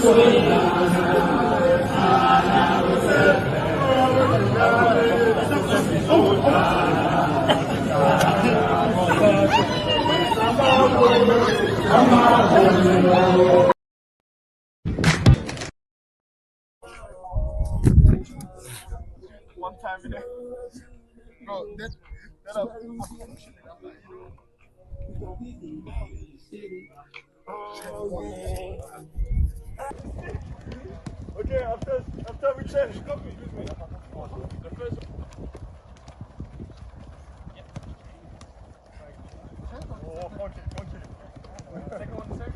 One time in there. Bro, that up. Okay, after we change, come with me. The first oh, okay. Second one, same.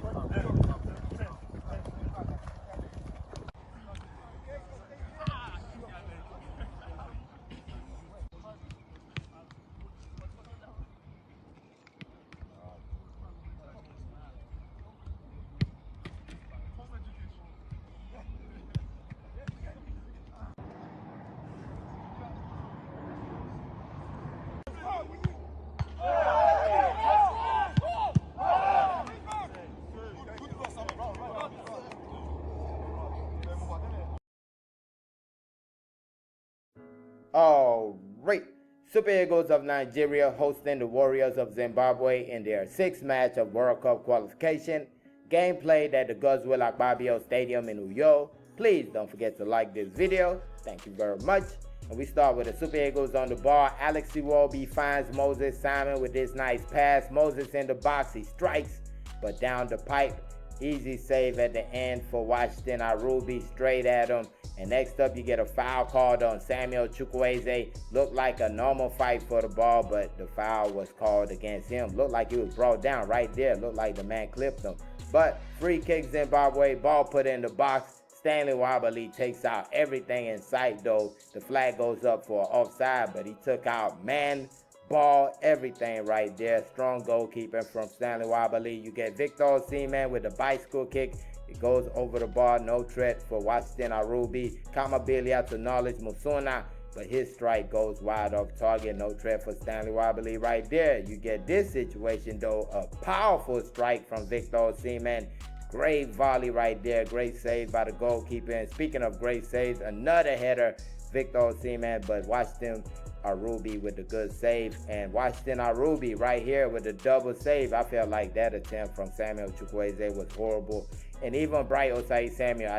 All right. Super Eagles of Nigeria hosting the Warriors of Zimbabwe in their sixth match of World Cup qualification. Game played at the Godswill Akpabio Stadium in Uyo. Please don't forget to like this video. Thank you very much. And we start with the Super Eagles on the ball. Alex Iwobi finds Moses Simon with this nice pass. Moses in the box. He strikes, but down the pipe. Easy save at the end for Washington Arubi, straight at him. And next up, you get a foul called on Samuel Chukwueze. Looked like a normal fight for the ball, but the foul was called against him. Looked like he was brought down right there. Looked like the man clipped him. But free kick Zimbabwe, ball put in the box. Stanley Wabali takes out everything in sight, though. The flag goes up for offside, but he took out man, ball, everything right there. Strong goalkeeping from Stanley Wabali. You get Victor Osimhen with the bicycle kick. It goes over the bar, no threat for Washington Arubi. Kamabilia to Knowledge Musuna, but his strike goes wide off target. No threat for Stanley Wabali right there. You get this situation though, a powerful strike from Victor Osimhen. Great volley right there, great save by the goalkeeper. And speaking of great saves, another header, Victor Osimhen, but Washington Arubi with the good save. And Washington Arubi right here with the double save. I felt like that attempt from Samuel Chukwueze was horrible. And even Bright Osai Samuel,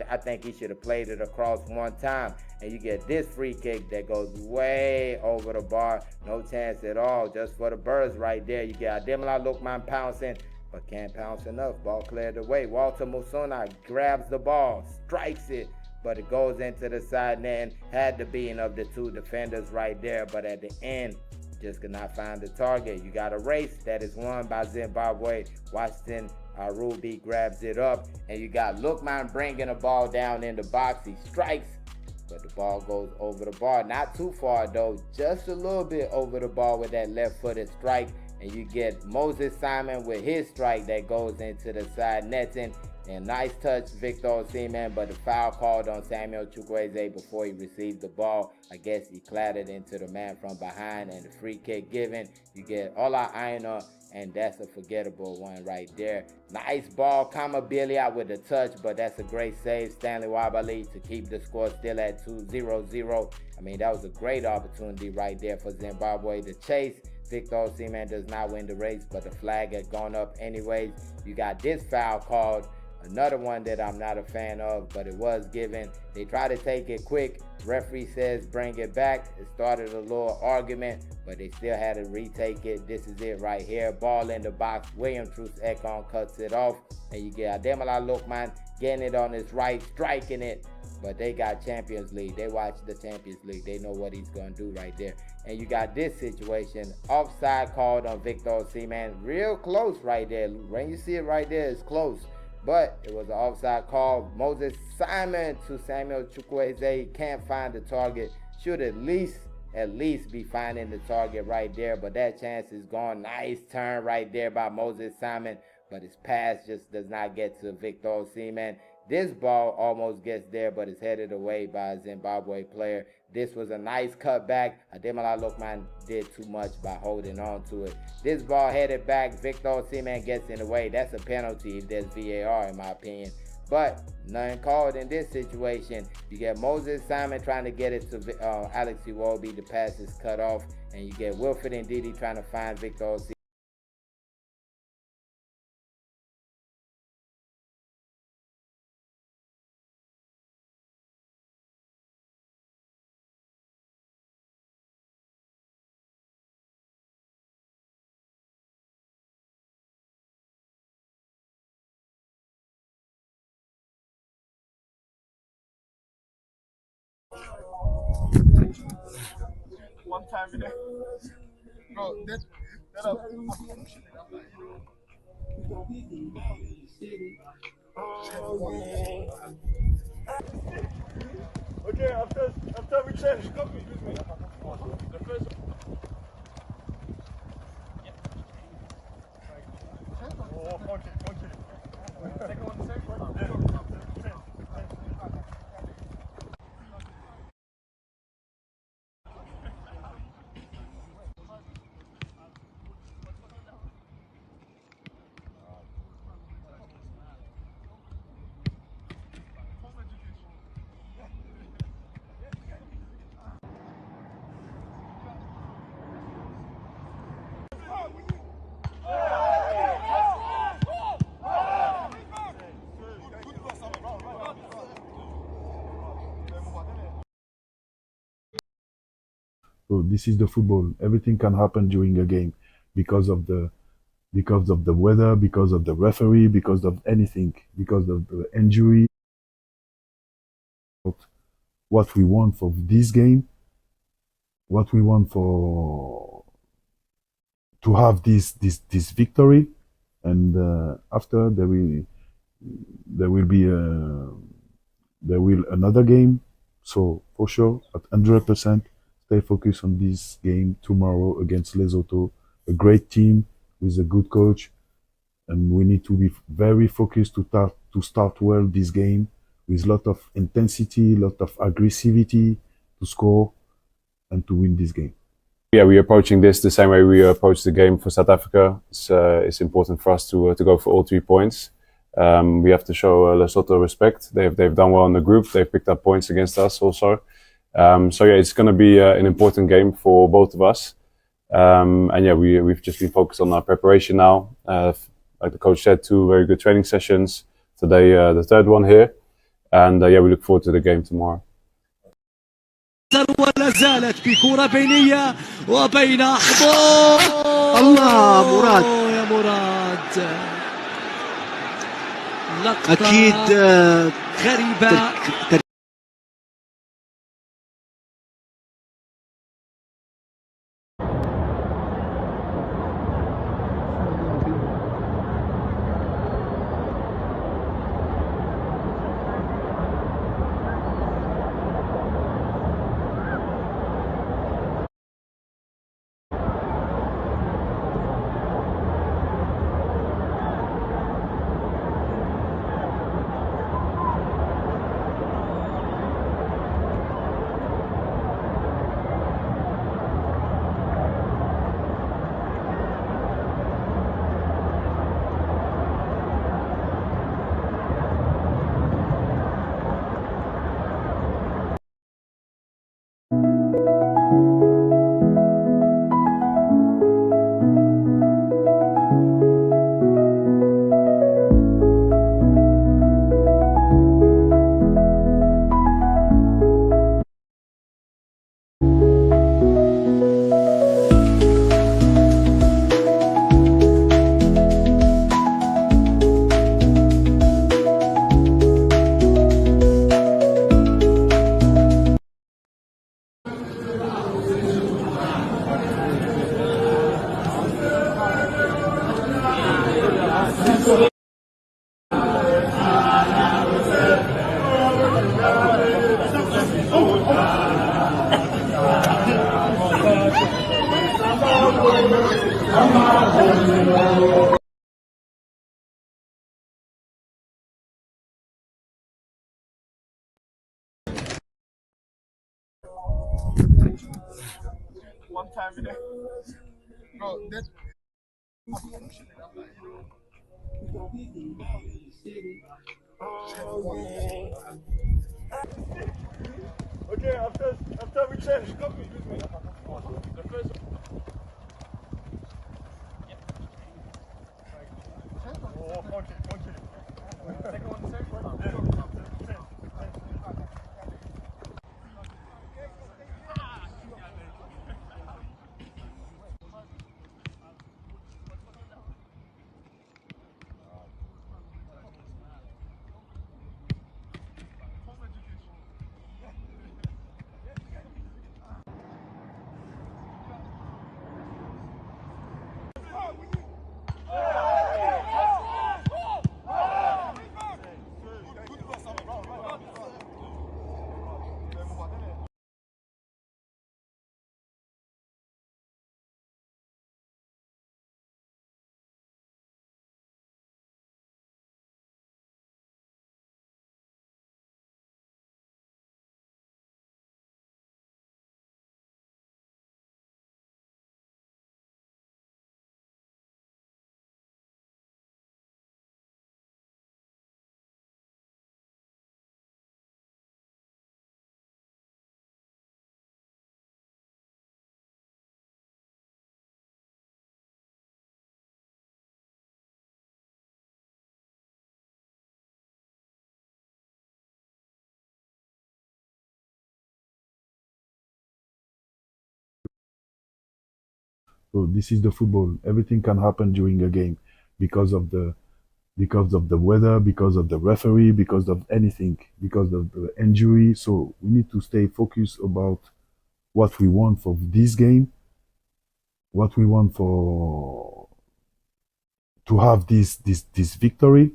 I think he should have played it across one time. And you get this free kick that goes way over the bar. No chance at all, just for the birds right there. You get Ademola Lookman pouncing, but can't pounce enough. Ball cleared away. Walter Musona grabs the ball, strikes it, but it goes into the side net. Had the beating of the two defenders right there, but at the end, just could not find the target. You got a race that is won by Zimbabwe. Washington Arubi grabs it up, and you got Lookman bringing the ball down in the box. He strikes, but the ball goes over the bar. Not too far though, just a little bit over the bar with that left-footed strike. And you get Moses Simon with his strike that goes into the side netting. And nice touch, Victor Osimhen, but the foul called on Samuel Chukwueze before he received the ball. I guess he clattered into the man from behind, and the free kick given. You get Ola Aina, and that's a forgettable one right there. Nice ball, Kamabilia with the touch, but that's a great save. Stanley Wabali to keep the score still at 2-0. I mean, that was a great opportunity right there for Zimbabwe to chase. Victor Osimhen does not win the race, but the flag had gone up anyways. You got this foul called. Another one that I'm not a fan of, but it was given. They try to take it quick. Referee says bring it back. It started a little argument, but they still had to retake it. This is it right here. Ball in the box. William Truce Ekong cuts it off. And you get Ademola Lookman getting it on his right, striking it. But they got Champions League. They watch the Champions League. They know what he's going to do right there. And you got this situation. Offside called on Victor Osimhen. Real close right there. When you see it right there, it's close. But it was an offside call. Moses Simon to Samuel Chukwueze. He can't find the target. Should at least be finding the target right there. But that chance is gone. Nice turn right there by Moses Simon. But his pass just does not get to Victor Osimhen. This ball almost gets there, but it's headed away by a Zimbabwe player. This was a nice cutback. Ademola Lookman did too much by holding on to it. This ball headed back. Victor Osimhen gets in the way. That's a penalty if there's VAR, in my opinion. but none called in this situation. You get Moses Simon trying to get it to Alex Iwobi. The pass is cut off, and you get Wilfred and Didi trying to find Victor Osimhen. One time in there. Bro, that okay, after we change, come with me. The first. Oh, okay. Second one, the same one? Yeah. So this is the football. Everything can happen during a game because of the weather, because of the referee, because of anything, because of the injury. What we want for this game, what we want for to have this victory, and after there will another game. So for sure, at 100%, stay focused on this game tomorrow against Lesotho, a great team with a good coach, and we need to be very focused to start well this game with a lot of intensity, a lot of aggressivity to score and to win this game. Yeah, we're approaching this the same way we approached the game for South Africa. It's important for us to go for all 3 points. We have to show Lesotho respect. They've done well in the group. They've picked up points against us also. So yeah, it's going to be an important game for both of us. And yeah, we've just been focused on our preparation now. Like the coach said, 2 very good training sessions. Today, the 3rd one here. And yeah, we look forward to the game tomorrow. ولا زالت في كرة بينية وبين أحضان الله مراد يا مراد لقطة أكيد غريبة One time in there. Bro, that Okay, after we change, come with me. The first So this is the football. Everything can happen during a game because of the weather, because of the referee, because of anything, because of the injury. So we need to stay focused about what we want for this game, what we want for to have this victory,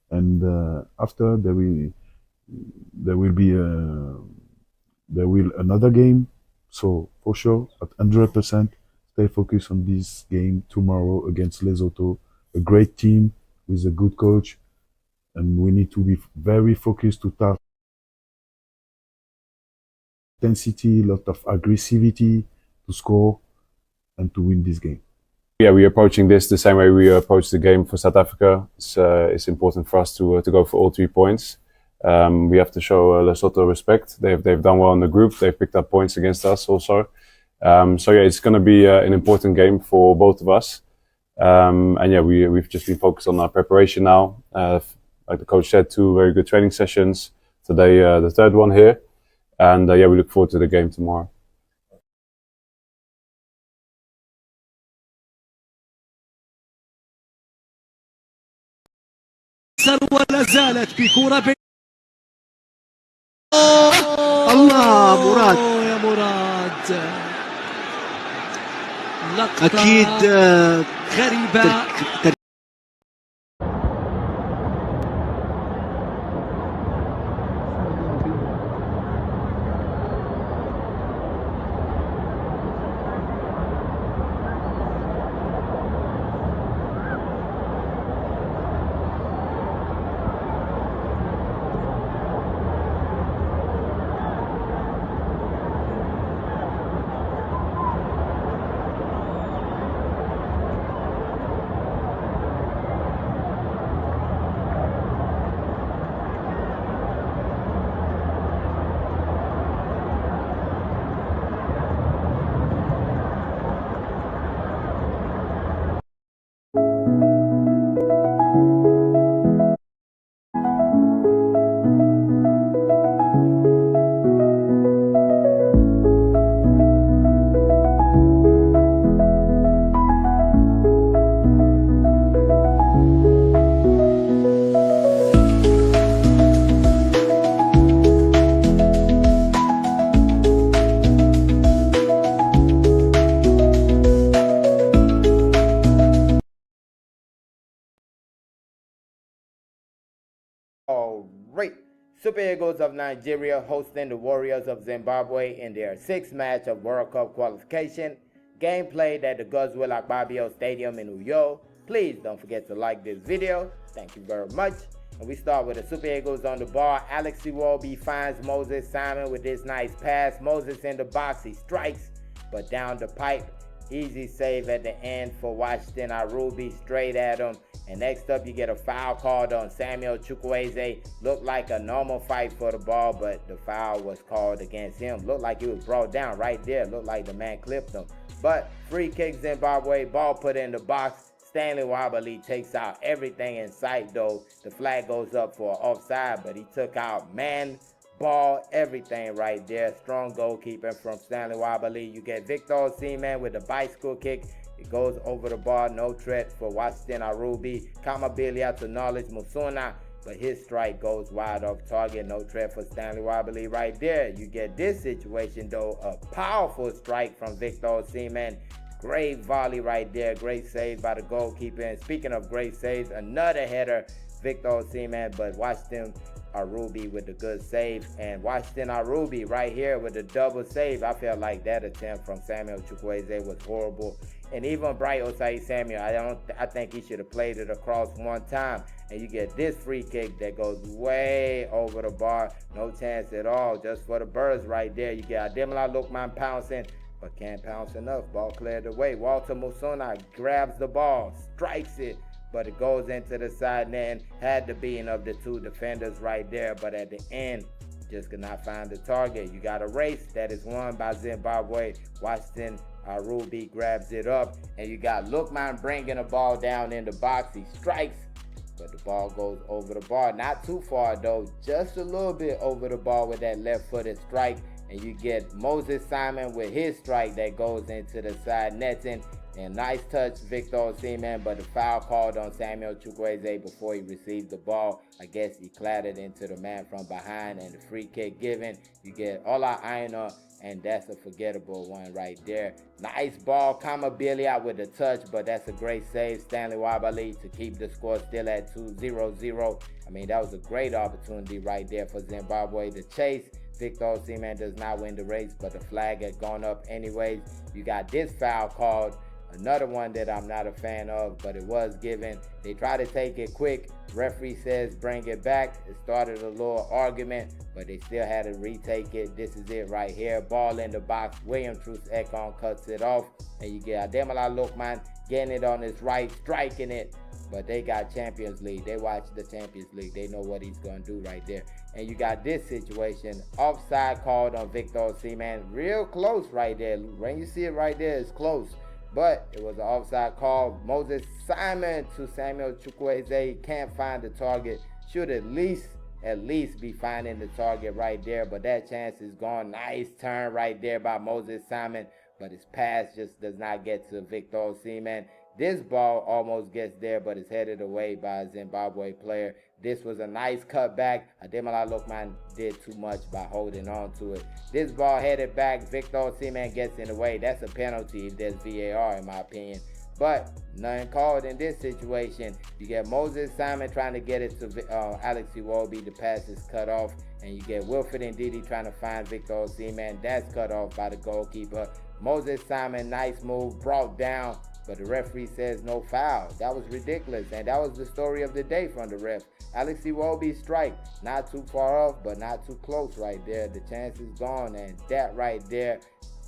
and after there will be another game. So for sure, at 100%, stay focused on this game tomorrow against Lesotho, a great team with a good coach, and we need to be very focused to start intensity, a lot of aggressivity to score and to win this game. Yeah, we're approaching this the same way we approached the game for South Africa. It's important for us to go for all 3 points. We have to show Lesotho respect. They've done well in the group. They've picked up points against us also. So yeah, it's going to be an important game for both of us. And yeah, we've just been focused on our preparation now. Like the coach said, 2 very good training sessions. Today, the 3rd one here. And yeah, we look forward to the game tomorrow. ولا زالت بكرة بين الله مراد يا مراد لقطة أكيد غريبة Alright, Super Eagles of Nigeria hosting the Warriors of Zimbabwe in their 6th match of World Cup qualification. Game played at the Godswill Akpabio Stadium in Uyo. Please don't forget to like this video. Thank you very much. And we start with the Super Eagles on the ball. Alex Iwobi finds Moses Simon with this nice pass. Moses in the box, he strikes, but down the pipe. Easy save at the end for Washington Arubi, straight at him. And next up, you get a foul called on Samuel Chukwueze. Looked like a normal fight for the ball, but the foul was called against him. Looked like he was brought down right there. Looked like the man clipped him. But free kick Zimbabwe, ball put in the box. Stanley Wale takes out everything in sight, though. The flag goes up for offside, but he took out man, ball, everything right there. Strong goalkeeping from Stanley Wale. You get Victor Osimhen with the bicycle kick. It goes over the bar, no threat for Washington Arubi. Kamabilia to Knowledge Musuna, but his strike goes wide off target. No threat for Stanley Wale right there. You get this situation though, a powerful strike from Victor Osimhen. Great volley right there, great save by the goalkeeper. And speaking of great saves, another header, Victor Osimhen, but Washington Arubi with the good save. And Washington Arubi right here with the double save. I felt like that attempt from Samuel Chukwueze was horrible. And even Bright Osai Samuel, I think he should have played it across one time. And you get this free kick that goes way over the bar. No chance at all, just for the birds right there. You get Ademola Lookman pouncing, but can't pounce enough. Ball cleared away. Walter Musona grabs the ball, strikes it, but it goes into the side net and had the being of the two defenders right there. But at the end, just could not find the target. You got a race that is won by Zimbabwe. Washington Arubi grabs it up, and you got Lookman bringing the ball down in the box. He strikes, but the ball goes over the bar. Not too far though, just a little bit over the bar with that left-footed strike. And you get Moses Simon with his strike that goes into the side netting. And nice touch, Victor Osimhen, but the foul called on Samuel Chukwueze before he received the ball. I guess he clattered into the man from behind, and the free kick given. You get Ola Aina, and that's a forgettable one right there. Nice ball, Kamabilia with the touch, but that's a great save. Stanley Wale to keep the score still at 2-0. I mean, that was a great opportunity right there for Zimbabwe to chase. Victor Osimhen does not win the race, but the flag had gone up anyways. You got this foul called. Another one that I'm not a fan of, but it was given. They try to take it quick. Referee says bring it back. It started a little argument, but they still had to retake it. This is it right here. Ball in the box. William Truce Ekong cuts it off. And you get Ademola Lookman getting it on his right, striking it. But they got Champions League. They watch the Champions League. They know what he's going to do right there. And you got this situation. Offside called on Victor Osimhen. Real close right there. When you see it right there, it's close. But it was an offside call. Moses Simon to Samuel Chukwueze. Can't find the target. Should at least be finding the target right there. But that chance is gone. Nice turn right there by Moses Simon. But his pass just does not get to Victor Osimhen. This ball almost gets there, but it's headed away by a Zimbabwe player. This was a nice cutback. Ademola Lookman did too much by holding on to it. This ball headed back. Victor Osimhen gets in the way. That's a penalty if there's VAR, in my opinion. But none called in this situation. You get Moses Simon trying to get it to Alex Iwobi. The pass is cut off. And you get Wilfred Ndidi trying to find Victor Osimhen. That's cut off by the goalkeeper. Moses Simon, nice move, brought down. But the referee says no foul. That was ridiculous. And that was the story of the day from the ref. Alex Iwobi strike. Not too far off, but not too close right there. The chance is gone. And that right there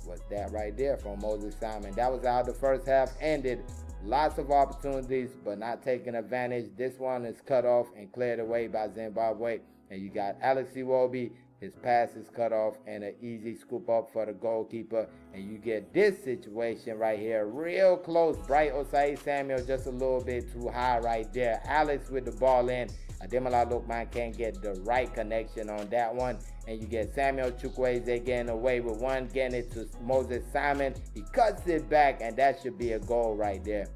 was that right there from Moses Simon. That was how the first half ended. Lots of opportunities, but not taking advantage. This one is cut off and cleared away by Zimbabwe. And you got Alex Iwobi. His pass is cut off and an easy scoop up for the goalkeeper. And you get this situation right here. Real close. Bright Osai Samuel just a little bit too high right there. Alex with the ball in. Ademola Lookman can't get the right connection on that one. And you get Samuel Chukwueze getting away with one, getting it to Moses Simon. He cuts it back, and that should be a goal right there.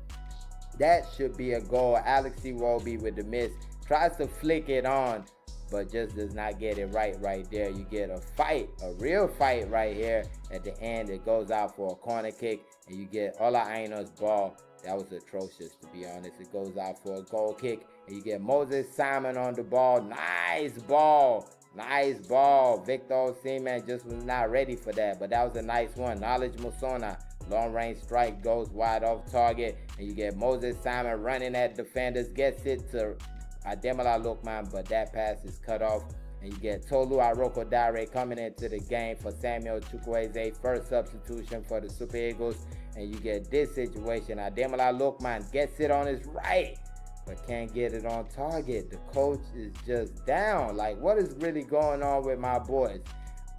That should be a goal. Alex Iwobi with the miss. Tries to flick it on, but just does not get it right there. You get a fight, a real fight right here. At the end, it goes out for a corner kick, and you get Ola Aina's ball. That was atrocious, to be honest. It goes out for a goal kick, and you get Moses Simon on the ball. Nice ball. Nice ball. Victor Osimhen just was not ready for that, but that was a nice one. Knowledge Musona. Long range strike goes wide off target, and you get Moses Simon running at defenders, gets it to Ademola Lookman, but that pass is cut off. And you get Tolu Arokodare coming into the game for Samuel Chukwueze, first substitution for the Super Eagles. And you get this situation. Ademola Lookman gets it on his right, but can't get it on target. The coach is just down. Like, what is really going on with my boys?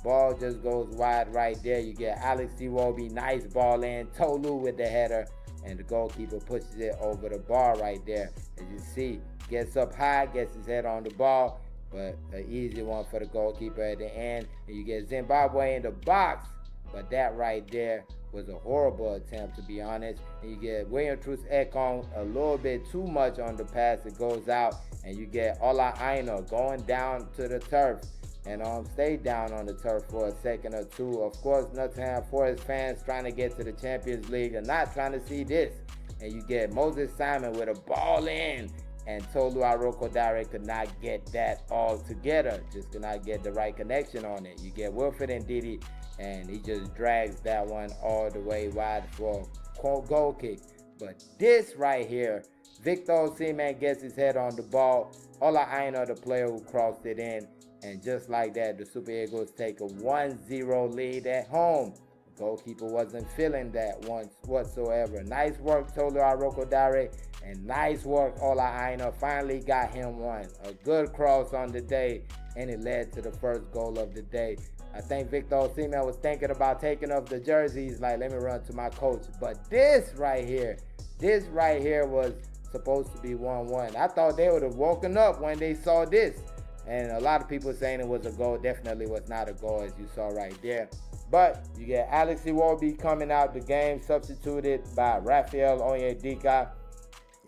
Ball just goes wide right there. You get Alex Iwobi, nice ball in. Tolu with the header, and the goalkeeper pushes it over the bar right there. As you see, gets up high, gets his head on the ball, but an easy one for the goalkeeper at the end. And you get Zimbabwe in the box, but that right there was a horrible attempt, to be honest. And you get William Truce Ekong a little bit too much on the pass. It goes out, and you get Ola Aina going down to the turf. And stayed down on the turf for a second or two. Of course, Nottingham Forest fans trying to get to the Champions League are not trying to see this. And you get Moses Simon with a ball in, and Tolu Arokodare could not get that all together. Just could not get the right connection on it. You get Wilfred Ndidi, and he just drags that one all the way wide for a goal kick. But this right here, Victor Osimhen gets his head on the ball. Ola Aina, the player who crossed it in. And just like that, the Super Eagles take a 1-0 lead at home. The goalkeeper wasn't feeling that once whatsoever. Nice work, Tolu Arokodare, and nice work, Ola Aina. Finally got him one. A good cross on the day, and it led to the first goal of the day. I think Victor Osimhen was thinking about taking off the jerseys, like, let me run to my coach. But this right here was supposed to be 1-1. I thought they would have woken up when they saw this. And a lot of people saying it was a goal. Definitely was not a goal, as you saw right there. But you get Alex Iwobi coming out the game, substituted by Raphael Onyedika.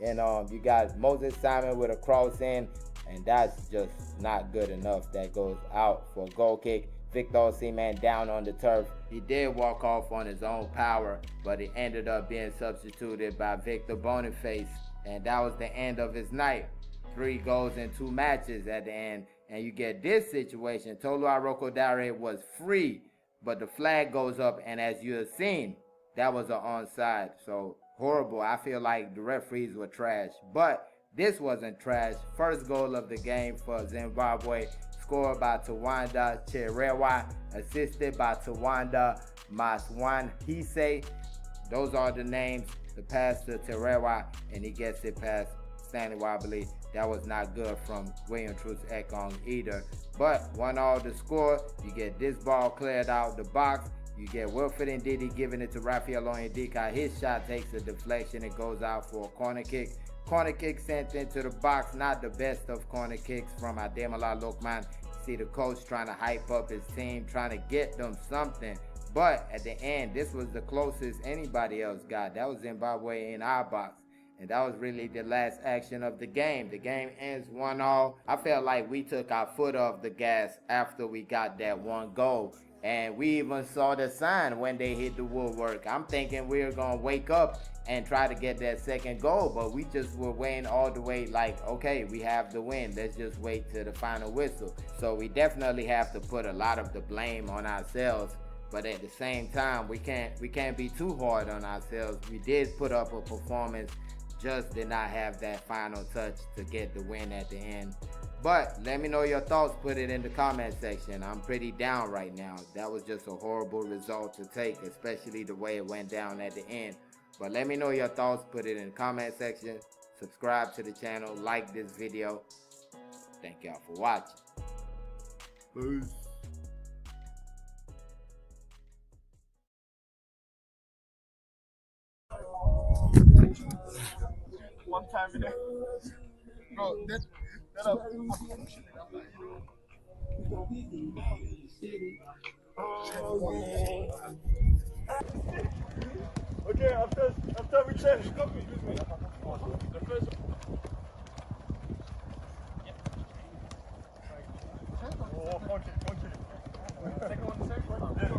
And you got Moses Simon with a cross in, and that's just not good enough. That goes out for a goal kick. Victor Osimhen down on the turf. He did walk off on his own power, but he ended up being substituted by Victor Boniface. And that was the end of his night. 3 goals in 2 matches at the end. And you get this situation. Tolu Arokodare was free, but the flag goes up, and as you have seen, that was an onside. So horrible. I feel like the referees were trash, but this wasn't trash. First goal of the game for Zimbabwe, scored by Tawanda Cherewa, assisted by Tawanda Maswanhise. Those are the names. The pass to Cherewa, and he gets it past Stanley Wobbly. That was not good from William Truce Ekong either. But 1-1 the score. You get this ball cleared out the box. You get Wilfred Ndidi giving it to Raphael Onyedika. His shot takes a deflection. It goes out for a corner kick. Corner kick sent into the box. Not the best of corner kicks from Ademola Lookman. See the coach trying to hype up his team, trying to get them something. But at the end, this was the closest anybody else got. That was Zimbabwe in our box. And that was really the last action of the game. The game ends 1-1. I felt like we took our foot off the gas after we got that 1 goal. And we even saw the sign when they hit the woodwork. I'm thinking we were going to wake up and try to get that second goal. But we just were waiting all the way like, okay, we have the win. Let's just wait till the final whistle. So we definitely have to put a lot of the blame on ourselves. But at the same time, we can't be too hard on ourselves. We did put up a performance, just did not have that final touch to get the win at the end. But let me know your thoughts. Put it in the comment section. I'm pretty down right now. That was just a horrible result to take, especially the way it went down at the end. But let me know your thoughts. Put it in the comment section. Subscribe to the channel. Like this video. Thank y'all for watching. Peace. One time in there. Bro, that okay, after we change, come with me. The first oh, okay. Second one, the same one? Yeah.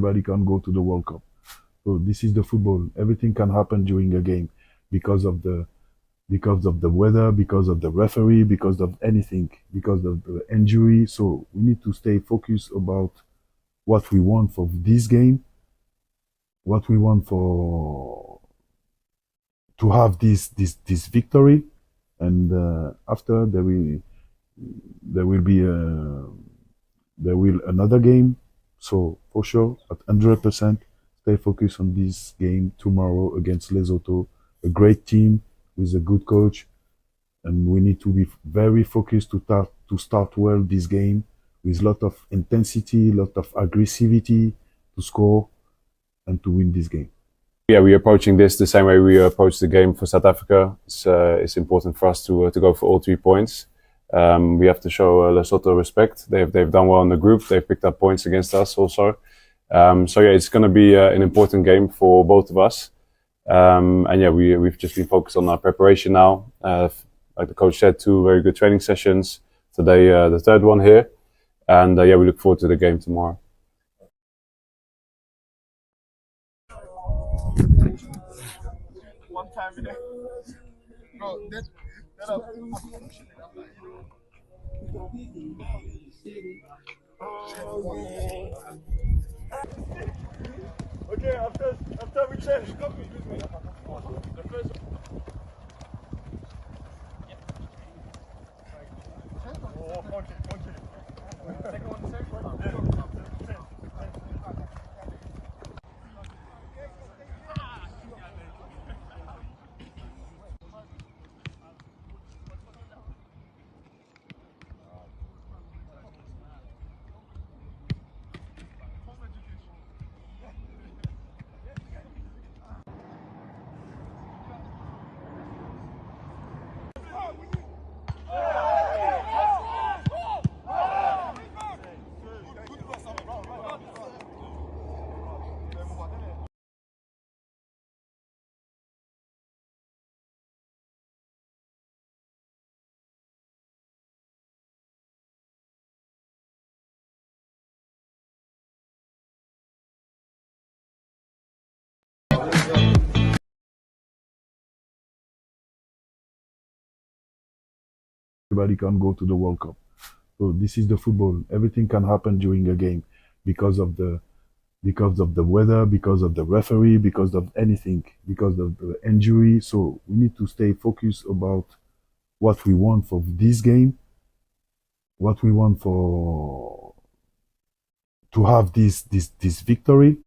everybody can go to the World Cup. So this is the football. Everything can happen during a game because of the weather, because of the referee, because of anything, because of the injury. So we need to stay focused about what we want for this game, what we want for to have this victory, and after there will another game. So for sure, at 100%, stay focused on this game tomorrow against Lesotho, a great team with a good coach, and we need to be very focused to start well this game with a lot of intensity, a lot of aggressivity to score and to win this game. Yeah, we're approaching this the same way we approached the game for South Africa. It's important for us to go for all 3 points. We have to show Lesotho respect. They've done well in the group. They've picked up points against us also. So yeah, it's going to be an important game for both of us. And yeah, we've just been focused on our preparation now. Like the coach said, 2 very good training sessions. Today, the 3rd one here. And yeah, we look forward to the game tomorrow. One time in there. Bro, that up. Okay, after we change, come with me. The first. Oh, okay. Second one, the same one? Yeah. Everybody can go to the World Cup. So this is the football. Everything can happen during a game because of the weather, because of the referee, because of anything, because of the injury. So we need to stay focused about what we want for this game, what we want for to have this victory.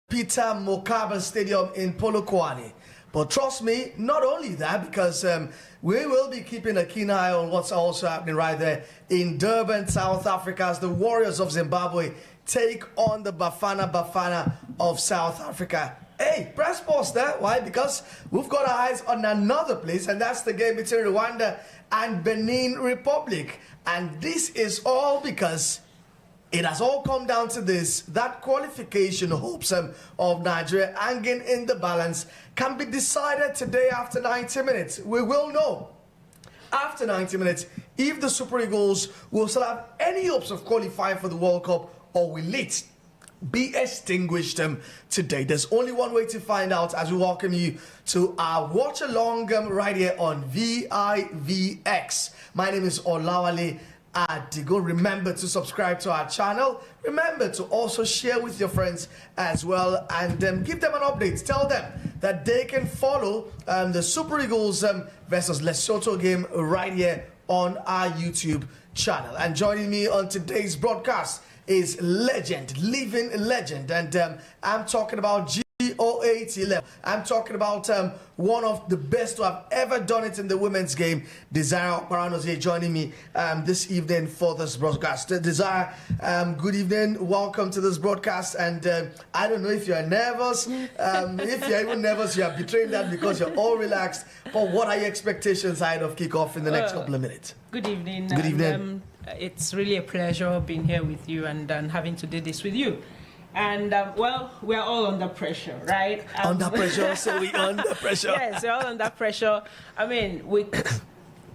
Peter Mokaba Stadium in Polokwane. But trust me, not only that, because we will be keeping a keen eye on what's also happening right there in Durban, South Africa, as the Warriors of Zimbabwe take on the Bafana of South Africa. Hey, press pause there. Why? Because we've got our eyes on another place, and that's the game between Rwanda and Benin Republic. And this is all because it has all come down to this: that qualification hopes of Nigeria hanging in the balance can be decided today after 90 minutes. We will know after 90 minutes if the Super Eagles will still have any hopes of qualifying for the World Cup, or will it be extinguished today. There's only one way to find out as we welcome you to our watch along right here on VIVX. My name is Wale. Adigun. Remember to subscribe to our channel. Remember to also share with your friends as well, and give them an update. Tell them that they can follow the Super Eagles versus Lesotho game right here on our YouTube channel. And joining me on today's broadcast is legend, living legend, and I'm talking about GOAT level. I'm talking about one of the best to have ever done it in the women's game, Desire Oparanozie, joining me this evening for this broadcast. Desire, good evening, welcome to this broadcast, and I don't know if you're nervous, if you're even nervous, you're betraying that because you're all relaxed, but what are your expectations ahead of kickoff in the next couple of minutes? Good evening. Good evening. It's really a pleasure being here with you and having to do this with you. And well, we're all under pressure, right? Under pressure, so we under pressure. Yes, we're all under pressure. I mean,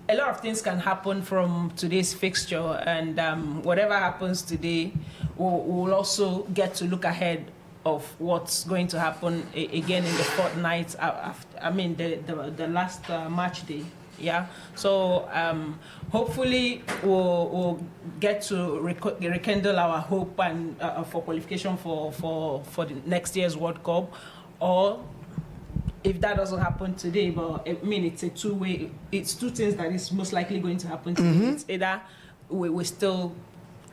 a lot of things can happen from today's fixture, and whatever happens today, we'll also get to look ahead of what's going to happen again in the fortnight after. I mean, the last match day. Yeah, so hopefully we'll get to rekindle our hope and for qualification for the next year's World Cup, or if that doesn't happen today, but I mean it's two things that is most likely going to happen today. It's either we still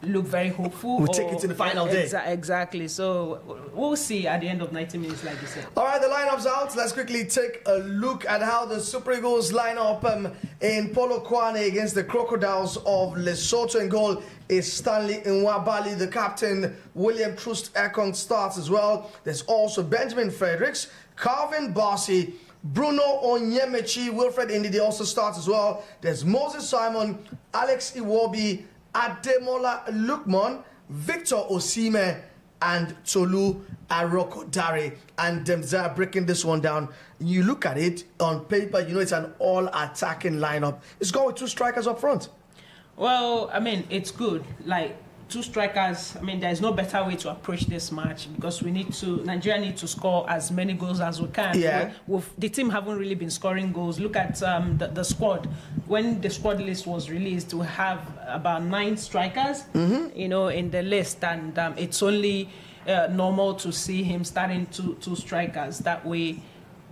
look very hopeful. We'll take it to the final day. Exactly. So we'll see at the end of 90 minutes, like you said. All right, the lineup's out. Let's quickly take a look at how the Super Eagles line up in Polokwane against the Crocodiles of Lesotho. In goal is Stanley Nwabali. The captain, William Troost Ekong, starts as well. There's also Benjamin Fredericks, Calvin Barsi, Bruno Onyemechi, Wilfred Ndidi also starts as well. There's Moses Simon, Alex Iwobi, Ademola Lukman, Victor Osime, and Tolu Arokodare. And they're breaking this one down. You look at it on paper, you know it's an all-attacking lineup. It's got with two strikers up front. Well, I mean, it's good. Like, two strikers, I mean, there's no better way to approach this match because Nigeria need to score as many goals as we can. Yeah. The team haven't really been scoring goals. Look at the squad. When the squad list was released, we have about 9 strikers, you know, in the list, and it's only normal to see him starting two strikers. That way,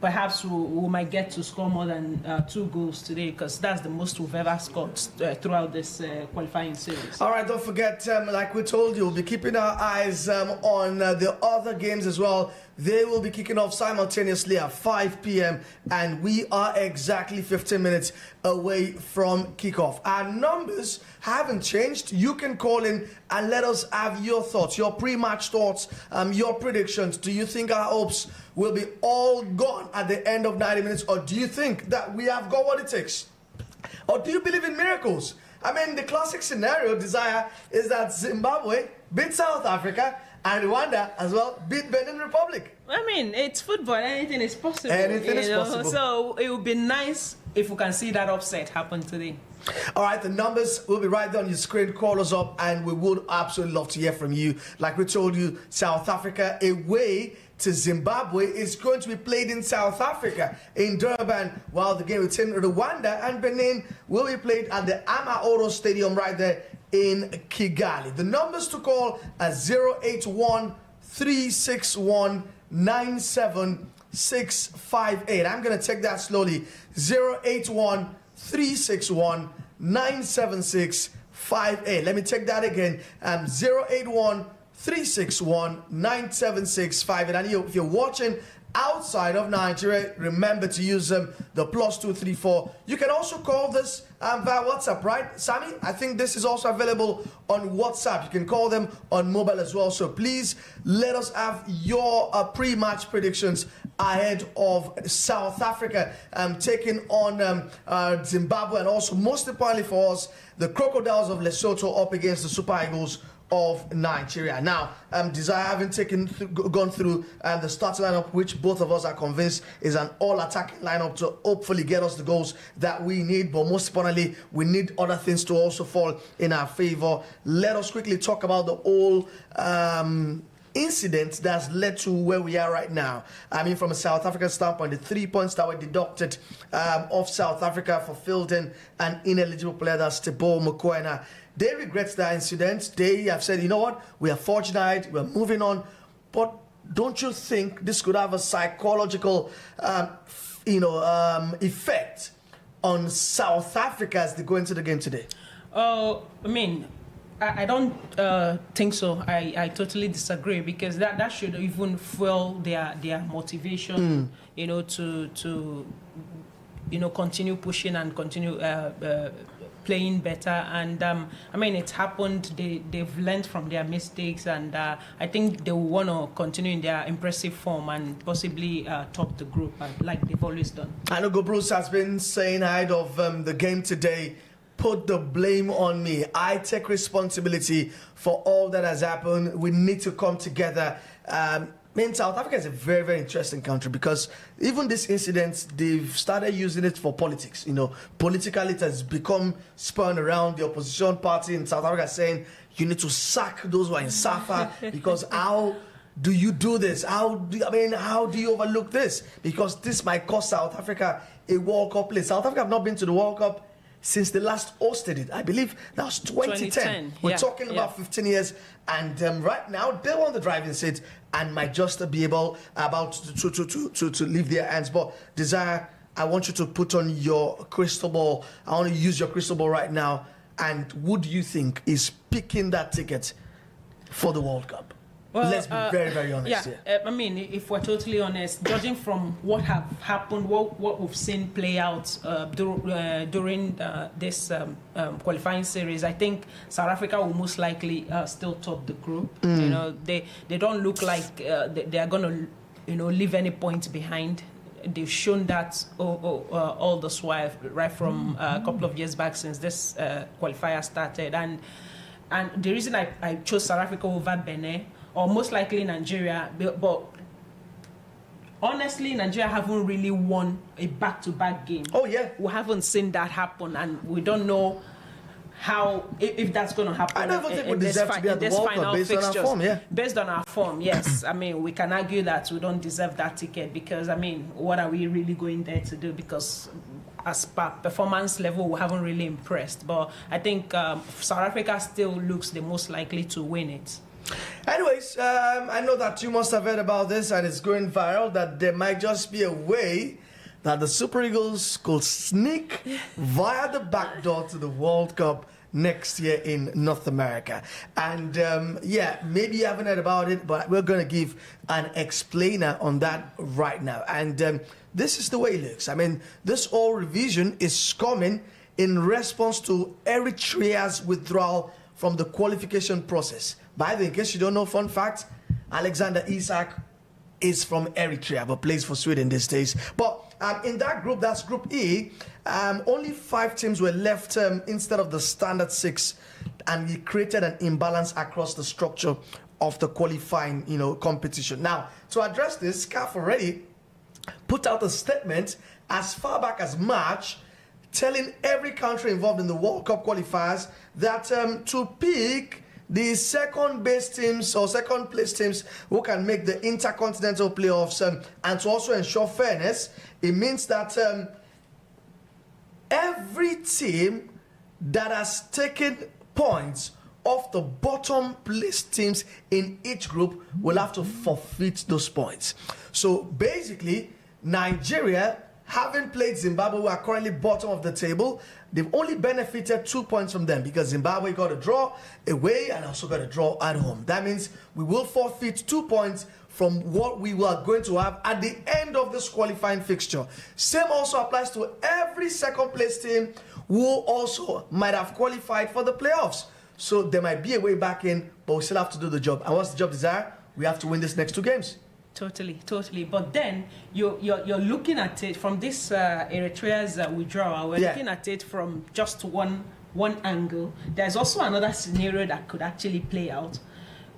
perhaps we might get to score more than 2 goals today, because that's the most we've ever scored throughout this qualifying series. All right, don't forget, like we told you, we'll be keeping our eyes on the other games as well. They will be kicking off simultaneously at 5 p.m. and we are exactly 15 minutes away from kickoff. Our numbers haven't changed. You can call in and let us have your thoughts, your pre-match thoughts, your predictions. Do you think our hopes will be all gone at the end of 90 minutes, or do you think that we have got what it takes? Or do you believe in miracles? I mean, the classic scenario, Desire, is that Zimbabwe beat South Africa and Rwanda as well beat Benin Republic. I mean, it's football. Anything is possible. Anything is possible. So it would be nice if we can see that upset happen today. All right, the numbers will be right there on your screen. Call us up and we would absolutely love to hear from you. Like we told you, South Africa away to Zimbabwe is going to be played in South Africa, in Durban, while the game between Rwanda and Benin will be played at the Amaoro Stadium right there in Kigali. The numbers to call are 081-361-97658. I'm going to take that slowly. 081-361-97658. Let me take that again. 081-361-97658. And if you're watching outside of Nigeria, remember to use the +234. You can also call this via WhatsApp, right, Sammy? I think this is also available on WhatsApp. You can call them on mobile as well. So please let us have your pre-match predictions ahead of South Africa taking on Zimbabwe, and also most importantly for us, the Crocodiles of Lesotho up against the Super Eagles of Nigeria. Now, Desire having gone through the starting lineup, which both of us are convinced is an all-attacking lineup to hopefully get us the goals that we need. But most importantly, we need other things to also fall in our favor. Let us quickly talk about the whole incident that's led to where we are right now. I mean, from a South African standpoint, the 3 points that were deducted of South Africa for fielding an ineligible player, that's Teboho Mokoena. They regret that incident. They have said, you know what, we are fortunate, we're moving on. But don't you think this could have a psychological, effect on South Africa as they go into the game today? I mean, I don't think so. I totally disagree, because that should even fuel their motivation, to continue pushing and continue playing better. And I mean, it's happened. They've learned from their mistakes, and I think they will want to continue in their impressive form and possibly top the group like they've always done. I know Bruce has been saying ahead of the game today, put the blame on me. I take responsibility for all that has happened. We need to come together. South Africa is a very, very interesting country, because even this incident, they've started using it for politics. Politically, it has become spun around. The opposition party in South Africa saying, you need to sack those who are in SAFA, because how do you do this? How do you overlook this? Because this might cost South Africa a World Cup place. South Africa have not been to the World Cup since they last hosted it. I believe that was 2010. We're talking about 15 years, and right now they're on the driving seat and might just be about to leave their hands. But Desire, I want you to put on your crystal ball. I want to use your crystal ball right now. And who do you think is picking that ticket for the World Cup? Well, let's be very, very honest here. I mean, if we're totally honest, judging from what have happened, what we've seen play out during this qualifying series, I think South Africa will most likely still top the group. They don't look like they are going to leave any points behind. They've shown that all this while, right from a couple of years back since this qualifier started. And the reason I chose South Africa over Benin, or most likely Nigeria, but honestly, Nigeria haven't really won a back-to-back game. Oh yeah, we haven't seen that happen, and we don't know how if that's going to happen. I don't think we deserve to be at the World Cup based on our form. Yeah, based on our form, yes. I mean, we can argue that we don't deserve that ticket, because I mean, what are we really going there to do? Because as per performance level, we haven't really impressed. But I think South Africa still looks the most likely to win it. Anyways, I know that you must have heard about this, and it's going viral, that there might just be a way that the Super Eagles could sneak via the back door to the World Cup next year in North America. And maybe you haven't heard about it, but we're going to give an explainer on that right now. And this is the way it looks. I mean, this whole revision is coming in response to Eritrea's withdrawal from the qualification process. By the way, in case you don't know, fun fact, Alexander Isak is from Eritrea, but plays for Sweden these days. But in that group, that's Group E, only 5 teams were left instead of the standard 6, and it created an imbalance across the structure of the qualifying, competition. Now, to address this, CAF already put out a statement as far back as March, telling every country involved in the World Cup qualifiers that to pick the second-place teams who can make the intercontinental playoffs, and to also ensure fairness, it means that every team that has taken points off the bottom-place teams in each group will have to forfeit those points. So basically, Nigeria having played Zimbabwe, who are currently bottom of the table, they've only benefited 2 points from them because Zimbabwe got a draw away and also got a draw at home. That means we will forfeit 2 points from what we were going to have at the end of this qualifying fixture. Same also applies to every second place team who also might have qualified for the playoffs. So there might be a way back in, but we still have to do the job. And what's the job, Desire? We have to win these next 2 games. Totally. But then you're looking at it from this Eritrea's withdrawal. We're looking at it from just one angle. There's also another scenario that could actually play out.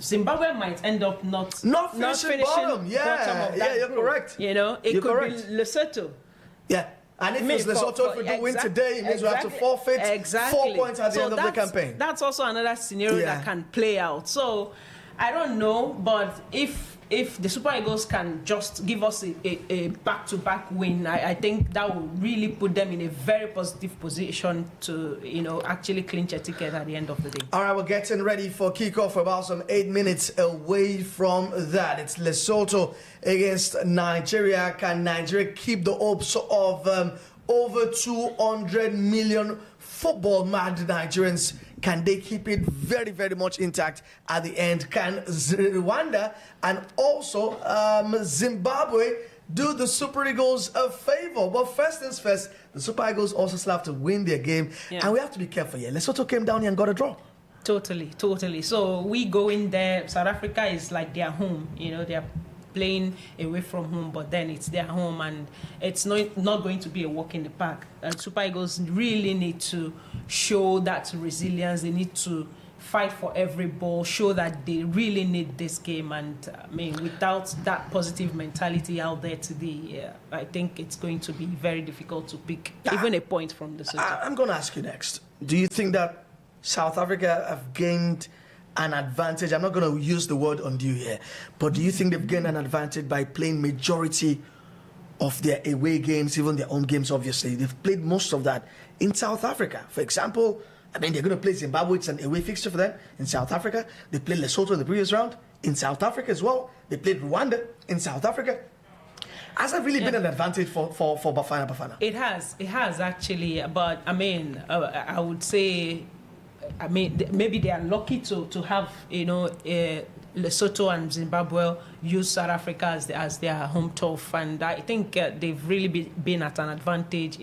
Zimbabwe might end up not finishing bottom. Yeah, you're correct. You know, it could be Lesotho. Yeah. And if it's Lesotho, if we don't win today, it means we have to forfeit 4 points at the end of the campaign. That's also another scenario that can play out. So I don't know, but if the Super Eagles can just give us a back-to-back win, I think that will really put them in a very positive position to, you know, actually clinch a ticket at the end of the day. All right, we're getting ready for kickoff. About some 8 minutes away from that. It's Lesotho against Nigeria. Can Nigeria keep the hopes of over 200 million football-mad Nigerians? Can they keep it very, very much intact at the end? Can Rwanda and also Zimbabwe do the Super Eagles a favor? But first things first, the Super Eagles also still have to win their game. And we have to be careful here. Lesotho came down here and got a draw. Totally. So we go in there. South Africa is like their home. You know, they're playing away from home, but then it's their home, and it's not going to be a walk in the park. And Super Eagles really need to show that resilience. They need to fight for every ball, show that they really need this game. And I mean, without that positive mentality out there today, I think it's going to be very difficult to pick even a point from the center. I'm going to ask you next. Do you think that South Africa have gained an advantage? I'm not going to use the word undue here, but do you think they've gained an advantage by playing majority of their away games, even their own games? Obviously, they've played most of that in South Africa. For example, I mean, they're going to play Zimbabwe. It's an away fixture for them in South Africa. They played Lesotho in the previous round in South Africa as well. They played Rwanda in South Africa. Has that really been an advantage for Bafana? It has actually, but I mean, I would say, I mean, maybe they are lucky to have, you know, Lesotho and Zimbabwe use South Africa as their home turf, and I think they've really been at an advantage.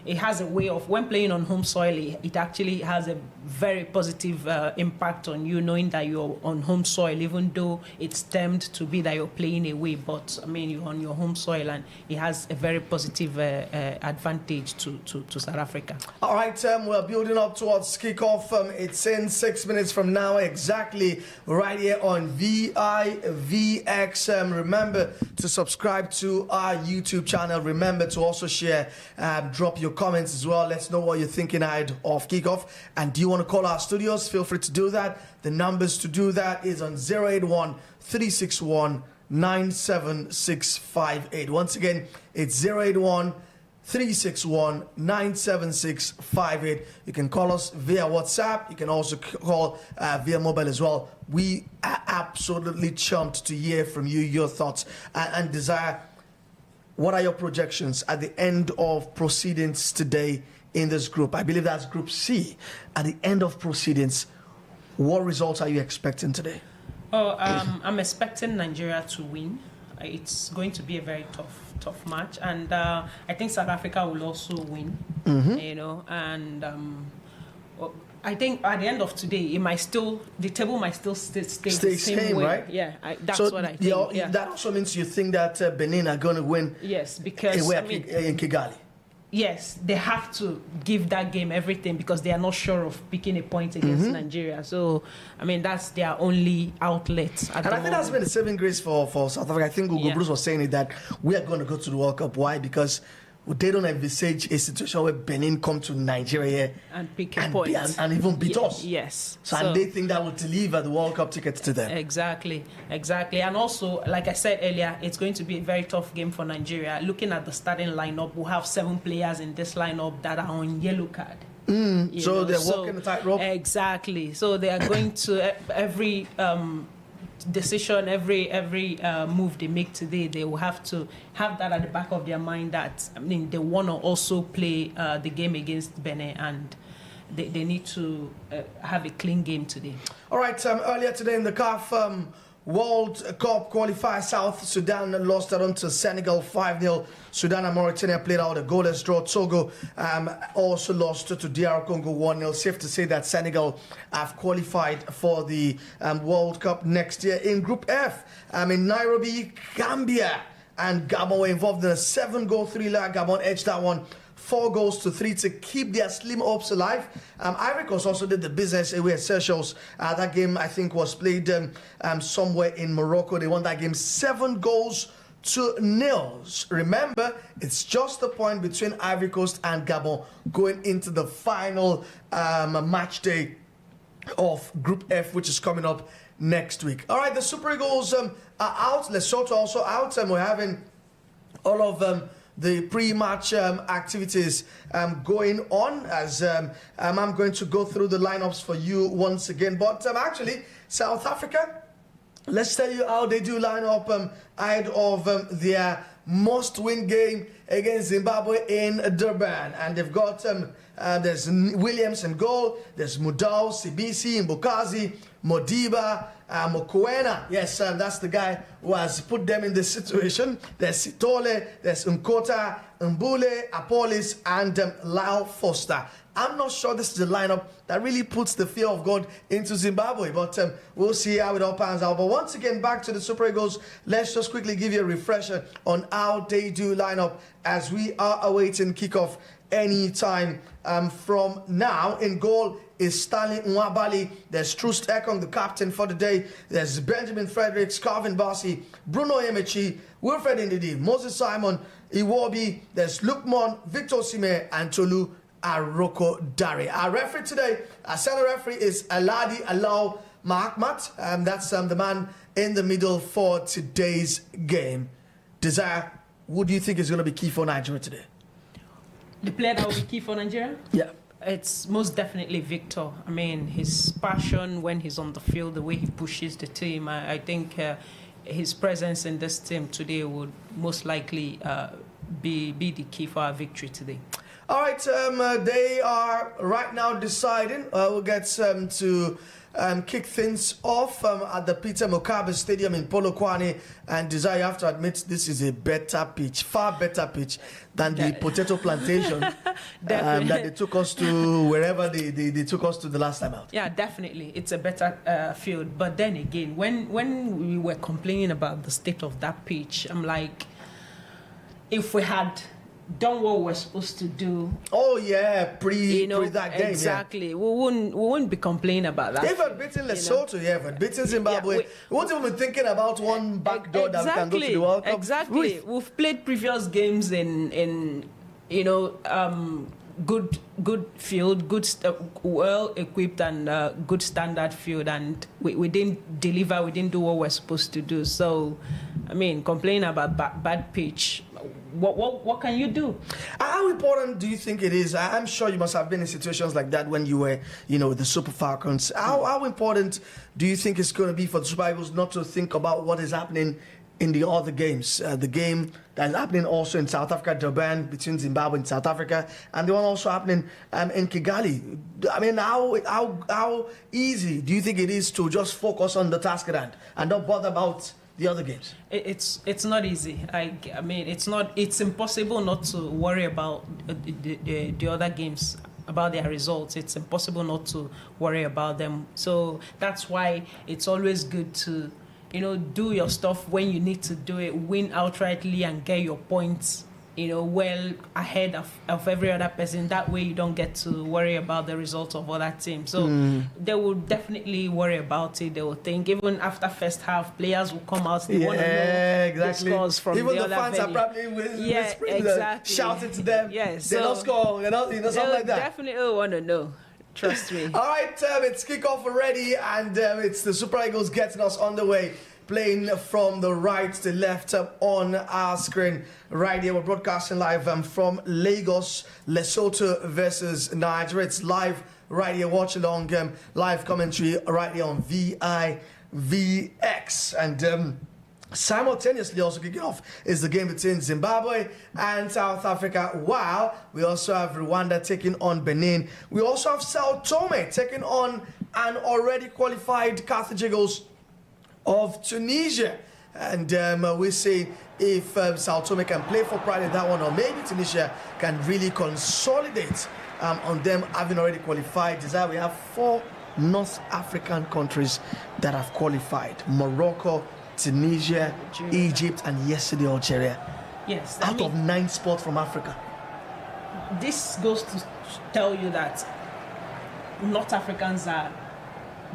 It has a way of, when playing on home soil, it actually has a very positive impact on you, knowing that you're on home soil, even though it's termed to be that you're playing away. But I mean, you're on your home soil, and it has a very positive advantage to South Africa. All right, we're building up towards kickoff. It's in 6 minutes from now, exactly, right here on VIVX. Remember to subscribe to our YouTube channel. Remember to also share, drop your comments as well. Let's know what you're thinking ahead of kickoff. And do you want to call our studios? Feel free to do that. The numbers to do that is on 081 361 97658. Once again, it's 081 361 97658. You can call us via WhatsApp. You can also call via mobile as well. We are absolutely chumped to hear from you, your thoughts and desire. What are your projections at the end of proceedings today in this group? I believe that's Group C. At the end of proceedings, what results are you expecting today? I'm expecting Nigeria to win. It's going to be a very tough match, and I think South Africa will also win. You know, and I think at the end of today, the table might still stay the same way. Right? Yeah, that's what I think. That also means you think that Benin are going to win. Yes, because in Kigali. Yes, they have to give that game everything because they are not sure of picking a point against Nigeria. So, I mean, that's their only outlet. And I think that's been the saving grace for South Africa. I think Google Bruce was saying it, that we are going to go to the World Cup. Why? Because they don't envisage a situation where Benin come to Nigeria and pick a point and even beat us. Yes. So and they think that will deliver the World Cup tickets to them. Exactly. And also, like I said earlier, it's going to be a very tough game for Nigeria. Looking at the starting lineup, we'll have 7 players in this lineup that are on yellow card. So they're walking the tightrope. Exactly. So they are going to every decision, every move they make today, they will have to have that at the back of their mind that, I mean, they want to also play the game against Benin, and they need to have a clean game today. All right, earlier today in the CAF World Cup qualifier, South Sudan lost out to Senegal 5-0. Sudan and Mauritania played out a goalless draw. Togo also lost to DR Congo 1-0. Safe to say that Senegal have qualified for the World Cup next year. In Group F, in Nairobi, Gambia and Gabon were involved in a 7-goal thriller. Gabon edged that one 4-3 to keep their slim hopes alive. Ivory Coast also did the business away at Seychelles. That game, I think, was played somewhere in Morocco. They won that game 7-0. Remember, it's just a point between Ivory Coast and Gabon going into the final match day of Group F, which is coming up next week. All right, the Super Eagles are out. Lesotho also out. We're having all of the pre-match activities going on, as I'm going to go through the lineups for you once again. But actually, South Africa, let's tell you how they do line up ahead of their must-win game against Zimbabwe in Durban. And they've got, there's Williams in goal, there's Mudau, Sibisi, Mbukazi, Modiba, Mokoena. Yes, that's the guy who has put them in this situation. There's Sitole, there's Nkota, Mbule, Apolis, and Lyle Foster. I'm not sure this is the lineup that really puts the fear of God into Zimbabwe, but we'll see how it all pans out. But once again, back to the Super Eagles. Let's just quickly give you a refresher on how they do line up as we are awaiting kickoff any time from now. In goal is Stanley Nwabali. There's Troost Ekong, the captain for the day. There's Benjamin Fredericks, Calvin Bassi, Bruno Emechi, Wilfred Ndidi, Moses Simon, Iwobi. There's Lukman, Victor Sime, and Tolu Aroko Dare. Our referee today, our center referee is Aladi Alau Mahamat. That's the man in the middle for today's game. Desire, what do you think is going to be key for Nigeria today? The player that will be key for Nigeria? Yeah. It's most definitely Victor. I mean, his passion when he's on the field, the way he pushes the team, I think his presence in this team today would most likely be the key for our victory today. All right, they are right now deciding. We'll get to kick things off at the Peter Mugabe Stadium in Polokwane. And Desire, you have to admit, this is a better pitch, far better pitch than the potato plantation that they took us to, wherever they took us to the last time out. Yeah, definitely. It's a better field. But then again, when we were complaining about the state of that pitch, I'm like, if we had done what we're supposed to do. Oh yeah, pre that game. Exactly. Yeah. We wouldn't be complaining about that. If we'd beaten Lesotho, if we'd beaten Zimbabwe, we wouldn't even be thinking about one back door that we can go to the World Cup. Exactly. We've played previous games in good field, well equipped and good standard field, and we didn't deliver. We didn't do what we're supposed to do. So, I mean, complaining about bad pitch. What can you do? How important do you think it is? I'm sure you must have been in situations like that when you were, with the Super Falcons. How important do you think it's going to be for the Super Eagles not to think about what is happening in the other games? The game that's happening also in South Africa, Durban, between Zimbabwe and South Africa, and the one also happening in Kigali. I mean, how easy do you think it is to just focus on the task at hand and not bother about the other games? It's not easy. I mean, it's impossible not to worry about the other games, about their results. It's impossible not to worry about them. So that's why it's always good to, do your stuff when you need to do it, win outrightly and get your points, well ahead of every other person. That way you don't get to worry about the results of other teams. So they will definitely worry about it. They will think, even after first half, players will come out. They want to know the scores from even the the other fans venue. are probably whispering, shouting to them. Yes, they don't score, something like that. Definitely want to know. Trust me. All right, it's kickoff already, and it's the Super Eagles getting us on the way. Playing from the right to left on our screen right here. We're broadcasting live from Lagos, Lesotho versus Nigeria. It's live right here. Watch along, live commentary right here on VX. And simultaneously also kicking off is the game between Zimbabwe and South Africa, while we also have Rwanda taking on Benin. We also have Sao Tome taking on an already qualified Carthage Eagles of Tunisia. And we see if Sao Tome can play for pride in that one, or maybe Tunisia can really consolidate on them having already qualified. We have 4 North African countries that have qualified: Morocco, Tunisia, Egypt, and yesterday Algeria. Yes. Out of 9 spots from Africa. This goes to tell you that North Africans are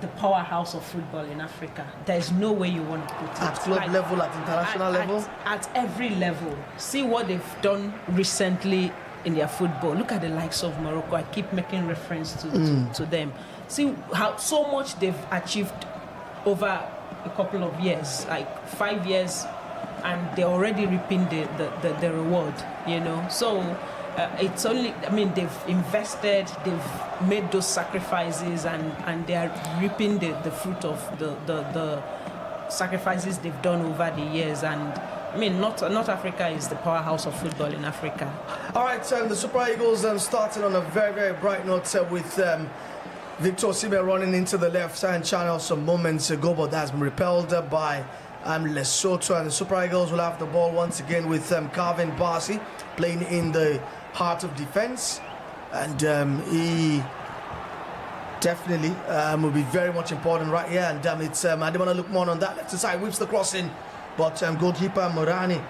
the powerhouse of football in Africa. There is no way you want to put it. At club level, at international level? At every level. See what they've done recently in their football. Look at the likes of Morocco. I keep making reference to them. See how so much they've achieved over a couple of years, like 5 years, and they're already reaping the reward, you know. So it's only, I mean, they've invested, they've made those sacrifices, and they are reaping the fruit of the sacrifices they've done over the years. And I mean, North Africa is the powerhouse of football in Africa. All right, so the Super Eagles started on a very, very bright note with Victor Osimhen running into the left-hand channel some moments ago, but that's been repelled by Lesotho, and the Super Eagles will have the ball once again with Calvin Bassey playing in the heart of defense, and he definitely will be very much important right here. And it's Ademola Lookman on that left side, whips the cross in, but goalkeeper Morani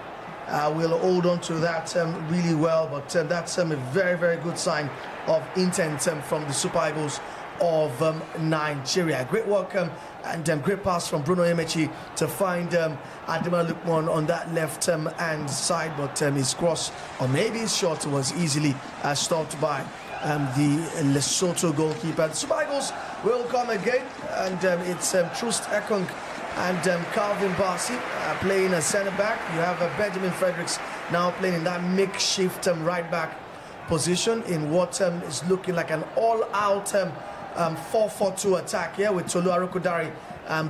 will hold on to that really well. But that's a very, very good sign of intent from the Super Eagles of Nigeria. Great work and great pass from Bruno Emechi to find Ademola Lookman on that left hand side, but his cross, or maybe his shot, was easily stopped by the Lesotho goalkeeper. The Super Eagles will come again, and it's Trust Ekong and Calvin Bassey playing a centre back. You have Benjamin Fredericks now playing in that makeshift right back position in what is looking like an all-out 4-4-2 attack here, with Tolu Arokodare,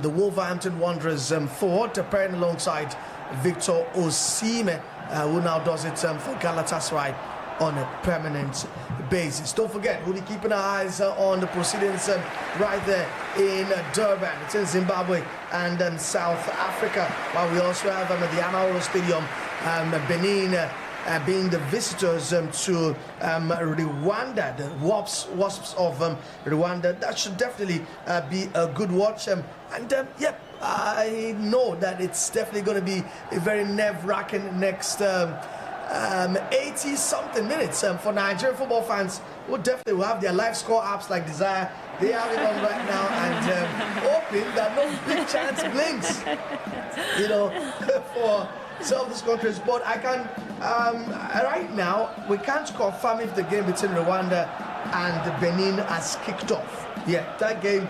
the Wolverhampton Wanderers forward, pairing alongside Victor Osimhen, who now does it for Galatasaray on a permanent basis. Don't forget, we'll be keeping our eyes on the proceedings right there in Durban. It's in Zimbabwe and South Africa, while we also have at the Amahoro Stadium, Benin being the visitors to Rwanda, the Wasps of Rwanda. That should definitely be a good watch. Yep, I know that it's definitely going to be a very nerve-wracking next 80-something minutes for Nigerian football fans, who definitely will have their live score apps like Desire. They have it on right now, and hoping that no big chance blinks, you know, for some of these countries. But I can, right now, we can't confirm if the game between Rwanda and Benin has kicked off. Yeah, that game,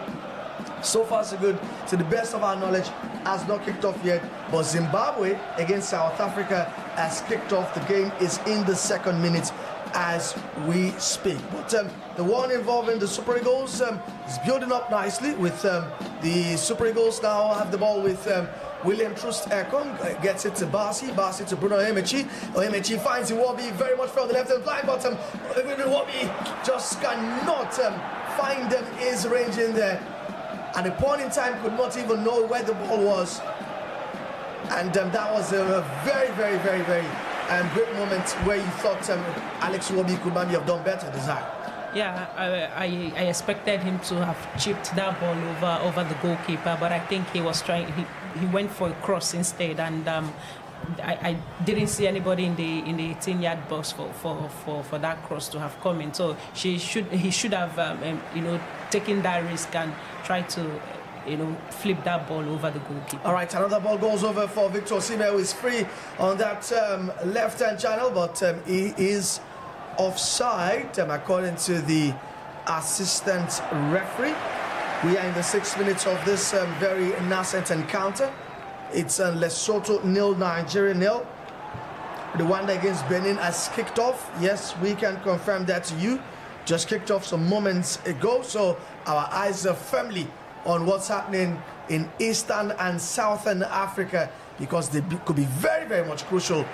so far so good, to the best of our knowledge, has not kicked off yet. But Zimbabwe against South Africa has kicked off. The game is in the 2nd minute as we speak. But the one involving the Super Eagles is building up nicely, with the Super Eagles now have the ball with William Trust Ekong, gets it to Bassey to Bruno Emechi. Emechi finds Iwobi very much from the left hand line, but Iwobi just cannot find his range in there. At a point in time, could not even know where the ball was. And that was a very, very, very, very great moment where you thought Alex Iwobi could maybe have done better, Desire. Yeah, I expected him to have chipped that ball over the goalkeeper, but I think he was trying. He went for a cross instead, and I didn't see anybody in the 18-yard box for that cross to have come in. So he should have taken that risk and tried to flip that ball over the goalkeeper. All right, another ball goes over for Victor Osimhen, who is free on that left-hand channel, but he is offside, according to the assistant referee. We are in the 6 minutes of this very nascent encounter. It's Lesotho 0, Nigeria 0. Rwanda against Benin has kicked off. Yes, we can confirm that to you. Just kicked off some moments ago, so our eyes are firmly on what's happening in Eastern and Southern Africa, because they could be very, very much crucial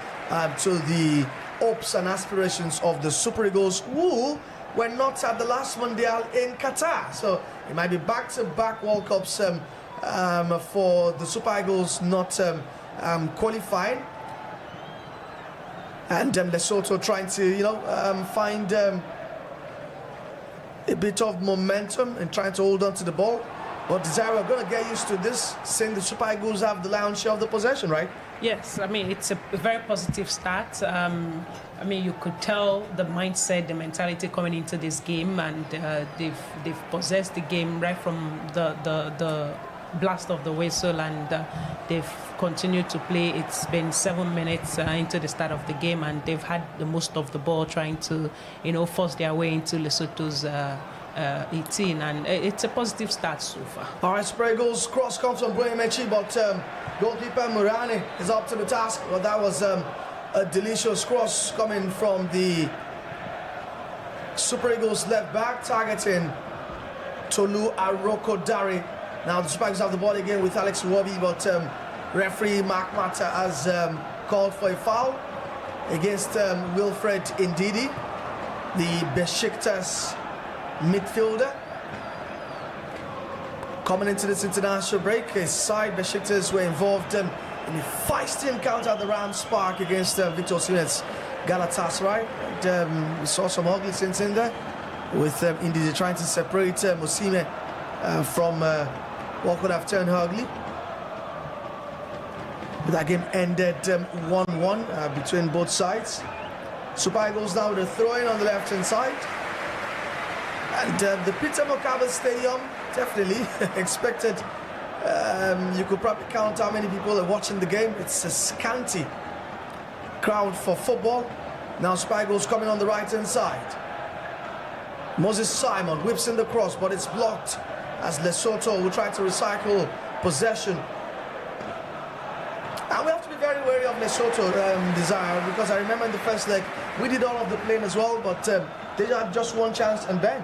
to the hopes and aspirations of the Super Eagles, who were not at the last Mondial in Qatar. So it might be back-to-back World Cups for the Super Eagles not qualifying. And Lesotho trying to, find a bit of momentum and trying to hold on to the ball. But Desire, we're going to get used to this, seeing the Super Eagles have the lion's share of the possession, right? Yes, I mean, it's a very positive start. I mean, you could tell the mindset, the mentality coming into this game, and they've possessed the game right from the blast of the whistle, and they've continued to play. It's been 7 minutes into the start of the game, and they've had the most of the ball, trying to, force their way into Lesotho's 18, and it's a positive start so far. All right, Super Eagles cross comes from Boyemechi, but goalkeeper Murani is up to the task. But that was a delicious cross coming from the Super Eagles left back, targeting Tolu Arokodare. Now the Super Eagles have the ball again with Alex Iwobi, but referee Mark Mata has called for a foul against Wilfred Ndidi, the Besiktas midfielder. Coming into this international break, his side Besiktas were involved in a feisty encounter at the Rams Park against Victor Osimhen's Galatasaray. And, we saw some ugly scenes in there, with Ndidi trying to separate Osimhen from what could have turned ugly. But that game ended 1-1 between both sides. Super Eagles now with a throw-in on the left-hand side. And the Peter Mokaba Stadium definitely expected. You could probably count how many people are watching the game. It's a scanty crowd for football. Now Super Eagles coming on the right-hand side. Moses Simon whips in the cross, but it's blocked as Lesotho will try to recycle possession. And we have to be very wary of Lesotho, Desire, because I remember in the first leg we did all of the playing as well, but they had just one chance and bang.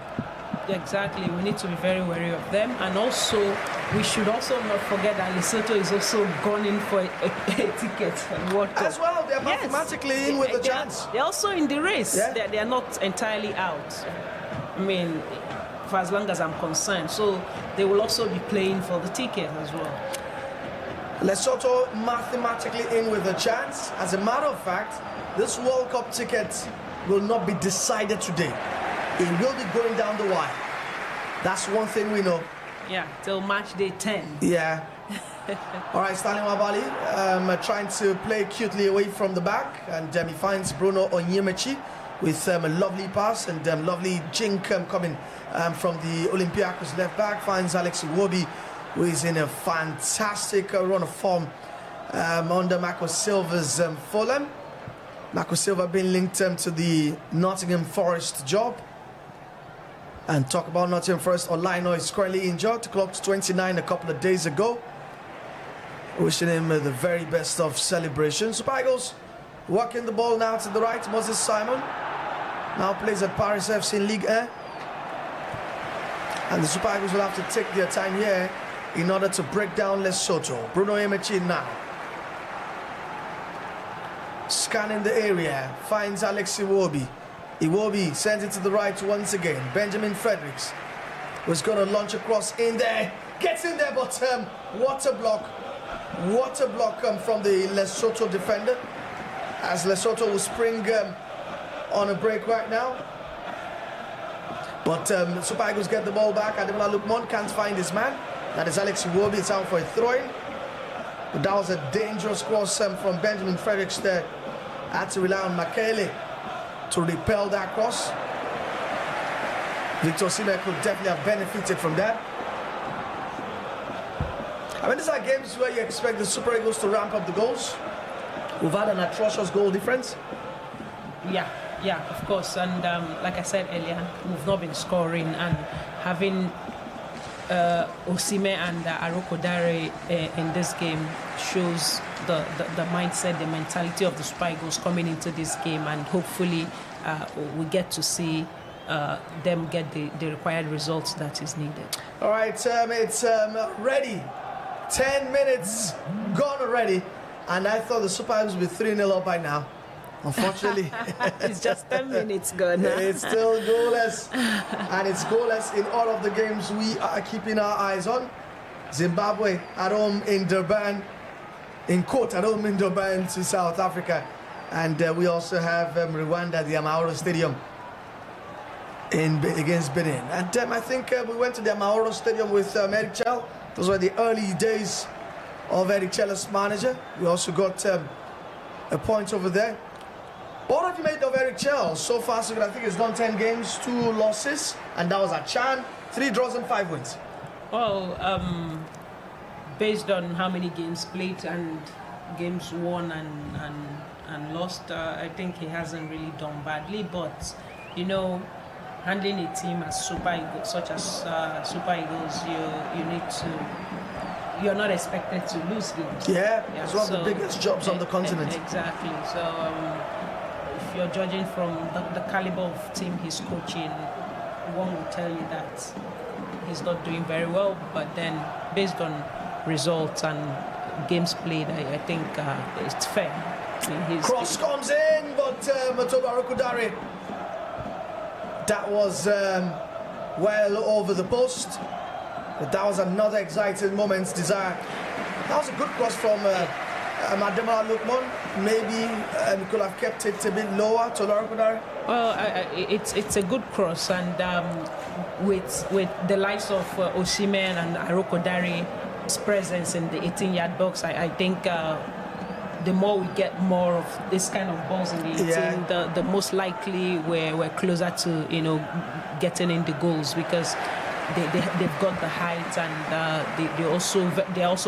Exactly, we need to be very wary of them, and also we should also not forget that Lesotho is also gunning for a ticket and World Cup. As well, they're mathematically in with the chance. They're also in the race. Yeah. They're not entirely out. I mean, for as long as I'm concerned, so they will also be playing for the ticket as well. Lesotho mathematically in with a chance. As a matter of fact, this World Cup ticket will not be decided today. It will be going down the wire. That's one thing we know. Yeah, till match day 10. Yeah. All right, Stanley Mabali trying to play cutely away from the back, and he finds Bruno Onyemechi with a lovely pass, and lovely jink coming from the Olympiacos left back. Finds Alex Iwobi, who is in a fantastic run of form under Marco Silva's Fulham. Marco Silva being linked to the Nottingham Forest job. And talk about Nottingham Forest, Olaino is currently injured, clocked 29 a couple of days ago. Wishing him the very best of celebrations. Super Eagles working the ball now to the right. Moses Simon now plays at Paris FC in Ligue 1. And the Super Eagles will have to take their time here in order to break down Lesotho. Bruno Emechi now scanning the area, finds Alex Iwobi. Iwobi sends it to the right once again. Benjamin Fredericks was going to launch across in there. Gets in there, but what a block. What a block from the Lesotho defender. As Lesotho will spring on a break right now. But Super Eagles get the ball back. Ademola Lookman can't find his man. That is Alex Iwobi. It's out for a throw-in. But that was a dangerous cross from Benjamin Fredericks there. Had to rely on Makele to repel that cross. Victor Osimhen could definitely have benefited from that. I mean, these are games where you expect the Super Eagles to ramp up the goals. We've had an atrocious goal difference. Yeah, of course. And like I said earlier, we've not been scoring, and having Osimhen and Arokodare in this game shows the mindset, the mentality of the Super Eagles coming into this game, and hopefully we get to see them get the required results that is needed. All right, it's ready 10 minutes gone already, and I thought the Super Eagles would be 3-0 up by now. Unfortunately, It's just 10 minutes gone. it's still goalless, and it's goalless in all of the games we are keeping our eyes on. Zimbabwe at home in Durban, in court at home in Durban to South Africa, and we also have Rwanda at the Amahoro Stadium against Benin. And I think we went to the Amahoro Stadium with Eric Chell. Those were the early days of Eric Chell as manager. We also got a point over there. What have you made of Eric Chell so far? So I think he's done 10 games, 2 losses, and that was at Chan, 3 draws and 5 wins. Well, based on how many games played and games won and lost, I think he hasn't really done badly. But, you know, handling a team as Super Eagles, such as Super Eagles, you need to. You're not expected to lose games. Yeah, it's one of the biggest jobs on the continent. Exactly. So if you're judging from the caliber of team he's coaching, one will tell you that he's not doing very well. But then, based on results and games played, I think it's fair. Cross comes in, but Matoba Rokudare. That was well over the post. But that was another exciting moment, Desire. That was a good cross from Ademola Lookman. Maybe we could have kept it a bit lower to Rokudare. Well, it's a good cross, and with the likes of Osimhen and Arokodare's presence in the 18-yard box, I think the more we get more of this kind of balls in the 18, the most likely we're closer to, you know, getting in the goals, because they've got the height, and they're also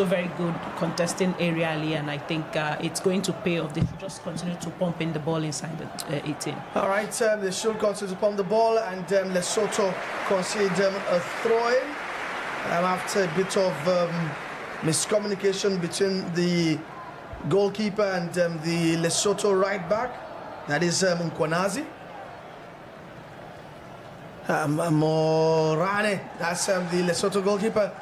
very good contesting aerially, and I think it's going to pay off. They should just continue to pump in the ball inside the 18. All right, they should continue to pump the ball, and Lesotho concede a throw-in after a bit of miscommunication between the goalkeeper and the Lesotho right back, that is Mkwanazi. Morane, that's the Lesotho goalkeeper.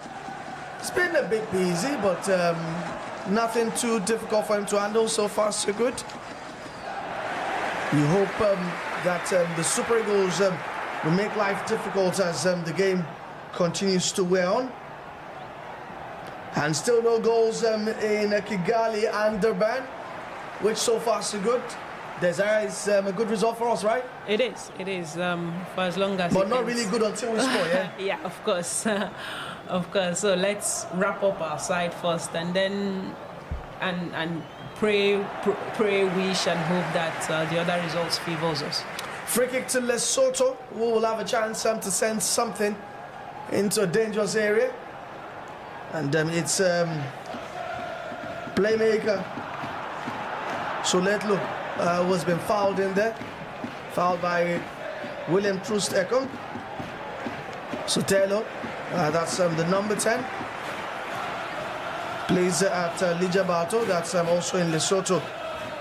It's been a bit busy, but nothing too difficult for him to handle. So far, so good. We hope that the Super Eagles will make life difficult as the game continues to wear on. And still no goals in Kigali and Durban, which so far so good. Desire is a good result for us, right? It is, for as long as. But not really good until we score, yeah? Yeah, of course. Of course. So let's wrap up our side first, and then and pray, wish, and hope that the other results favors us. Free kick to Lesotho, who will have a chance to send something into a dangerous area. And it's playmaker Soletlo who has been fouled in there. Fouled by William Troost Ekong. Sotelo, that's the number 10. Plays at Lijabato, that's also in Lesotho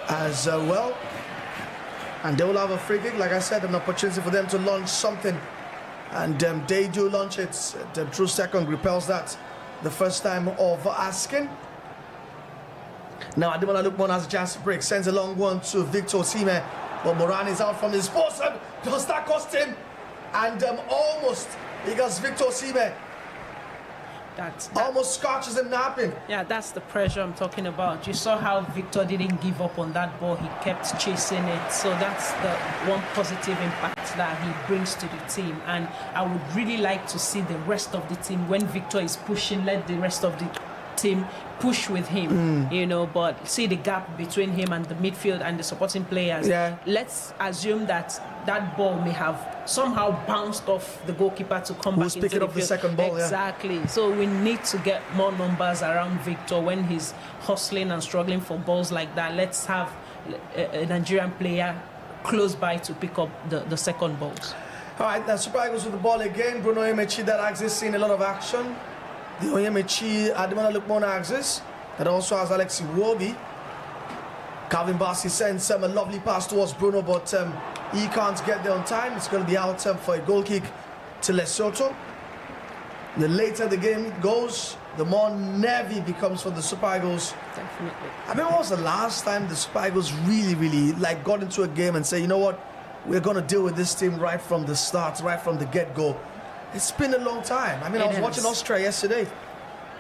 as well. And they will have a free kick, like I said, an opportunity for them to launch something. And they do launch it. Troost Ekong repels that the first time of asking. Now Ademola Lookman has a chance to break, sends a long one to Victor Osimhen, but Moran is out from his post. Does that cost him? And almost, because Victor Osimhen that almost scratches him napping. Yeah, that's the pressure I'm talking about. You saw how Victor didn't give up on that ball. He kept chasing it. So that's the one positive impact that he brings to the team. And I would really like to see the rest of the team, when Victor is pushing, let the rest of the team push with him, you know, but see the gap between him and the midfield and the supporting players. Yeah. Let's assume that that ball may have somehow bounced off the goalkeeper to come Who's back into picking the up the field. second ball, exactly. So we need to get more numbers around Victor when he's hustling and struggling for balls like that. Let's have a Nigerian player close by to pick up the second balls. All right, now Super Eagles with the ball again. Bruno Emechi, that axis seen a lot of action. The Oyemechi Ademola Lookman axis that also has Alex Iwobi. Calvin Bassey sends a lovely pass towards Bruno, but he can't get there on time. It's going to be out for a goal kick to Lesotho. The later the game goes, the more nervy it becomes for the Super Eagles. Definitely. I mean, when was the last time the Super Eagles really like got into a game and say, you know what, we're going to deal with this team right from the start, right from the get-go? It's been a long time. I mean, I was watching Austria yesterday.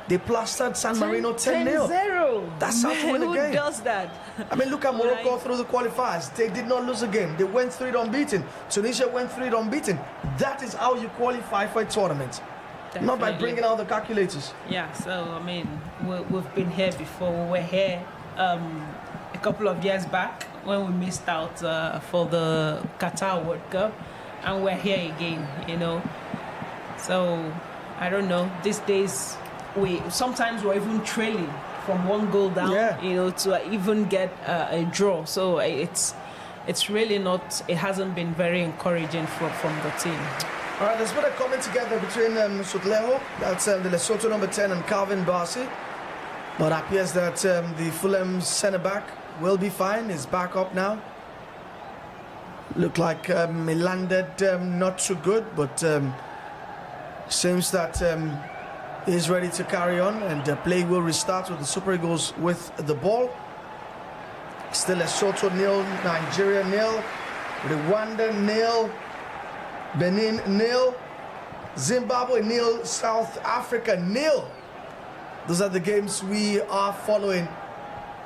They plastered San Marino 10-0. 10-0. That's how to win a game. Who does that? I mean, look at Morocco through the qualifiers. They did not lose a game. They went through it unbeaten. Tunisia went through it unbeaten. That is how you qualify for a tournament. Definitely. Not by bringing out the calculators. Yeah, so, I mean, we've been here before. We were here a couple of years back when we missed out for the Qatar World Cup. And we're here again, you know. So, I don't know. These days, sometimes we're even trailing from one goal down, you know, to even get a draw. So, it's really not, it hasn't been very encouraging from the team. All right, there's been a comment together between Sotleho, that's the Lesotho number 10, and Calvin Bassey. But it appears that the Fulham centre-back will be fine. He's back up now. Looked like he landed not too good, but seems that he's ready to carry on, and the play will restart with the Super Eagles with the ball. Still Lesotho 0, Nigeria 0, Rwanda 0, Benin 0, Zimbabwe 0, South Africa 0. Those are the games we are following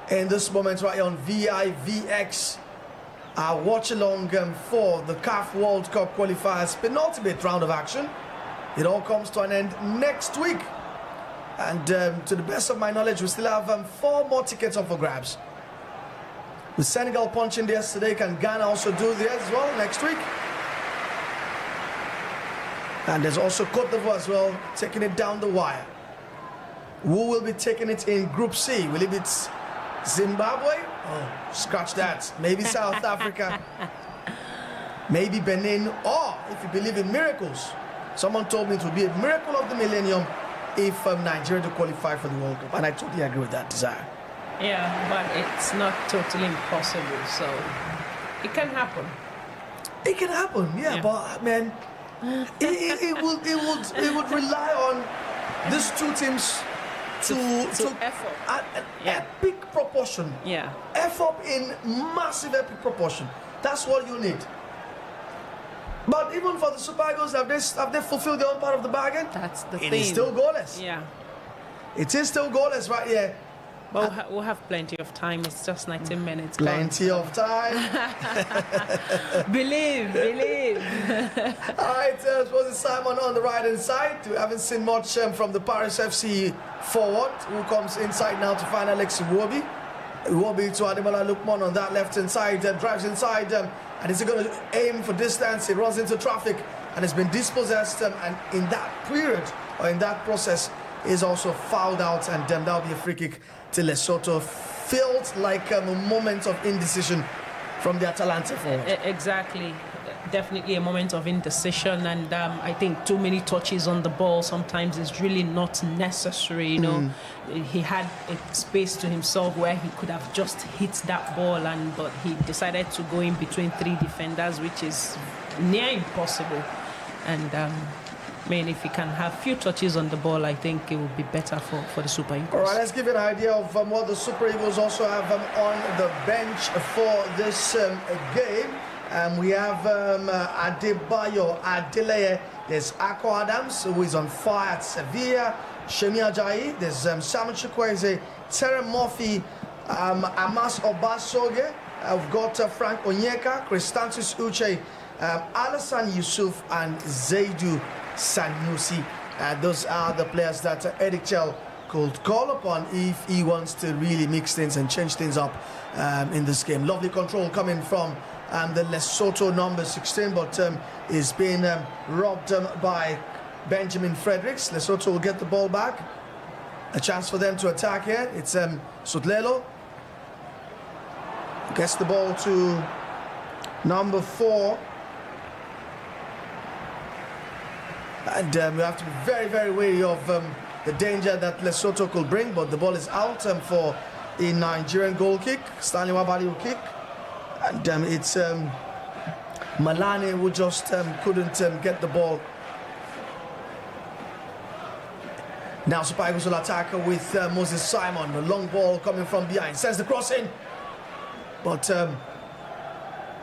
in this moment right here on VIVX. Our watch-along for the CAF World Cup qualifiers penultimate round of action. It all comes to an end next week. And to the best of my knowledge, we still have 4 more tickets up for grabs. With Senegal punching theirs today, can Ghana also do theirs as well next week? And there's also Cote d'Ivoire as well, taking it down the wire. Who will be taking it in Group C? Will it be Zimbabwe? Oh, scratch that. Maybe South Africa. Maybe Benin. Or, if you believe in miracles, someone told me it would be a miracle of the millennium if Nigeria to qualify for the World Cup. And I totally agree with that desire. Yeah, but it's not totally impossible, so it can happen. It can happen, yeah. But man, it would rely on these two teams to effort. An epic proportion. Yeah. Effort in massive epic proportion. That's what you need. But even for the Super Eagles, have they fulfilled their own part of the bargain? That's the thing. It is still goalless. Yeah. It is still goalless right here. But we'll have plenty of time. It's just 19 minutes. Plenty of time. Believe. All right, was Simon on the right-hand side. We haven't seen much from the Paris FC forward, who comes inside now to find Alex Iwobi. Iwobi to Ademola Lookman on that left-hand side, drives inside, and he's going to aim for distance. He runs into traffic and has been dispossessed, and in that period, or in that process, is also fouled out, and that'll be a free kick to Lesotho. Felt like a moment of indecision from the Atalanta forward. Exactly. Definitely a moment of indecision, and I think too many touches on the ball sometimes is really not necessary. You know, he had a space to himself where he could have just hit that ball, but he decided to go in between 3 defenders, which is near impossible. And I mean, if he can have few touches on the ball, I think it would be better for the Super Eagles. All right, let's give you an idea of what the Super Eagles also have on the bench for this game. We have Adebayo Adeleye. There's Ako Adams, who is on fire at Sevilla. Shemi Ajayi. There's Samuel Chukwueze, Terry Murphy, Amas Obasoge. I've got Frank Onyeka, Christantus Uche, Alassane Yusuf, and Zaidu Sanusi. Those are the players that Eric Chell could call upon if he wants to really mix things and change things up in this game. Lovely control coming from the Lesotho number 16, but is being robbed by Benjamin Fredericks. Lesotho will get the ball back. A chance for them to attack here. It's Sotlelo. Gets the ball to number 4. And we have to be very, very wary of the danger that Lesotho could bring, but the ball is out for a Nigerian goal kick. Stanley Wabali will kick. And it's Malane who just couldn't get the ball. Now Super Eagles will attack with Moses Simon. The long ball coming from behind. Sends the cross in. But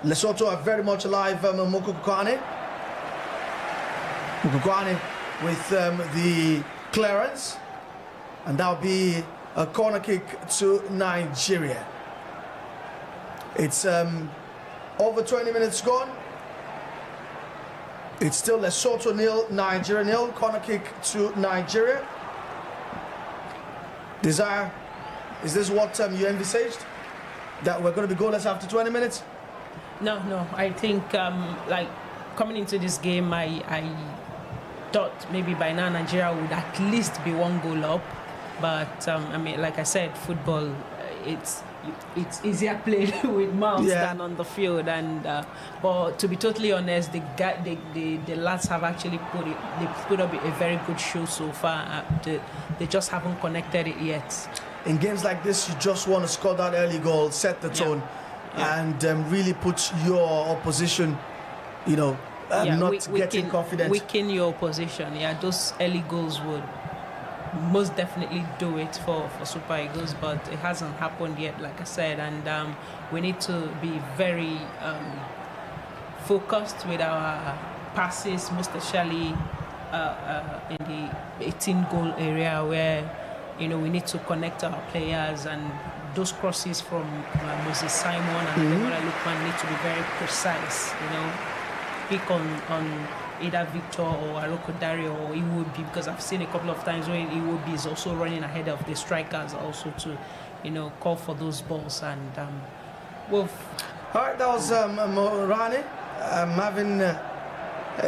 Lesotho are very much alive. Mukukwane with the clearance. And that'll be a corner kick to Nigeria. It's over 20 minutes gone. It's still Lesotho 0, Nigeria 0. Corner kick to Nigeria. Desire, is this what you envisaged? That we're going to be goalless after 20 minutes? No. I think like coming into this game, I thought maybe by now Nigeria would at least be 1 goal up. But I mean, like I said, football, it's easier played with mouths than on the field. And but to be totally honest, the lads have actually put up a very good show so far. They just haven't connected it yet. In games like this, you just want to score that early goal, set the tone, and really put your opposition, getting confident. Weaken your opposition. Yeah, those early goals would most definitely do it for Super Eagles, but it hasn't happened yet, like I said, and we need to be very focused with our passes, most especially in the 18-goal area, where we need to connect our players, and those crosses from Moses Simon and Ademola Lookman need to be very precise. Pick on either Victor or Arokodare or Iwobi, because I've seen a couple of times when Iwobi is also running ahead of the strikers also to, call for those balls. And all right, that was Morane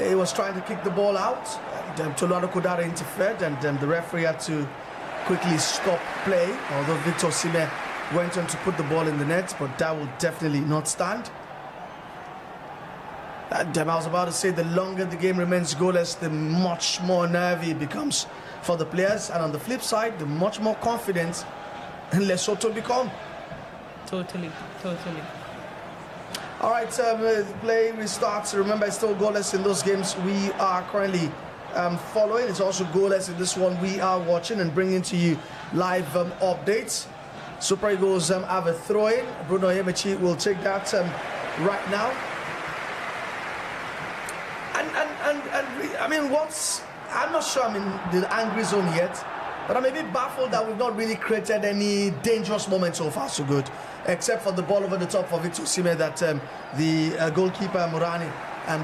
he was trying to kick the ball out, and Tolu Arokodare interfered, and the referee had to quickly stop play, although Victor Osimhen went on to put the ball in the net, but that will definitely not stand. I was about to say, the longer the game remains goalless, the much more nervy it becomes for the players, and on the flip side, the much more confident Lesotho become. Totally. All right, play restarts. Remember, it's still goalless in those games we are currently following. It's also goalless in this one we are watching and bringing to you live updates. Super Eagles have a throw-in. Bruno Yemechi will take that right now. And I mean, I'm not sure I'm in the angry zone yet, but I'm a bit baffled that we've not really created any dangerous moments so far, so good, except for the ball over the top for Victor Osimhen that the goalkeeper Morane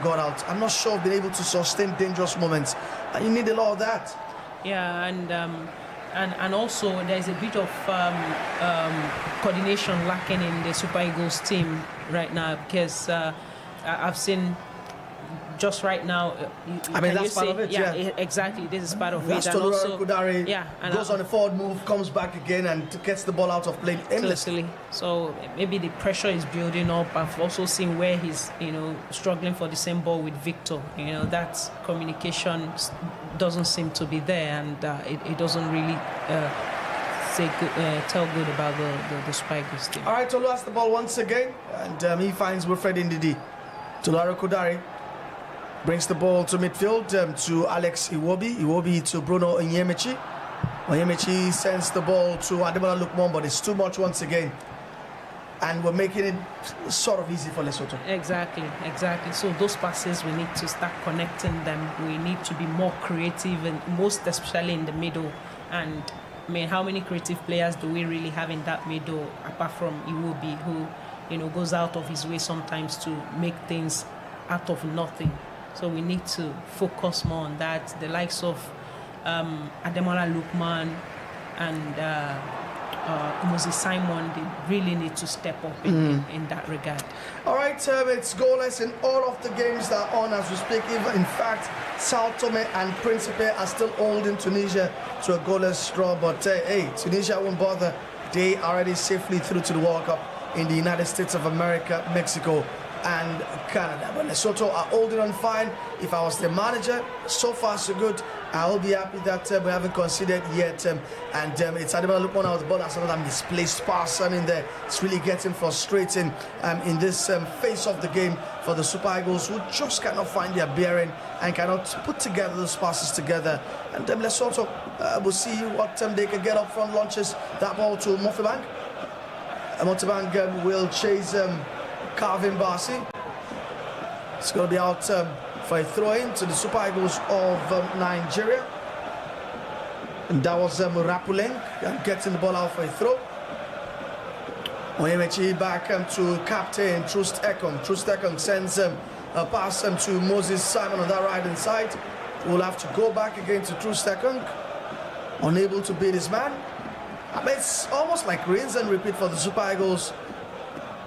got out. I'm not sure we've been able to sustain dangerous moments, and you need a lot of that. Yeah, and also there's a bit of coordination lacking in the Super Eagles team right now, because I've seen just right now. That's part of it. Yeah, exactly. This is part of it. And also, goes on a forward move, comes back again, and gets the ball out of play aimlessly. So maybe the pressure is building up. I've also seen where he's, struggling for the same ball with Victor. That communication doesn't seem to be there, and it doesn't really tell good about the Super Eagles team. All right, Tolu has the ball once again, and he finds Wilfred Ndidi. Tolu Arokodare brings the ball to midfield to Alex Iwobi to Bruno Onyemechi. Onyemechi sends the ball to Ademola Lookman, but it's too much once again. And we're making it sort of easy for Lesotho. Exactly. So those passes, we need to start connecting them. We need to be more creative, and most especially in the middle. And I mean, how many creative players do we really have in that middle, apart from Iwobi, who goes out of his way sometimes to make things out of nothing. So we need to focus more on that. The likes of Ademola Lookman and Moses Simon, they really need to step up in that regard. All right, it's goalless in all of the games that are on as we speak. Even in fact, Sao Tome and Principe are still holding Tunisia to a goalless draw. But hey, Tunisia won't bother. They are already safely through to the World Cup in the United States of America, Mexico, and Canada. But Lesotho are holding on fine. If I was the manager, so far so good. I will be happy that we haven't conceded yet. And it's Adigun Lukman out of the ball. That's another misplaced pass. I mean, it's really getting frustrating in this phase of the game for the Super Eagles, who just cannot find their bearing and cannot put together those passes together. And Lesotho will see what they can get up front. Launches that ball to Mofibang. Mofibang will chase Calvin Barsi. It's going to be out for a throw-in to the Super Eagles of Nigeria. And that was Rapuleng getting the ball out for a throw. Onyemechi back to captain Troost Ekong. Troost Ekong sends a pass to Moses Simon on that right-hand side. We'll have to go back again to Troost Ekong. Unable to beat his man. I mean, it's almost like rinse and repeat for the Super Eagles.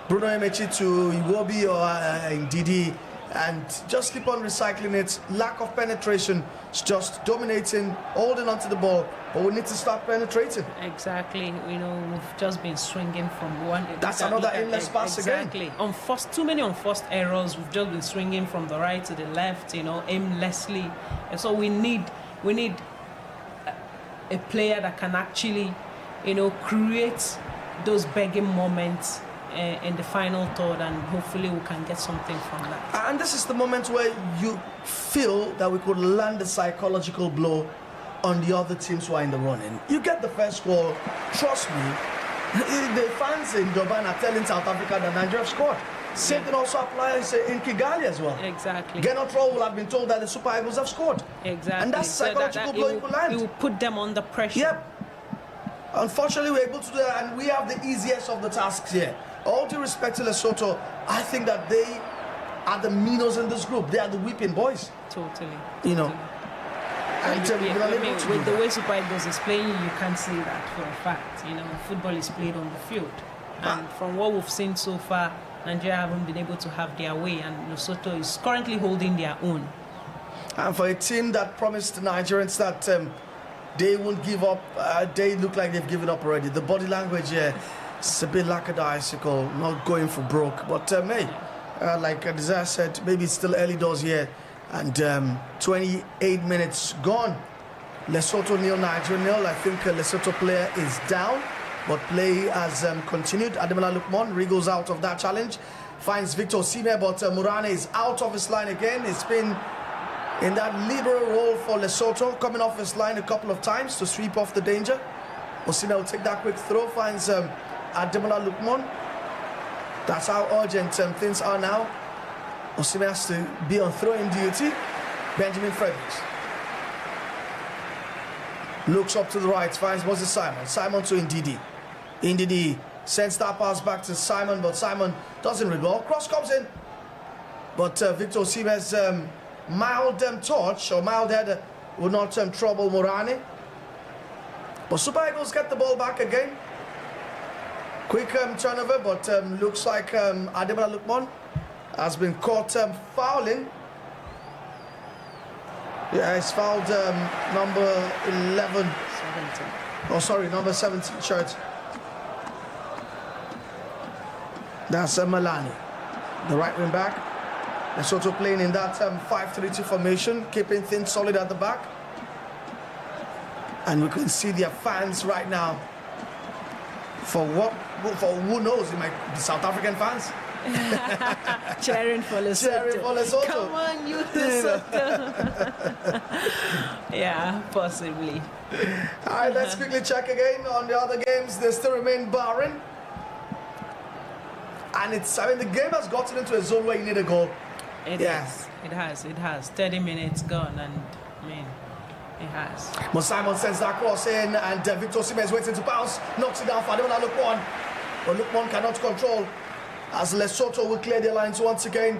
Bruno Emechi to Iwobi or Ndidi, and just keep on recycling it. Lack of penetration. It's just dominating, holding onto the ball, but we need to start penetrating. Exactly. You know, we've just been swinging from one. That's another aimless pass exactly. again. Too many unforced errors. We've just been swinging from the right to the left, you know, aimlessly. And so we need a player that can actually, you know, create those begging moments in the final third, and hopefully we can get something from that. And this is the moment where you feel that we could land a psychological blow on the other teams who are in the running. You get the first goal, trust me, the fans in Durban are telling South Africa that Nigeria have scored. Same thing also applies in Kigali as well. Exactly. Genotro will have been told that the Super Eagles have scored. Exactly. And that's psychological blow you could land. You will put them under pressure. Yep. Unfortunately, we're able to do that, and we have the easiest of the tasks here. All due respect to Lesotho, I think that they are the minnows in this group. They are the whipping boys. Totally. You know. And with the way Super Eagles is playing, you can't say that for a fact. You know, football is played on the field. And from what we've seen so far, Nigeria haven't been able to have their way, and Lesotho is currently holding their own. And for a team that promised the Nigerians that they won't give up, they look like they've given up already. The body language here, it's a bit lackadaisical, not going for broke. But like Desire said, maybe it's still early doors here. And 28 minutes gone. Lesotho 0, Nigeria 0. I think a Lesotho player is down, but play has continued. Ademola Lookman wriggles out of that challenge, finds Victor Osimhen, but Murane is out of his line again. It's been in that liberal role for Lesotho, coming off his line a couple of times to sweep off the danger. Osimhen will take that quick throw, finds Ademola Lookman. That's how urgent things are now. Osimhen has to be on throwing duty. Benjamin Fredericks looks up to the right, finds Moses Simon. Simon to Ndidi. Ndidi sends that pass back to Simon, but Simon doesn't rebel. Cross comes in, but Victor Osimhen's mild touch or mild header will not trouble Morane. But Super Eagles get the ball back again. Quick turnover, but looks like Ademola Lookman has been caught fouling. Yeah, he's fouled number 11. 17. Oh, sorry, number 17 shirt. That's Malani, the right wing back. Lesotho playing in that 5-3-2 formation, keeping things solid at the back. And we can see their fans right now. For who knows, it might be South African fans. Cheering for Lesotho. Cheering for Lesotho. Come on, you Lesotho. Yeah, possibly. All right, let's quickly check again on the other games. They still remain barren. And I mean, the game has gotten into a zone where you need a goal. It has. 30 minutes gone, and I mean, it has. But Simon sends that cross in, and Victor Osimhen is waiting to bounce, knocks it down for Ademola Lookman. But Lookman cannot control, as Lesotho will clear their lines once again.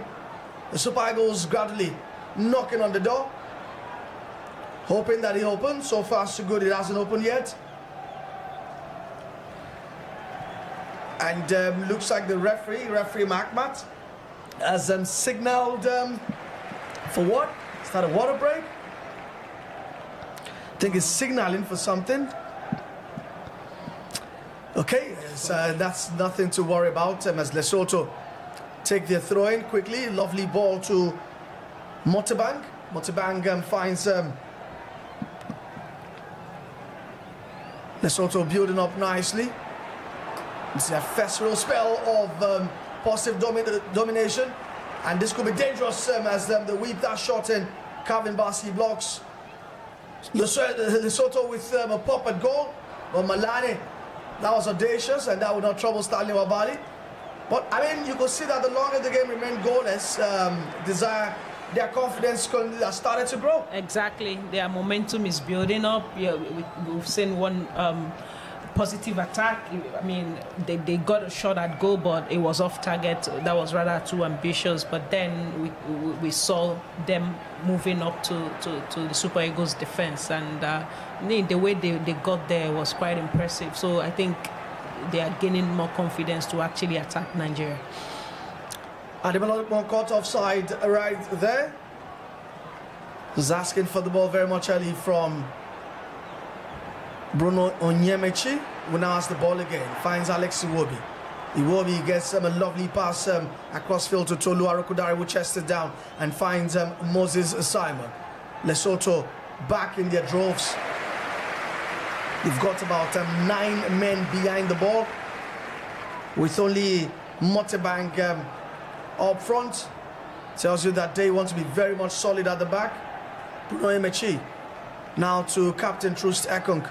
The Super Eagles gradually knocking on the door, hoping that it opens. So far, so good. It hasn't opened yet. And looks like the referee Mahmat, has signaled for what? Is that a water break? I think it's signaling for something. Okay, so that's nothing to worry about as Lesotho take their throw in quickly. Lovely ball to Motebang. Motebang finds Lesotho building up nicely. It's a first real spell of positive domination, and this could be dangerous as they whip that shot in. Calvin Bassey blocks. Lesotho with a pop at goal, but Malane, that was audacious, and that would not trouble Stanley Wabali. But I mean, you could see that the longer the game remained goalless, their confidence has started to grow. Exactly, their momentum is building up. Yeah, we've seen one positive attack. I mean, they got a shot at goal, but it was off target. That was rather too ambitious. But then we saw them moving up to the Super Eagles defense, and the way they got there was quite impressive. So I think they are gaining more confidence to actually attack Nigeria. Adigun caught offside right there. Was asking for the ball very much early from Bruno Onyemechi, who now has the ball again. Finds Alex Iwobi. Iwobi gets a lovely pass across field to Tolu Arokudare, who chested down and finds Moses Simon. Lesotho back in their droves. They've got about 9 men behind the ball, with only Motebang up front. Tells you that they want to be very much solid at the back. Bruno Emechi now to Captain Troost Ekong.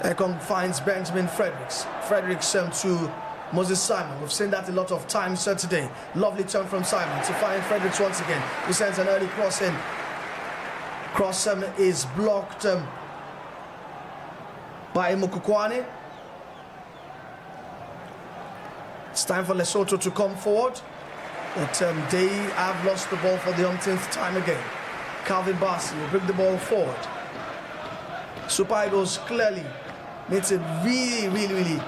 Ekong finds Benjamin Fredericks. Fredericks to Moses Simon. We've seen that a lot of times today. Lovely turn from Simon to find Fredericks once again. He sends an early cross in. Cross is blocked by Mukukwane. It's time for Lesotho to come forward, but they have lost the ball for the umpteenth time again. Calvin Bassey will bring the ball forward. Super Eagles clearly needs to really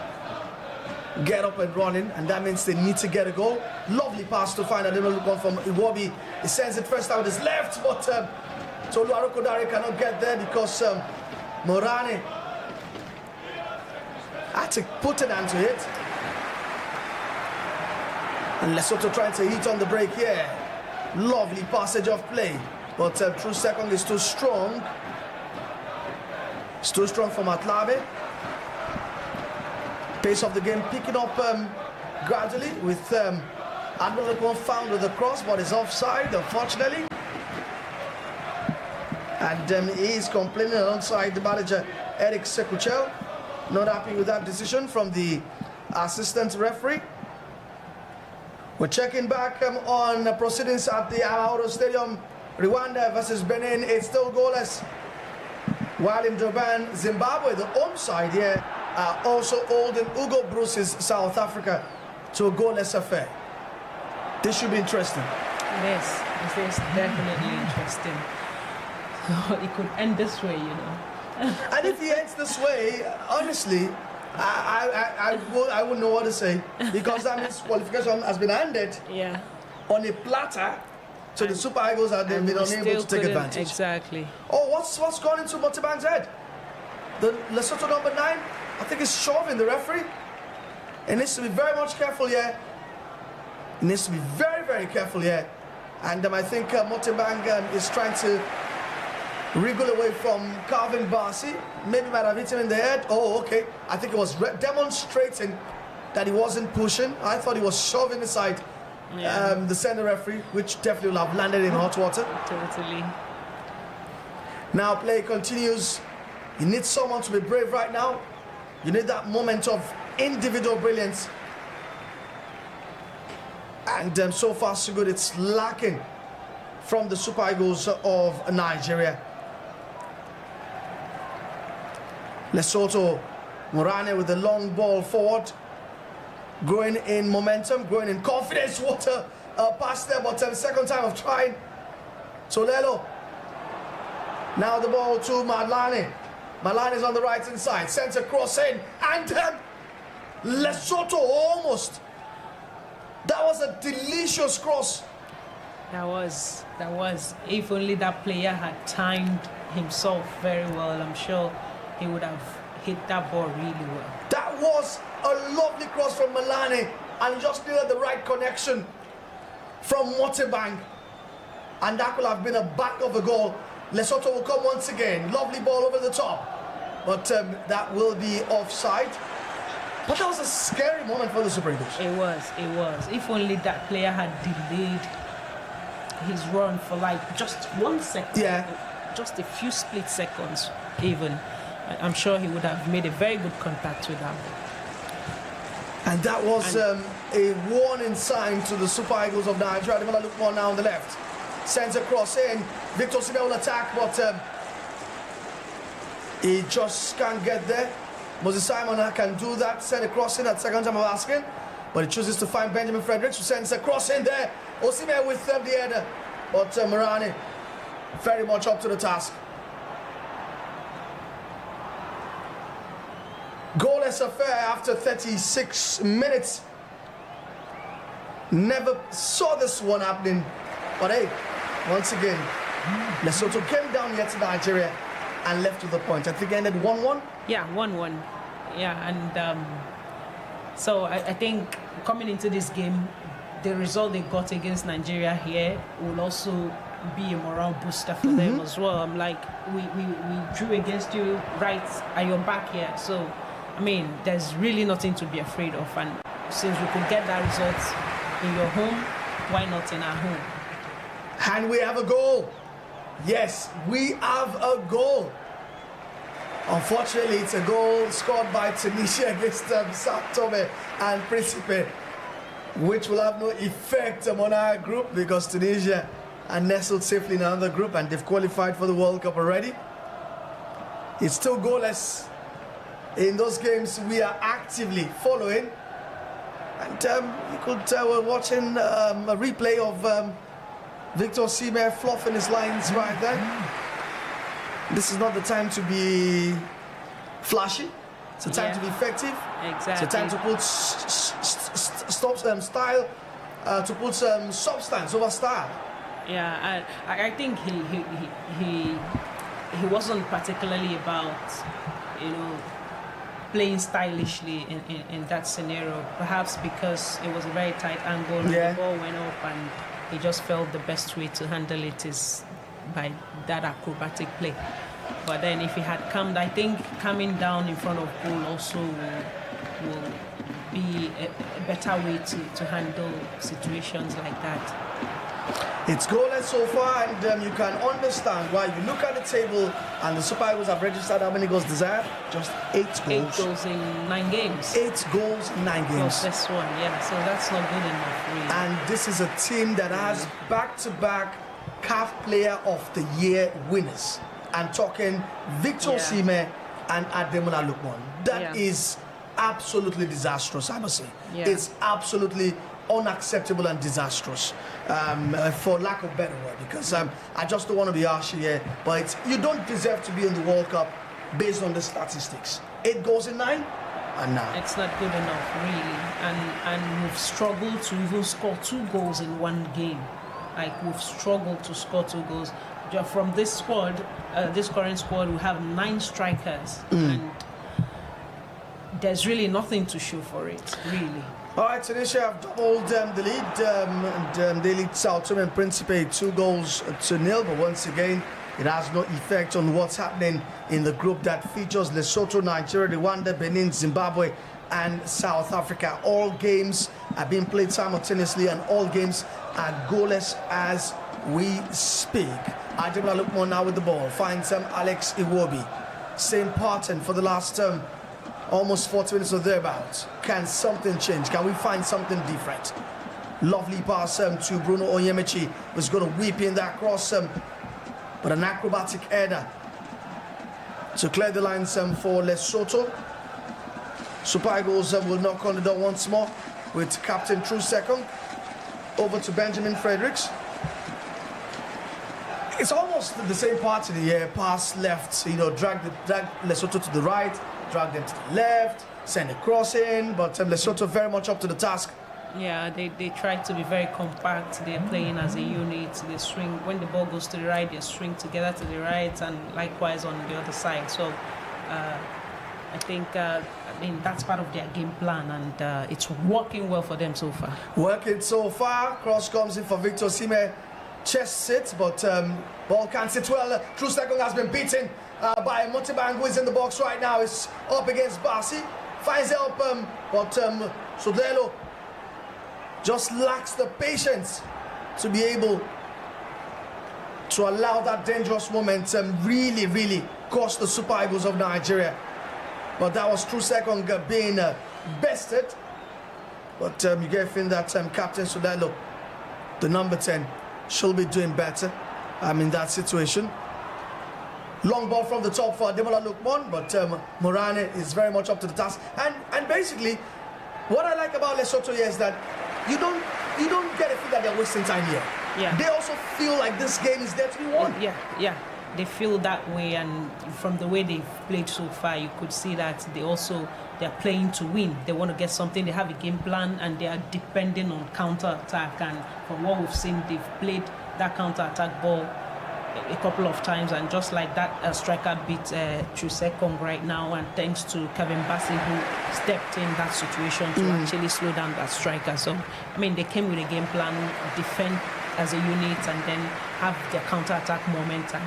get up and running, and that means they need to get a goal. Lovely pass to find a little ball from Iwobi. He sends it first out with his left, but Tolu Arokudare cannot get there because Morane had to put an hand to it. And Lesotho trying to hit on the break here. Lovely passage of play, but True Second is too strong. It's too strong for Matlabe. Pace of the game picking up gradually with Adigun found with the cross, but is offside, unfortunately. And he is complaining alongside the manager, Eric Sekuchel. Not happy with that decision from the assistant referee. We're checking back on proceedings at the Ahoro Stadium. Rwanda versus Benin, it's still goalless. While in Durban, Zimbabwe, the home side here, are also holding Hugo Bruce's South Africa to a goalless affair. This should be interesting. It is definitely interesting. It could end this way, you know. And if he ends this way, honestly, I wouldn't know what to say, because that means qualification has been handed on a platter to the Super Eagles, and they've been unable to take advantage. Exactly. Oh, what's gone into Motebang's head? The Lesotho number 9, I think, is shoving the referee. He needs to be very much careful here. He needs to be very careful here. And I think Motebang is trying to wriggle away from Calvin Bassey. Maybe might have hit him in the head. Oh, okay. I think it was demonstrating that he wasn't pushing. I thought he was shoving aside the center referee, which definitely will have landed in hot water. Totally. Now play continues. You need someone to be brave right now. You need that moment of individual brilliance. And so far so good. It's lacking from the Super Eagles of Nigeria. Lesotho, Morane with the long ball forward, growing in momentum, growing in confidence. What a pass there, but second time of trying. Solelo. Now the ball to Malane. Malane is on the right hand side, sends a cross in, and Lesotho almost. That was a delicious cross. That was. If only that player had timed himself very well, I'm sure he would have hit that ball really well. That was a lovely cross from Malane. and he just needed the right connection from Motebang, and that will have been a back of a goal. Lesotho will come once again. Lovely ball over the top, but that will be offside. But that was a scary moment for the Super Eagles. It was. If only that player had delayed his run for like just 1 second. Yeah. Just a few split seconds even. I'm sure he would have made a very good contact with that ball. And that was a warning sign to the Super Eagles of Nigeria. They're going to look more now on the left. Sends a cross in. Victor Osimhen will attack, but he just can't get there. Moses Simon can do that. Send a cross in at second time of asking, but he chooses to find Benjamin Fredericks, who sends a cross in there. Osimhen with the header, but Morani very much up to the task. Goalless affair after 36 minutes. Never saw this one happening, but hey, once again, Lesotho came down here to Nigeria and left with the point. I think it ended 1-1. Yeah, 1-1. Yeah, and so I think coming into this game, the result they got against Nigeria here will also be a morale booster for them as well. I'm like, we drew against you right at your back here, so I mean, there's really nothing to be afraid of, and since we could get that result in your home, why not in our home? And we have a goal. Yes, we have a goal. Unfortunately, it's a goal scored by Tunisia against Sao Tome and Principe, which will have no effect on our group because Tunisia are nestled safely in another group and they've qualified for the World Cup already. It's still goalless in those games we are actively following. And you could tell we're watching a replay of Victor Osimhen fluffing his lines right there. This is not the time to be flashy. It's a time to be effective. Exactly. It's a time to put style, to put some substance over style. Yeah, I think he wasn't particularly about, you know, playing stylishly in that scenario. Perhaps because it was a very tight angle and the ball went up, and he just felt the best way to handle it is by that acrobatic play. But then if he had calmed, I think coming down in front of goal also will be a better way to handle situations like that. It's goalless so far, and you can understand why. You look at the table, and the Super Eagles have registered how many goals desired? Just 8 goals. 8 goals in 9 games. 8 goals in 9 games. Plus this one, yeah. So that's not good enough, really. And this is a team that has back-to-back CAF Player of the Year winners. I'm talking Victor Osimhen and Ademola Lookman. That is absolutely disastrous, I must say. Yeah. It's absolutely unacceptable and disastrous, for lack of better word, because I just don't want to be harsh here, but you don't deserve to be in the World Cup based on the statistics. 8 goals in 9, and now it's not good enough, really. And we've struggled to even score 2 goals in 1 game. Like, we've struggled to score 2 goals. From this squad, this current squad, we have 9 strikers, and there's really nothing to show for it, really. All right, Tunisia have doubled the lead. They lead Sao Tome and Principe 2-0, but once again, it has no effect on what's happening in the group that features Lesotho, Nigeria, Rwanda, Benin, Zimbabwe, and South Africa. All games are being played simultaneously, and all games are goalless as we speak. Ademola Lookman now with the ball, finds Alex Iwobi. Same pattern for the last almost 40 minutes or thereabouts. Can something change? Can we find something different? Lovely pass to Bruno Onyemaechi, who's going to whip in that cross, but an acrobatic header to clear the lines for Lesotho. Super Eagles will knock on the door once more with Captain True second. Over to Benjamin Fredericks. It's almost the same pattern here. Pass left, drag Lesotho to the right, drag them to the left, send a cross in, but Lesotho very much up to the task. Yeah, they try to be very compact. They're playing as a unit. They swing, when the ball goes to the right, they swing together to the right, and likewise on the other side. So I think, that's part of their game plan, and it's working well for them so far. Working so far. Cross comes in for Victor Osimhen. Chest sits, but ball can't sit well. True second has been beaten by Motibang, who is in the box right now. Is up against Basi. Finds help, but Sodelo just lacks the patience to be able to allow that dangerous momentum really cost the Super Eagles of Nigeria. But that was True second being bested. But you get a feeling that Captain Sodelo, the number 10, should be doing better in that situation. Long ball from the top for Ademola Lookman, but Morane is very much up to the task. And basically, what I like about Lesotho here is that you don't get a feel that they're wasting time here. Yeah. They also feel like this game is there to be won. Yeah. They feel that way, and from the way they've played so far, you could see that they're playing to win. They want to get something. They have a game plan, and they are depending on counter-attack. And from what we've seen, they've played that counter-attack ball a couple of times, and just like that, striker beat Trusekong right now, and thanks to Kevin Bassey, who stepped in that situation to actually slow down that striker. So, they came with a game plan, defend as a unit, and then have their counter-attack moment and,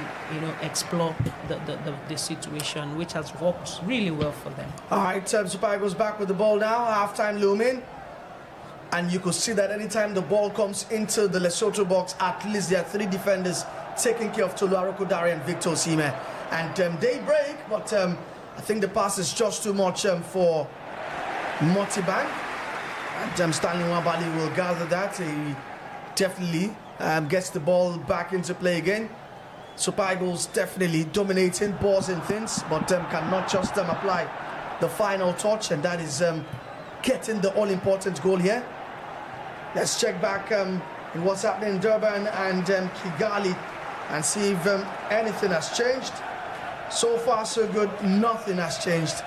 explore the situation, which has worked really well for them. All right, Super Eagles back with the ball now, half-time looming. And you could see that anytime the ball comes into the Lesotho box, at least there are 3 defenders taking care of Tolu Arokodare and Victor Osimhen. And they break, but I think the pass is just too much for Motibang. And Stanley Nwabali will gather that. He definitely gets the ball back into play again. Super Eagles definitely dominating balls and things, but cannot just apply the final touch, and that is getting the all-important goal here. Let's check back in what's happening in Durban and Kigali and see if anything has changed. So far, so good. Nothing has changed.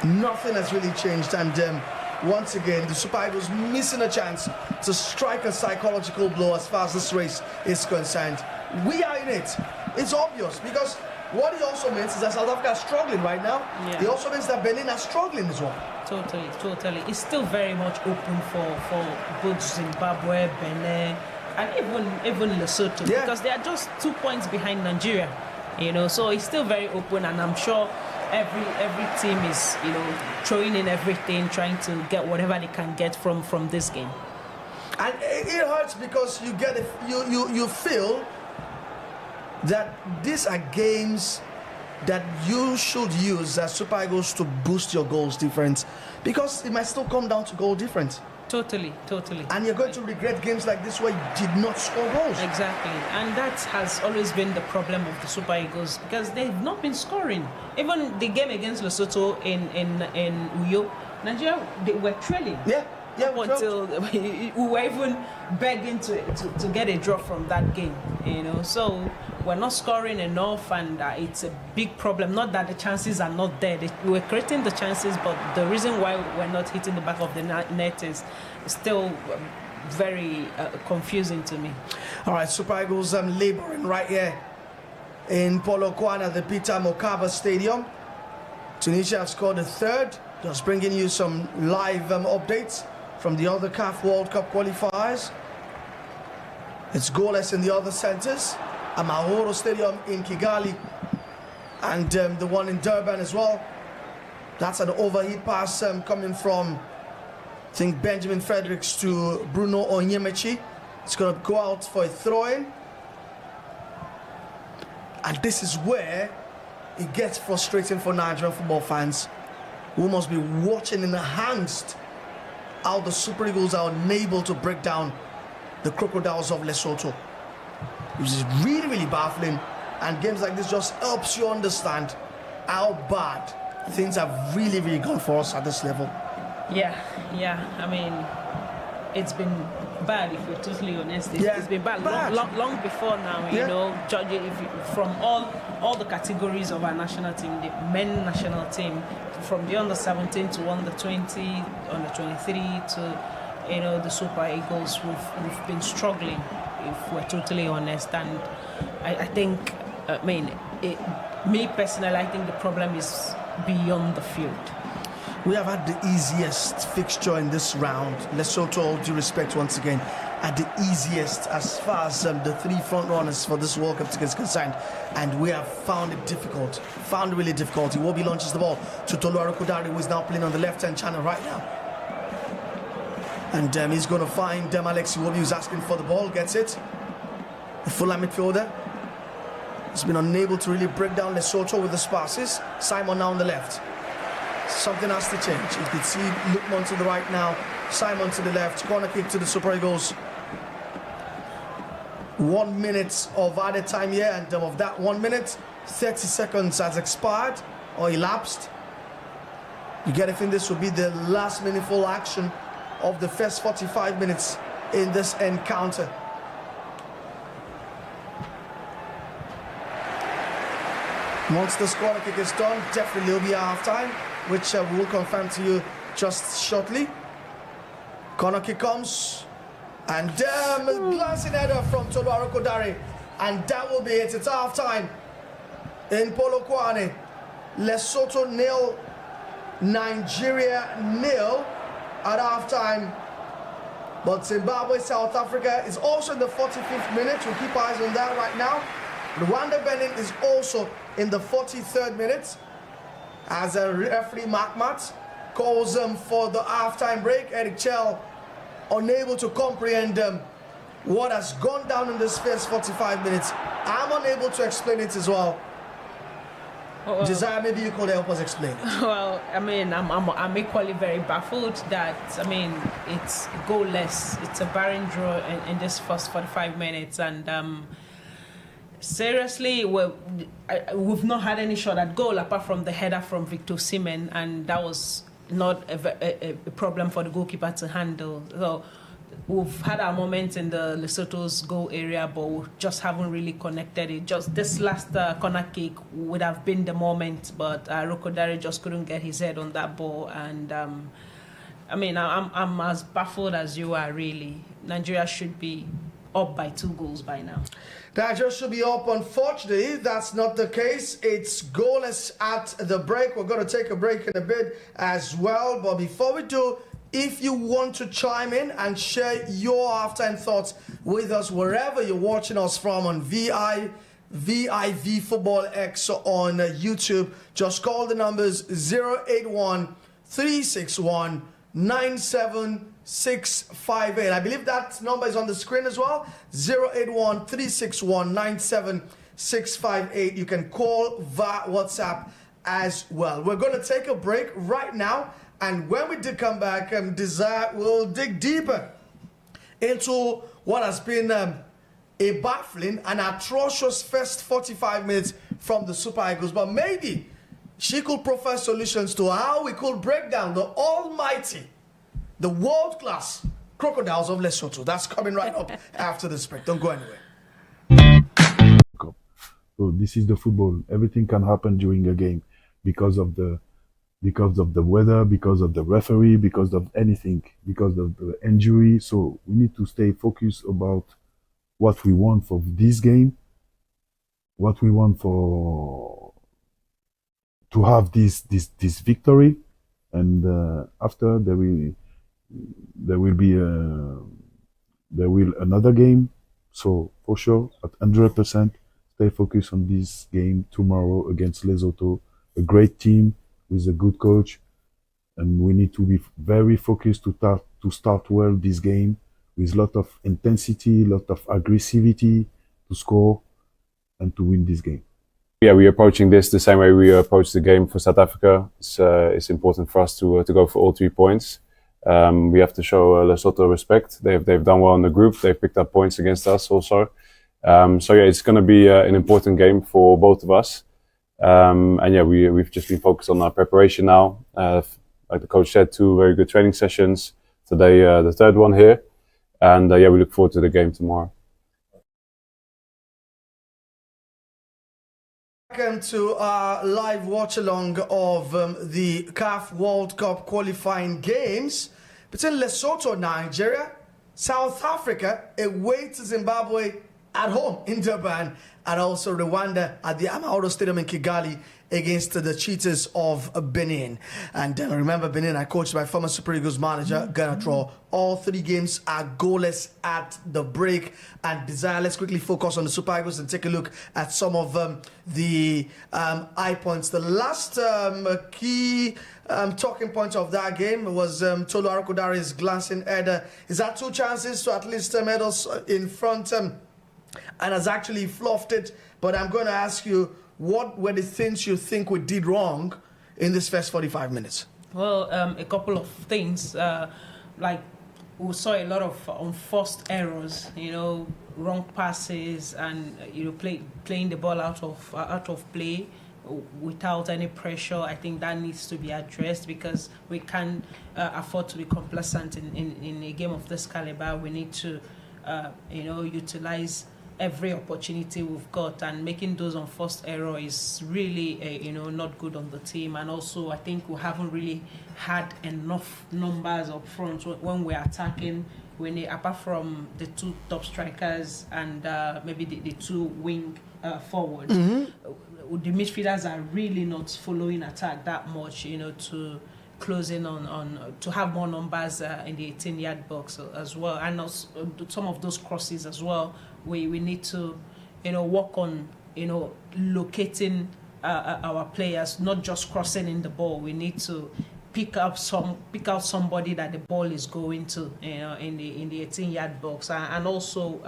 Nothing has really changed, and once again, the Super Eagles missing a chance to strike a psychological blow as far as this race is concerned. We are in it. It's obvious, because what it also means is that South Africa is struggling right now. Yeah. It also means that Benin are struggling as well. Totally. It's still very much open for both Zimbabwe, Benin, and even Lesotho, because they are just 2 points behind Nigeria. So it's still very open, and I'm sure every team is throwing in everything, trying to get whatever they can get from this game. And it hurts because you feel that these are games that you should use as Super Eagles to boost your goals difference, because it might still come down to goal difference. Totally. And you're going to regret games like this where you did not score goals. Exactly. And that has always been the problem of the Super Eagles, because they've not been scoring. Even the game against Lesotho in Uyo, Nigeria, they were trailing. Yeah, until we were even begging to get a draw from that game, So we're not scoring enough, and it's a big problem. Not that the chances are not there. We're creating the chances, but the reason why we're not hitting the back of the net is still very confusing to me. All right, Super Eagles laboring right here in Polokwane, the Peter Mokaba Stadium. Tunisia have scored a third. Just bringing you some live updates from the other CAF World Cup qualifiers. It's goalless in the other centres. Amahoro Stadium in Kigali, and the one in Durban as well. That's an overheat pass coming from, I think, Benjamin Fredericks to Bruno Onyemechi. It's going to go out for a throw-in. And this is where it gets frustrating for Nigerian football fans, who must be watching enhanced how the Super Eagles are unable to break down the Crocodiles of Lesotho. Which is really baffling, and games like this just helps you understand how bad things have really gone for us at this level. Yeah. It's been bad, if we're totally honest. It's been bad. Long before now, judging from all the categories of our national team, the men national team, from the under 17 to under 20, under 23 to the Super Eagles, we've been struggling, if we're totally honest. And I think me personally, I think the problem is beyond the field. We have had the easiest fixture in this round. Lesotho, all due respect once again, at the easiest as far as the three front runners for this World Cup ticket is concerned. And we have found it difficult, found it really difficult. Iwobi launches the ball to Tolu Arokodare, who is now playing on the left-hand channel right now. And he's going to find Alex Iwobi, who's asking for the ball, gets it. The full-line midfielder has been unable to really break down Lesotho with the passes. Simon now on the left. Something has to change. You can see Lukman to the right now, Simon to the left, corner kick to the Super Eagles. 1 minute of added time here, and of that 1 minute, 30 seconds has expired or elapsed. You get it, think this will be the last meaningful action of the first 45 minutes in this encounter. Once this corner kick is done, definitely will be half time, which we will confirm to you just shortly. Corner kick comes, and glancing header from Tolu Arokodare, and that will be it. It's half time in Polokwane. Lesotho 0, Nigeria 0 at half time. But Zimbabwe, South Africa is also in the 45th minute. We'll keep eyes on that right now. Rwanda Benin is also in the 43rd minute as a referee Makmat calls for the halftime break. Eric Chell unable to comprehend what has gone down in this first 45 minutes. I'm unable to explain it as well. Desire, maybe you could help us explain it. Well, I mean, I'm equally very baffled that, I mean, it's goalless. It's a barren draw in this first 45 minutes, and seriously, we've not had any shot at goal apart from the header from Victor Osimhen, and that was not a problem for the goalkeeper to handle. So we've had our moments in the Lesotho's goal area, but we just haven't really connected it. Just this last corner kick would have been the moment, but Arokodare just couldn't get his head on that ball. And I mean, I'm as baffled as you are, really. Nigeria should be up by 2 goals by now. Nigeria should be up. Unfortunately, that's not the case. It's goalless at the break. We're going to take a break in a bit as well. But before we do, if you want to chime in and share your halftime thoughts with us wherever you're watching us from on VIV Football X on YouTube, just call the numbers 081 361 97658. I believe that number is on the screen as well. 081 361 97658. You can call via WhatsApp as well. We're going to take a break right now, and when we do come back, Desire will dig deeper into what has been a baffling and atrocious first 45 minutes from the Super Eagles. But maybe she could provide solutions to how we could break down the almighty, the world-class Crocodiles of Lesotho. That's coming right up after this break. Don't go anywhere. So this is the football. Everything can happen during a game because of the weather, because of the referee, because of anything, because of the injury. So we need to stay focused about what we want for this game, what we want to have this victory, and after there will be another game. So for sure, at 100%, stay focused on this game tomorrow against Lesotho, a great team with a good coach, and we need to be very focused to start well this game with a lot of intensity, a lot of aggressivity to score and to win this game. Yeah, we're approaching this the same way we approached the game for South Africa. It's important for us to go for all 3 points. We have to show Lesotho respect. They've done well in the group. They've picked up points against us also. So yeah, it's going to be an important game for both of us. And yeah, we've just been focused on our preparation now. Like the coach said, 2 very good training sessions. Today, the 3rd one here. And yeah, we look forward to the game tomorrow. Welcome to our live watch-along of the CAF World Cup qualifying games between Lesotho, Nigeria, South Africa, away to Zimbabwe, at home in Durban, and also Rwanda at the Amahoro Stadium in Kigali against the Cheetahs of Benin. And remember, Benin are coached by former Super Eagles manager Ghana Tro. All 3 games are goalless at the break. And Desire, let's quickly focus on the Super Eagles and take a look at some of the high points. The last key talking point of that game was Tolu Arokodare's glancing header. He's had 2 chances to at least medals in front and has actually fluffed it. But I'm going to ask you, what were the things you think we did wrong in this first 45 minutes? Well, a couple of things. Like, we saw a lot of unforced errors, wrong passes, and playing the ball out of play without any pressure. I think that needs to be addressed, because we can't afford to be complacent in a game of this caliber. We need to utilize every opportunity we've got, and making those unforced error is really not good on the team. And also, I think we haven't really had enough numbers up front when we're attacking. Apart from the 2 top strikers and maybe the 2 wing forwards, the midfielders are really not following attack that much, to close in on to have more numbers in the 18-yard box as well. And also, some of those crosses as well, we need to work on locating our players, not just crossing in the ball. We need to pick out somebody that the ball is going to, in the 18-yard box. And also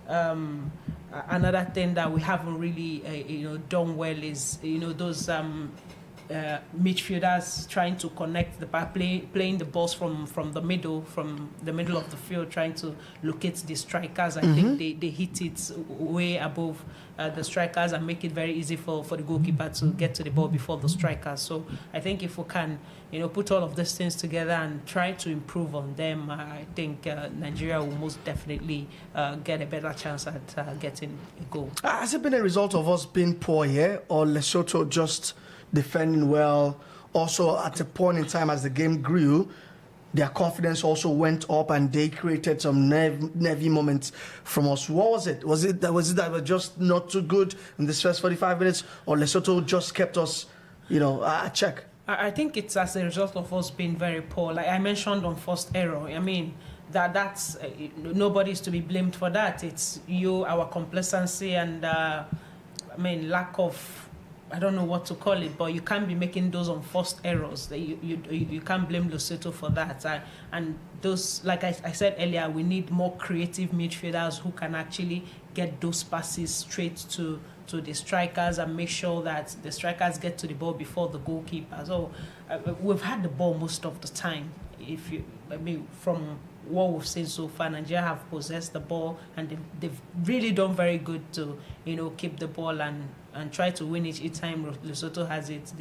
another thing that we haven't really done well is those midfielders trying to connect the playing the balls from the middle of the field, trying to locate the strikers. I think they hit it way above the strikers and make it very easy for the goalkeeper to get to the ball before the strikers. So I think if we can put all of these things together and try to improve on them, I think Nigeria will most definitely get a better chance at getting a goal. Has it been a result of us being poor here, or Lesotho just defending well? Also, at a point in time as the game grew, their confidence also went up and they created some nervy moments from us. What was it? Was it that we're just not too good in this first 45 minutes, or Lesotho just kept us, at check? I think it's as a result of us being very poor. Like I mentioned on first error, I mean, that's nobody's to be blamed for that. It's our complacency and lack of, I don't know what to call it, but you can't be making those unforced errors. You can't blame Lesotho for that. And those, like I said earlier, we need more creative midfielders who can actually get those passes straight to the strikers and make sure that the strikers get to the ball before the goalkeeper. So we've had the ball most of the time. From what we've seen so far, Nigeria have possessed the ball, and they've really done very good to keep the ball and try to win each time Lesotho has it.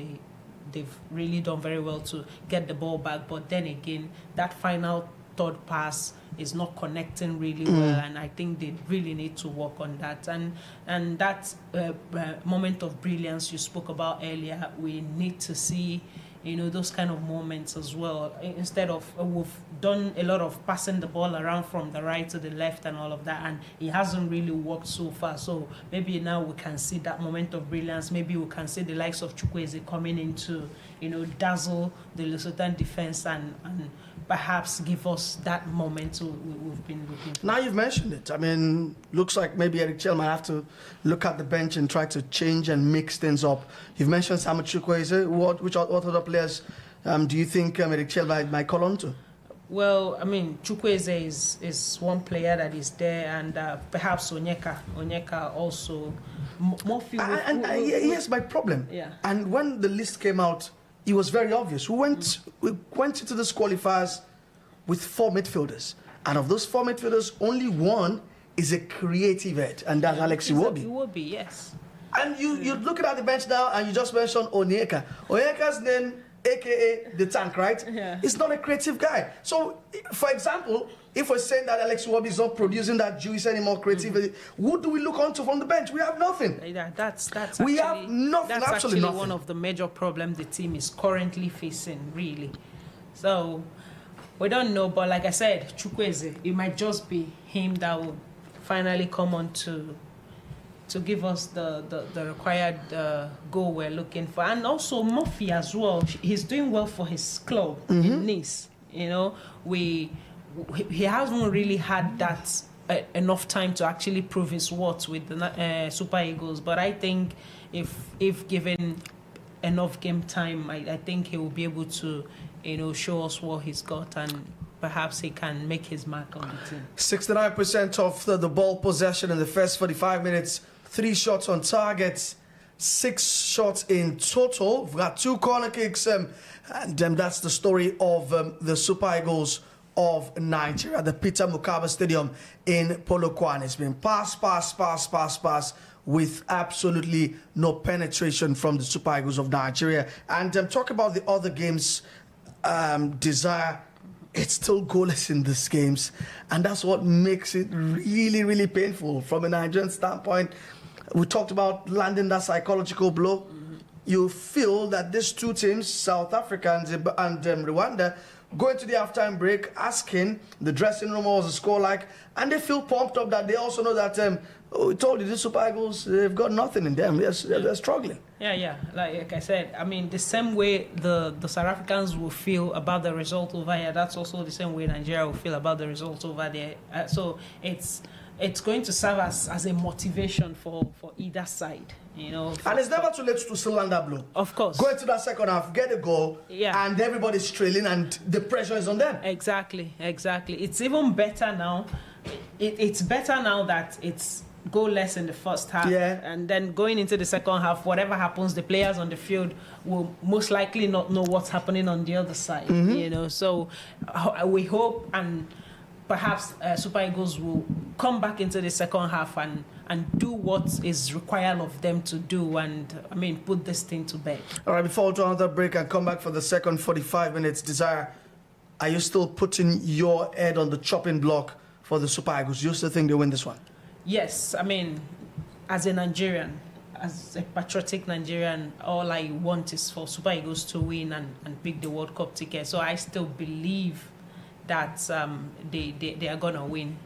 They've really done very well to get the ball back, but then again, that final third pass is not connecting really well, and I think they really need to work on that. And that moment of brilliance you spoke about earlier, we need to see those kind of moments as well. Instead of, we've done a lot of passing the ball around from the right to the left and all of that, and it hasn't really worked so far. So maybe now we can see that moment of brilliance. Maybe we can see the likes of Chukwueze coming in to, dazzle the Lesotho defense and perhaps give us that moment we've been looking for. Now you've mentioned it. I mean, looks like maybe Eric Chel might have to look at the bench and try to change and mix things up. You've mentioned Samuel Chukwueze. What other players do you think Eric Chel might call on to? Well, I mean, Chukwueze is one player that is there, and perhaps Onyeka also. More here's my problem. Yeah. And when the list came out, it was very obvious. We went into this qualifiers with 4 midfielders. And of those 4 midfielders, only one is a creative head, and that's Alex Iwobi. Iwobi, yes. And you're looking at the bench now, and you just mentioned Onyeka. Onyeka's name, a.k.a. the tank, right? Yeah. He's not a creative guy. So, for example, if we're saying that Alex Iwobi is not producing that juice anymore, creativity, who do we look onto from the bench? We have nothing. Yeah, that's we actually, have nothing. That's absolutely actually nothing. one of the major problems the team is currently facing, really. So we don't know, but like I said, Chukwueze, it might just be him that will finally come on to give us the required goal we're looking for. And also Murphy as well. He's doing well for his club in Nice. You know, he hasn't really had that enough time to actually prove his worth with the Super Eagles. But I think if given enough game time, I think he will be able to, you know, show us what he's got, and perhaps he can make his mark on the team. 69% of the ball possession in the first 45 minutes, 3 shots on target, 6 shots in total. We've got 2 corner kicks, and that's the story of the Super Eagles of Nigeria, the Peter Mukaba Stadium in Polokwane. It's been pass with absolutely no penetration from the Super Eagles of Nigeria. And talk about the other games, Desire, it's still goalless in these games, and that's what makes it really, really painful from a Nigerian standpoint. We talked about landing that psychological blow. You feel that these 2 teams, South Africa and Rwanda, go into the halftime break asking the dressing room what was the score like, and they feel pumped up that they also know that we told you the Super Eagles, they've got nothing in them. They're struggling. Yeah. Like I said, I mean, the same way the South Africans will feel about the result over here, that's also the same way Nigeria will feel about the result over there. So it's going to serve as a motivation for either side, you know. And it's never too late to still land that blow. Of course. Go into that second half, get a goal, and everybody's trailing, and the pressure is on them. Exactly. It's even better now. It's better now that it's goalless in the first half, and then going into the second half, whatever happens, the players on the field will most likely not know what's happening on the other side. You know, so we hope and perhaps Super Eagles will come back into the second half and do what is required of them to do, and I mean, put this thing to bed. All right, before we do another break and come back for the second 45 minutes, Desire, are you still putting your head on the chopping block for the Super Eagles? You still think they win this one? Yes, I mean, as a Nigerian, as a patriotic Nigerian, all I want is for Super Eagles to win and pick the World Cup ticket. So I still believe that they are going to win.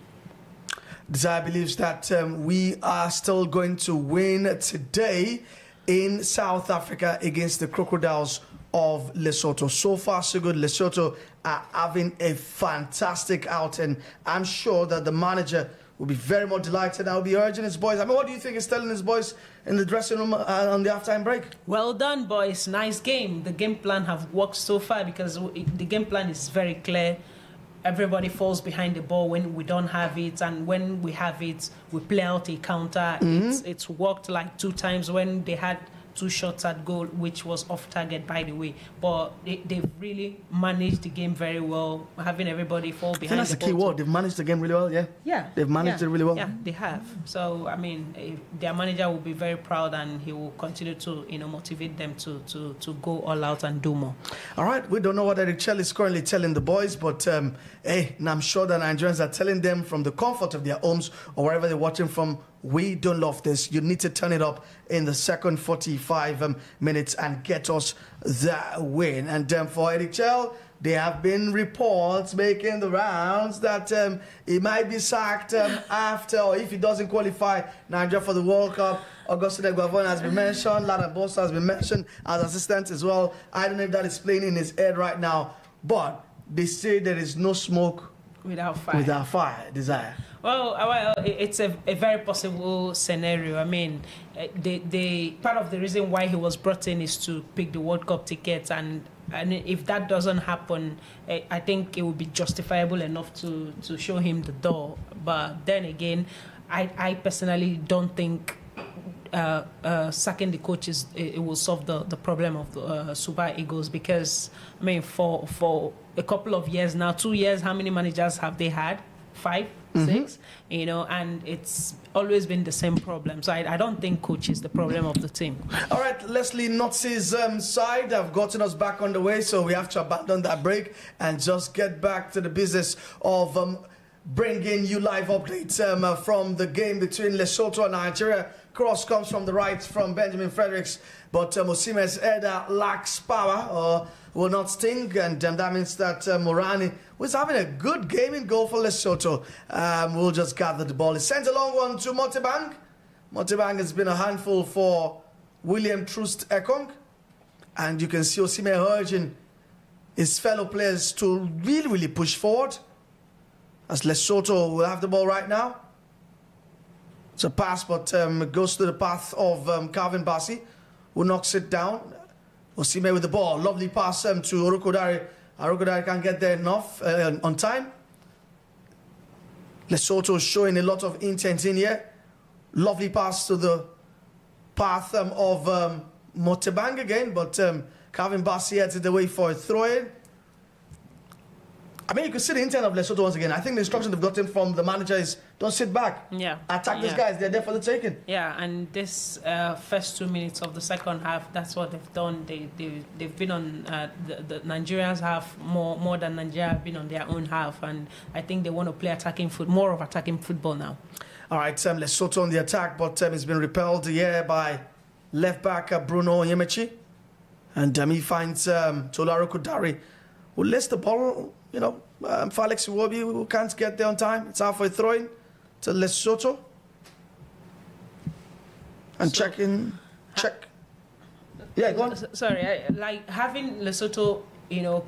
Desire believes that we are still going to win today in South Africa against the Crocodiles of Lesotho. So far, so good. Lesotho are having a fantastic outing. I'm sure that the manager will be very much delighted. I'll be urging his boys. I mean, what do you think he's telling his boys in the dressing room on the halftime break? Well done, boys. Nice game. The game plan have worked so far because the game plan is very clear. Everybody falls behind the ball when we don't have it, and when we have it, we play out a counter. It's worked like 2 times when they had 2 shots at goal, which was off target, by the way. But they've really managed the game very well, having everybody fall behind. I think that's the key word. They've managed the game really well. Yeah. They've managed it really well. Yeah, they have. So I mean, their manager will be very proud, and he will continue to, you know, motivate them to go all out and do more. All right. We don't know what Eric Chell is currently telling the boys, but hey, and I'm sure the Nigerians are telling them from the comfort of their homes or wherever they're watching from. We don't love this. You need to turn it up in the second 45 minutes and get us that win. And for Eric Chell, there have been reports making the rounds that he might be sacked after, or if he doesn't qualify Nigeria for the World Cup. Augustine Guavon has been mentioned. Lara Bosa has been mentioned as assistant as well. I don't know if that is playing in his head right now, but they say there is no smoke without fire. Without fire, Desire. Well, it's a very possible scenario. I mean, the part of the reason why he was brought in is to pick the World Cup tickets, and if that doesn't happen, I think it would be justifiable enough to show him the door. But then again, I personally don't think sacking the coaches it will solve the problem of the Super Eagles, because I mean, for a couple of years now, 2 years, how many managers have they had? 5, 6, you know, and it's always been the same problem. So I don't think coach is the problem of the team. All right, Leslie Notzi's side have gotten us back on the way, so we have to abandon that break and just get back to the business of bringing you live updates from the game between Lesotho and Nigeria. cross comes from the right from Benjamin Fredericks, but Osime's header lacks power or will not sting, and that means that Morani was having a good game in goal for Lesotho. Will just gather the ball. He sends a long one to Motebang. Motebang has been a handful for William Troost Ekong, and you can see Osime urging his fellow players to really push forward, as Lesotho will have the ball right now. It's a pass, but it goes to the path of Calvin Bassey, who knocks it down. Osime with the ball. Lovely pass to Orokodare. Orokodare can't get there enough on time. Lesotho showing a lot of intent in here. Lovely pass to the path of Motebang again, but Calvin Bassey heads it away for a throw-in. I mean, you can see the intent of Lesotho once again. I think the instruction they've gotten from the manager is don't sit back. Yeah. Attack these guys. They're there for the taking. Yeah, and this first 2 minutes of the second half, that's what they've done. They've been on the Nigerians half more than Nigeria have been on their own half, and I think they want to play more of attacking football now. All right, Lesotho on the attack, but it's been repelled here by left back Bruno Yemechi, and he finds Tolaro Kodari, who lets the ball. You know, for Alex Iwobi, who can't get there on time. It's halfway throwing to Lesotho. And check. Yeah, go on. Sorry, like having Lesotho,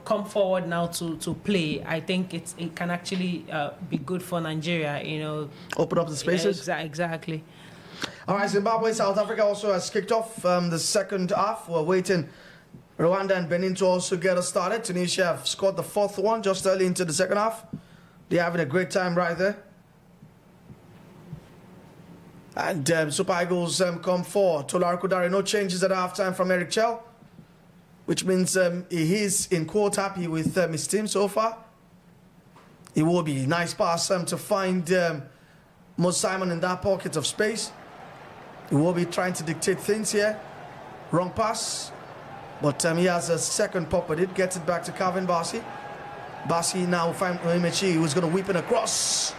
come forward now to play. I think it can actually be good for Nigeria. Open up the spaces. Exactly. All right, Zimbabwe, South Africa also has kicked off the second half. We're waiting. Rwanda and Benin to also get us started. Tunisia have scored the fourth one just early into the second half. They're having a great time right there. And Super Eagles come for Tolar Kodari. No changes at halftime from Eric Chell, which means he is in quote happy with his team so far. It will be nice pass to find Mo Simon in that pocket of space. He will be trying to dictate things here. Wrong pass. But he has a second pop at it, gets it back to Calvin Bassey. Bassey now finds Oimechi, who's going to whip it across.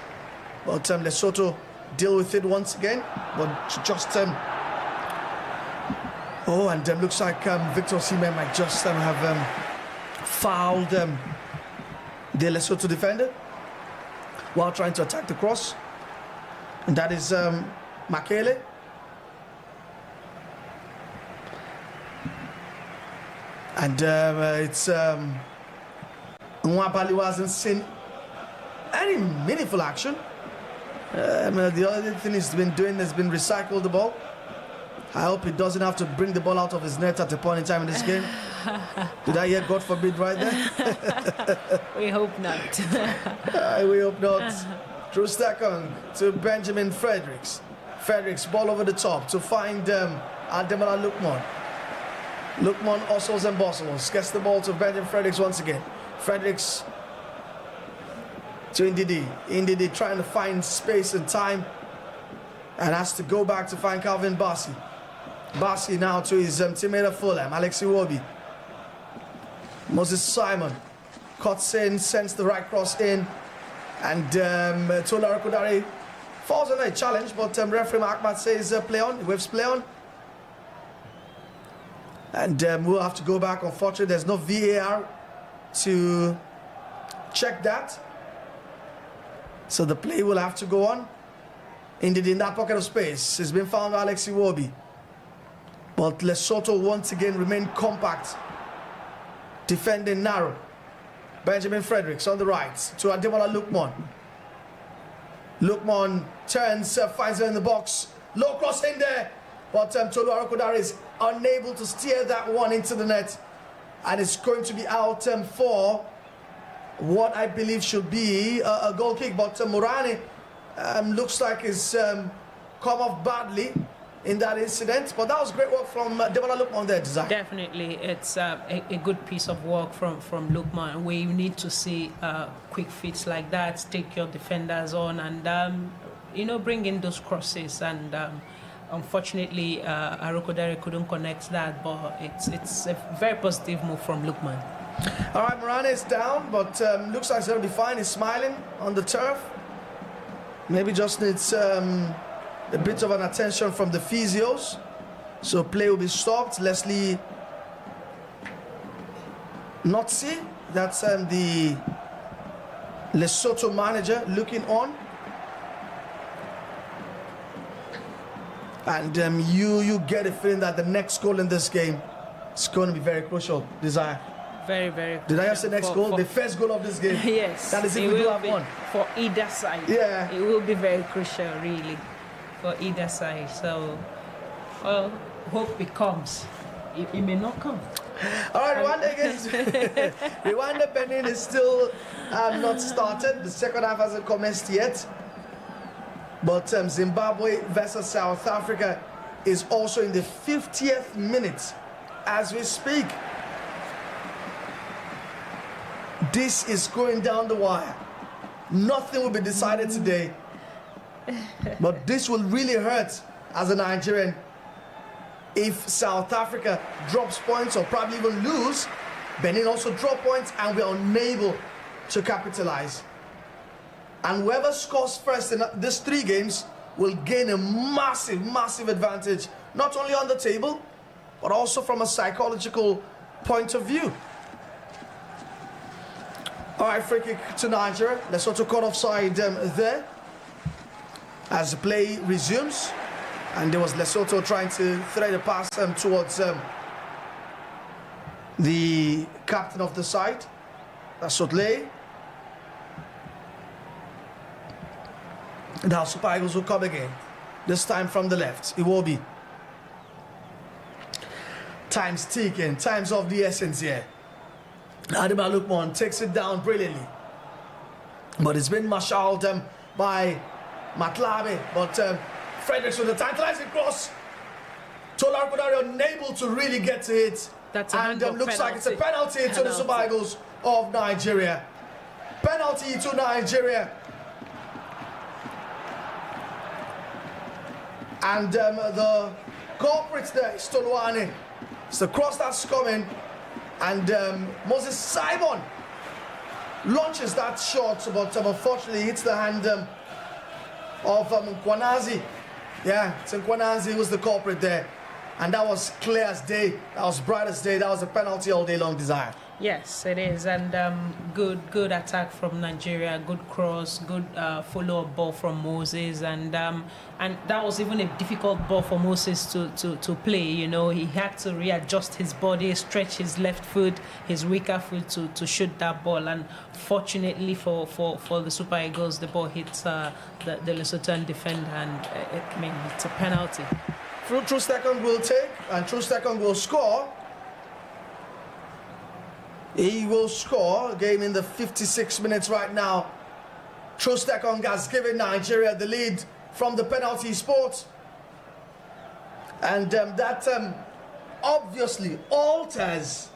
But Lesotho deal with it once again. But just... looks like Victor Osimhen might just have fouled the Lesotho defender while trying to attack the cross. And that is Makele. And it's Nwabali hasn't seen any meaningful action. The other thing he's been doing has been recycle the ball. I hope he doesn't have to bring the ball out of his net at a point in time in this game. Did I hear God forbid right there? We hope not. We hope not. Troost Ekong to Benjamin Fredericks. Fredericks ball over the top to find Ademola Lookman. Lookman hustles and bustles. Gets the ball to Benjamin Fredericks once again. Fredericks to Ndidi. Ndidi trying to find space and time and has to go back to find Calvin Bassey. Bassey now to his teammate of Fulham, Alex Iwobi. Moses Simon cuts in, sends the right cross in, and Tola Kodari falls on a challenge, but referee Ahmad says play on. He waves play on. And we'll have to go back. Unfortunately, there's no VAR to check that. So the play will have to go on. Indeed, in that pocket of space, it's been found by Alex Iwobi. But Lesotho once again remain compact, defending narrow. Benjamin Fredericks on the right to Ademola Lookman. Lookman turns, finds her in the box. Low cross in there. But Tolu Arokodare is unable to steer that one into the net. And it's going to be out for what I believe should be a goal kick. But Morani looks like he's come off badly in that incident. But that was great work from Ademola Lookman there, Desire. Definitely. It's a good piece of work from Lookman. We need to see quick fits like that, take your defenders on and, bring in those crosses. And unfortunately, Arokodare couldn't connect that, but it's a very positive move from Lookman. All right, Morane is down, but looks like he'll be fine. He's smiling on the turf. Maybe just needs a bit of an attention from the physios. So play will be stopped. Leslie Notsi, that's the Lesotho manager, looking on. And you get a feeling that the next goal in this game is going to be very crucial. Desire. Very, very. Did I say next goal? The first goal of this game. Yes. That is if it we do will have be one. for either side. Yeah. It will be very crucial, really, for either side. So, well, hope it comes. It may not come. All right, Rwanda against Rwanda Benin is still not started. The second half hasn't commenced yet. But Zimbabwe versus South Africa is also in the 50th minute as we speak. This is going down the wire. Nothing will be decided today. But this will really hurt as a Nigerian if South Africa drops points or probably even lose. Benin also drop points and we're unable to capitalize. And whoever scores first in these 3 games will gain a massive, massive advantage, not only on the table, but also from a psychological point of view. All right, free kick to Nigeria. Lesotho caught offside there as the play resumes. And there was Lesotho trying to thread a pass towards the captain of the side, that's Sotley. Now Super Eagles will come again, this time from the left. Iwobi. Time's ticking, time's of the essence here. Adima Lukman takes it down brilliantly. But it's been marshaled by Matlabe. But Fredericks with the tantalizing cross. Tolar Kodari unable to really get to it. That's a and looks like it's a penalty to the Super Eagles of Nigeria. Penalty to Nigeria. And the culprits there is Toluane. It's the cross that's coming. And Moses Simon launches that shot, but unfortunately hits the hand of Nkwanazi. Yeah, it's Nkwanazi who was the culprit there. And that was clear as day. That was bright as day. That was a penalty all day long, Desire. Yes, it is, and good attack from Nigeria, good cross, good follow-up ball from Moses, and that was even a difficult ball for Moses to play. You know, he had to readjust his body, stretch his left foot, his weaker foot to shoot that ball, and fortunately for the Super Eagles, the ball hits the Lesotho defender, and it's a penalty. True second will take, and True second will score. He will score. Game in the 56 minutes right now. Trostekong has given Nigeria the lead from the penalty spot. And that obviously alters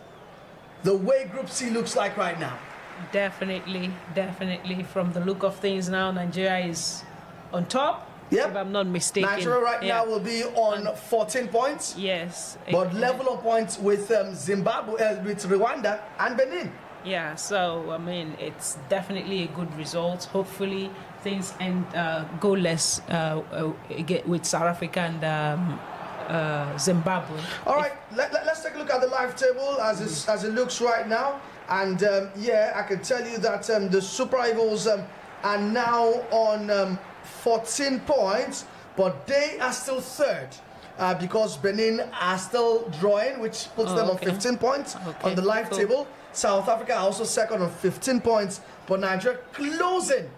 the way Group C looks like right now. Definitely. From the look of things now, Nigeria is on top. Yep. If I'm not mistaken. Nigeria right now will be on 14 points. Yes. But level of points with Zimbabwe, with Rwanda and Benin. Yeah, so, I mean, it's definitely a good result. Hopefully, things end goalless with South Africa and Zimbabwe. All right, let's take a look at the live table as it looks right now. And, yeah, I can tell you that the Super Eagles are now on 14 points, but they are still third because Benin are still drawing, which puts them on 15 points on the live table. South Africa are also second on 15 points, but Nigeria closing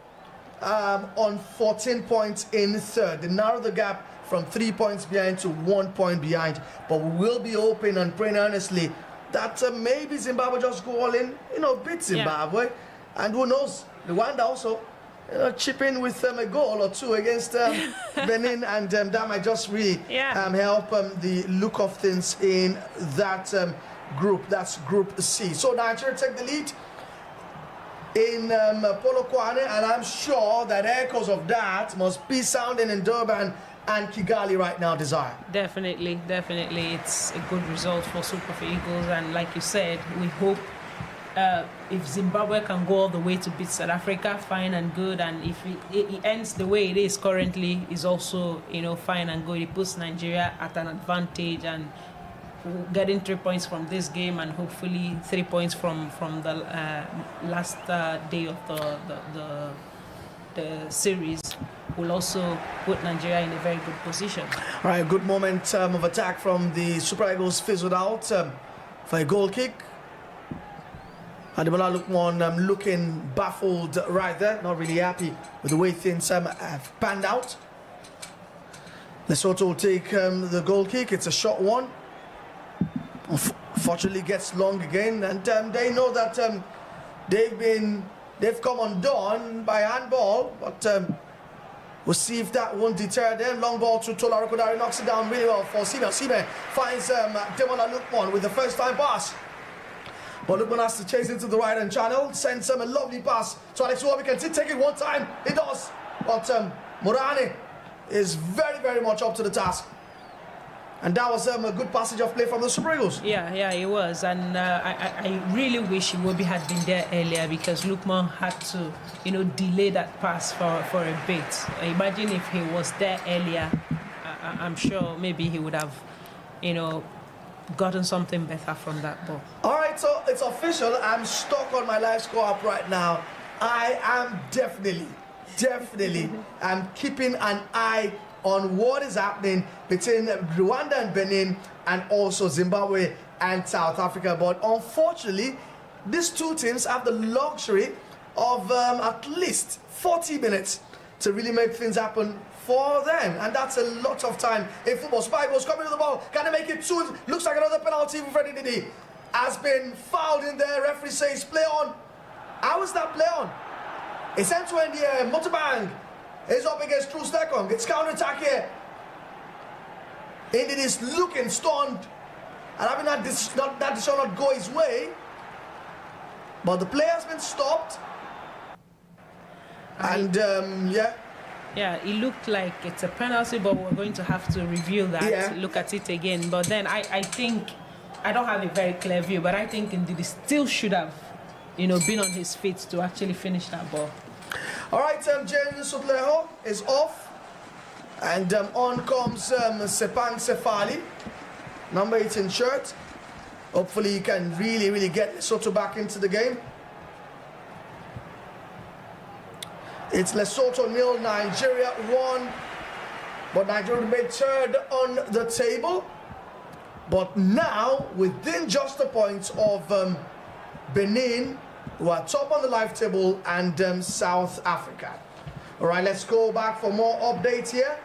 on 14 points in third. They narrow the gap from 3 points behind to 1 point behind, but we will be hoping and praying earnestly that maybe Zimbabwe just go all in, beat Zimbabwe, and who knows, Rwanda also chip in with a goal or two against Benin, and that might just really help the look of things in that group. That's Group C. So Nigeria take the lead in Polokwane, and I'm sure that echoes of that must be sounding in Durban and Kigali right now, Desire. Definitely. It's a good result for Super Eagles, and like you said, we hope if Zimbabwe can go all the way to beat South Africa, fine and good. And if it ends the way it is currently, is also, you know, fine and good. It puts Nigeria at an advantage, and getting 3 points from this game, and hopefully 3 points from the last day of the series will also put Nigeria in a very good position. All right, good momentum of attack from the Super Eagles, fizzled out for a goal kick. Ademola Lookman looking baffled right there, not really happy with the way things have panned out. Lesotho will take the goal kick. It's a short one. Unfortunately, gets long again, and they know that they've come undone by handball, but we'll see if that won't deter them. Long ball to Tola Rokodari, knocks it down really well for Sime. Sime finds Ademola Lookman with the first time pass. But Lookman has to chase into the right hand channel, sends him a lovely pass to Alex Iwobi. Can take it one time? He does. But Morane is very, very much up to the task. And that was a good passage of play from the Super Eagles. Yeah, it was. And I really wish Iwobi had been there earlier, because Lookman had to, you know, delay that pass for a bit. Imagine if he was there earlier, I'm sure maybe he would have, you know, gotten something better from that ball. All right, so it's official. I'm stuck on my live score up right now. I am definitely, I'm keeping an eye on what is happening between Rwanda and Benin, and also Zimbabwe and South Africa. But unfortunately, these two teams have the luxury of at least 40 minutes to really make things happen for them, and that's a lot of time in football. Spike was coming to the ball. Can they make it two? Looks like another penalty for Freddie Didi. Has been fouled in there. Referee says play on. How is that play on? It's sent to in the air. Motorbang is up against True Stekong. It's counter-attack here. Indeed is looking stunned and having that decision not go his way. But the play has been stopped. And yeah, it looked like it's a penalty, but we're going to have to review that, look at it again. But then I think, I don't have a very clear view, but I think indeed he still should have, you know, been on his feet to actually finish that ball. All right, James Sotleho is off, and on comes Sepang Sefali, number 18 shirt. Hopefully he can really get Lesotho back into the game. It's Lesotho 0, Nigeria 1. But Nigeria remained third on the table. But now, within just the points of Benin, who are top on the live table, and South Africa. All right, let's go back for more updates here.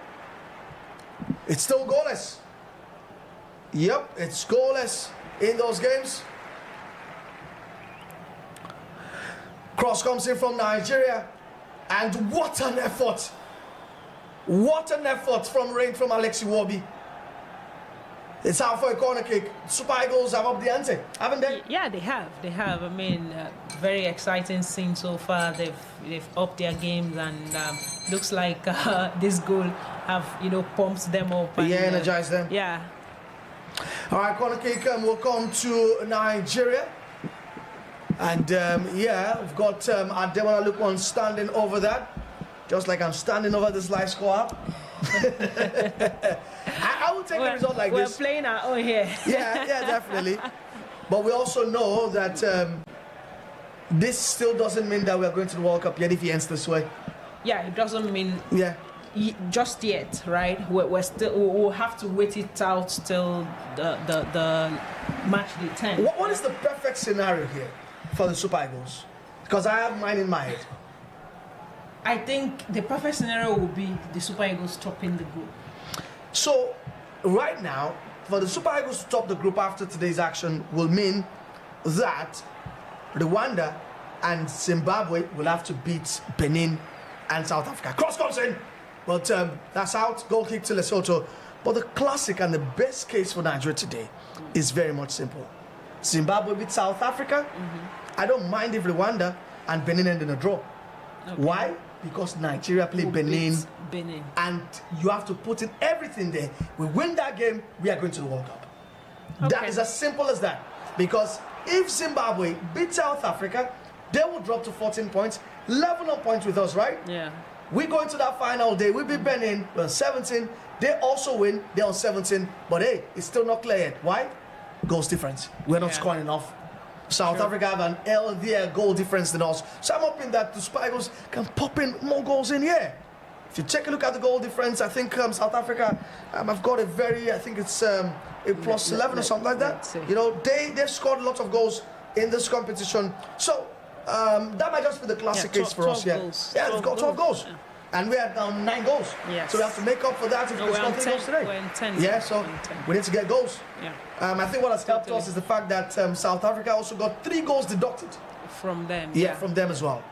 It's still goalless. Yep, it's goalless in those games. Cross comes in from Nigeria. And what an effort! What an effort from Alex Iwobi. It's out for a corner kick. Super Eagles have up the ante, haven't they? Yeah, they have. They have. I mean, very exciting scene so far. They've upped their games, and looks like this goal have, you know, pumped them up. And, energized them. Yeah. All right, corner kick will come to Nigeria. And we've got Ademola Lookman standing over that, just like I'm standing over this live score app. I will take a result like this. We're playing our own here. Yeah, definitely. But we also know that this still doesn't mean that we are going to the World Cup yet if he ends this way. Yeah, it doesn't mean just yet, right? We'll have to wait it out till the match day 10. What is the perfect scenario here for the Super Eagles? Because I have mine in my head. I think the perfect scenario would be the Super Eagles topping the group. So, right now, for the Super Eagles to top the group after today's action will mean that Rwanda and Zimbabwe will have to beat Benin and South Africa. Cross comes in, but that's out. Goal kick to Lesotho. But the classic and the best case for Nigeria today is very much simple. Zimbabwe beat South Africa. I don't mind if Rwanda and Benin end in a draw. Okay. Why? Because Nigeria play Benin, and you have to put in everything there. We win that game, we are going to the World Cup. Okay. That is as simple as that. Because if Zimbabwe beat South Africa, they will drop to 14 points, level on points with us, right? Yeah. We go into that final day. We beat Benin, we're on 17. They also win, they're on 17. But hey, it's still not clear yet. Why? Goals difference. We're not scoring enough. South Africa have an healthier goal difference than us. So I'm hoping that the Super Eagles can pop in more goals in here. If you take a look at the goal difference, I think South Africa have got a very, I think it's a plus 11 or something like that. You know, they've scored a lot of goals in this competition. So that might just be the classic case for us. Goals. Yeah, they've got 12 goals. Yeah. And we are down 9 goals. Yes. So we have to make up for that if we score 3 goals today. We're in 10. Yeah, so we need to get goals. Yeah. I think what has helped us is the fact that South Africa also got 3 goals deducted. From them. Yeah, from them as well.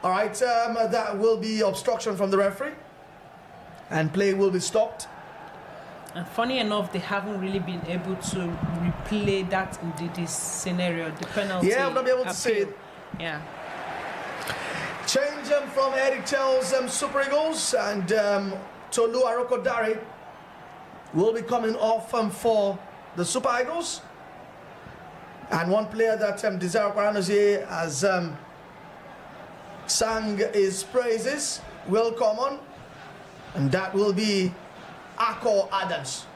All right, that will be obstruction from the referee. And play will be stopped. And funny enough, they haven't really been able to replay that this scenario, the penalty. Yeah, I've not been able to see it. Yeah. Change from Eric Chell's Super Eagles, and Tolu Arokodare will be coming off for the Super Eagles. And one player that Desire Oparanozie has sang his praises will come on, and that will be Akor Adams,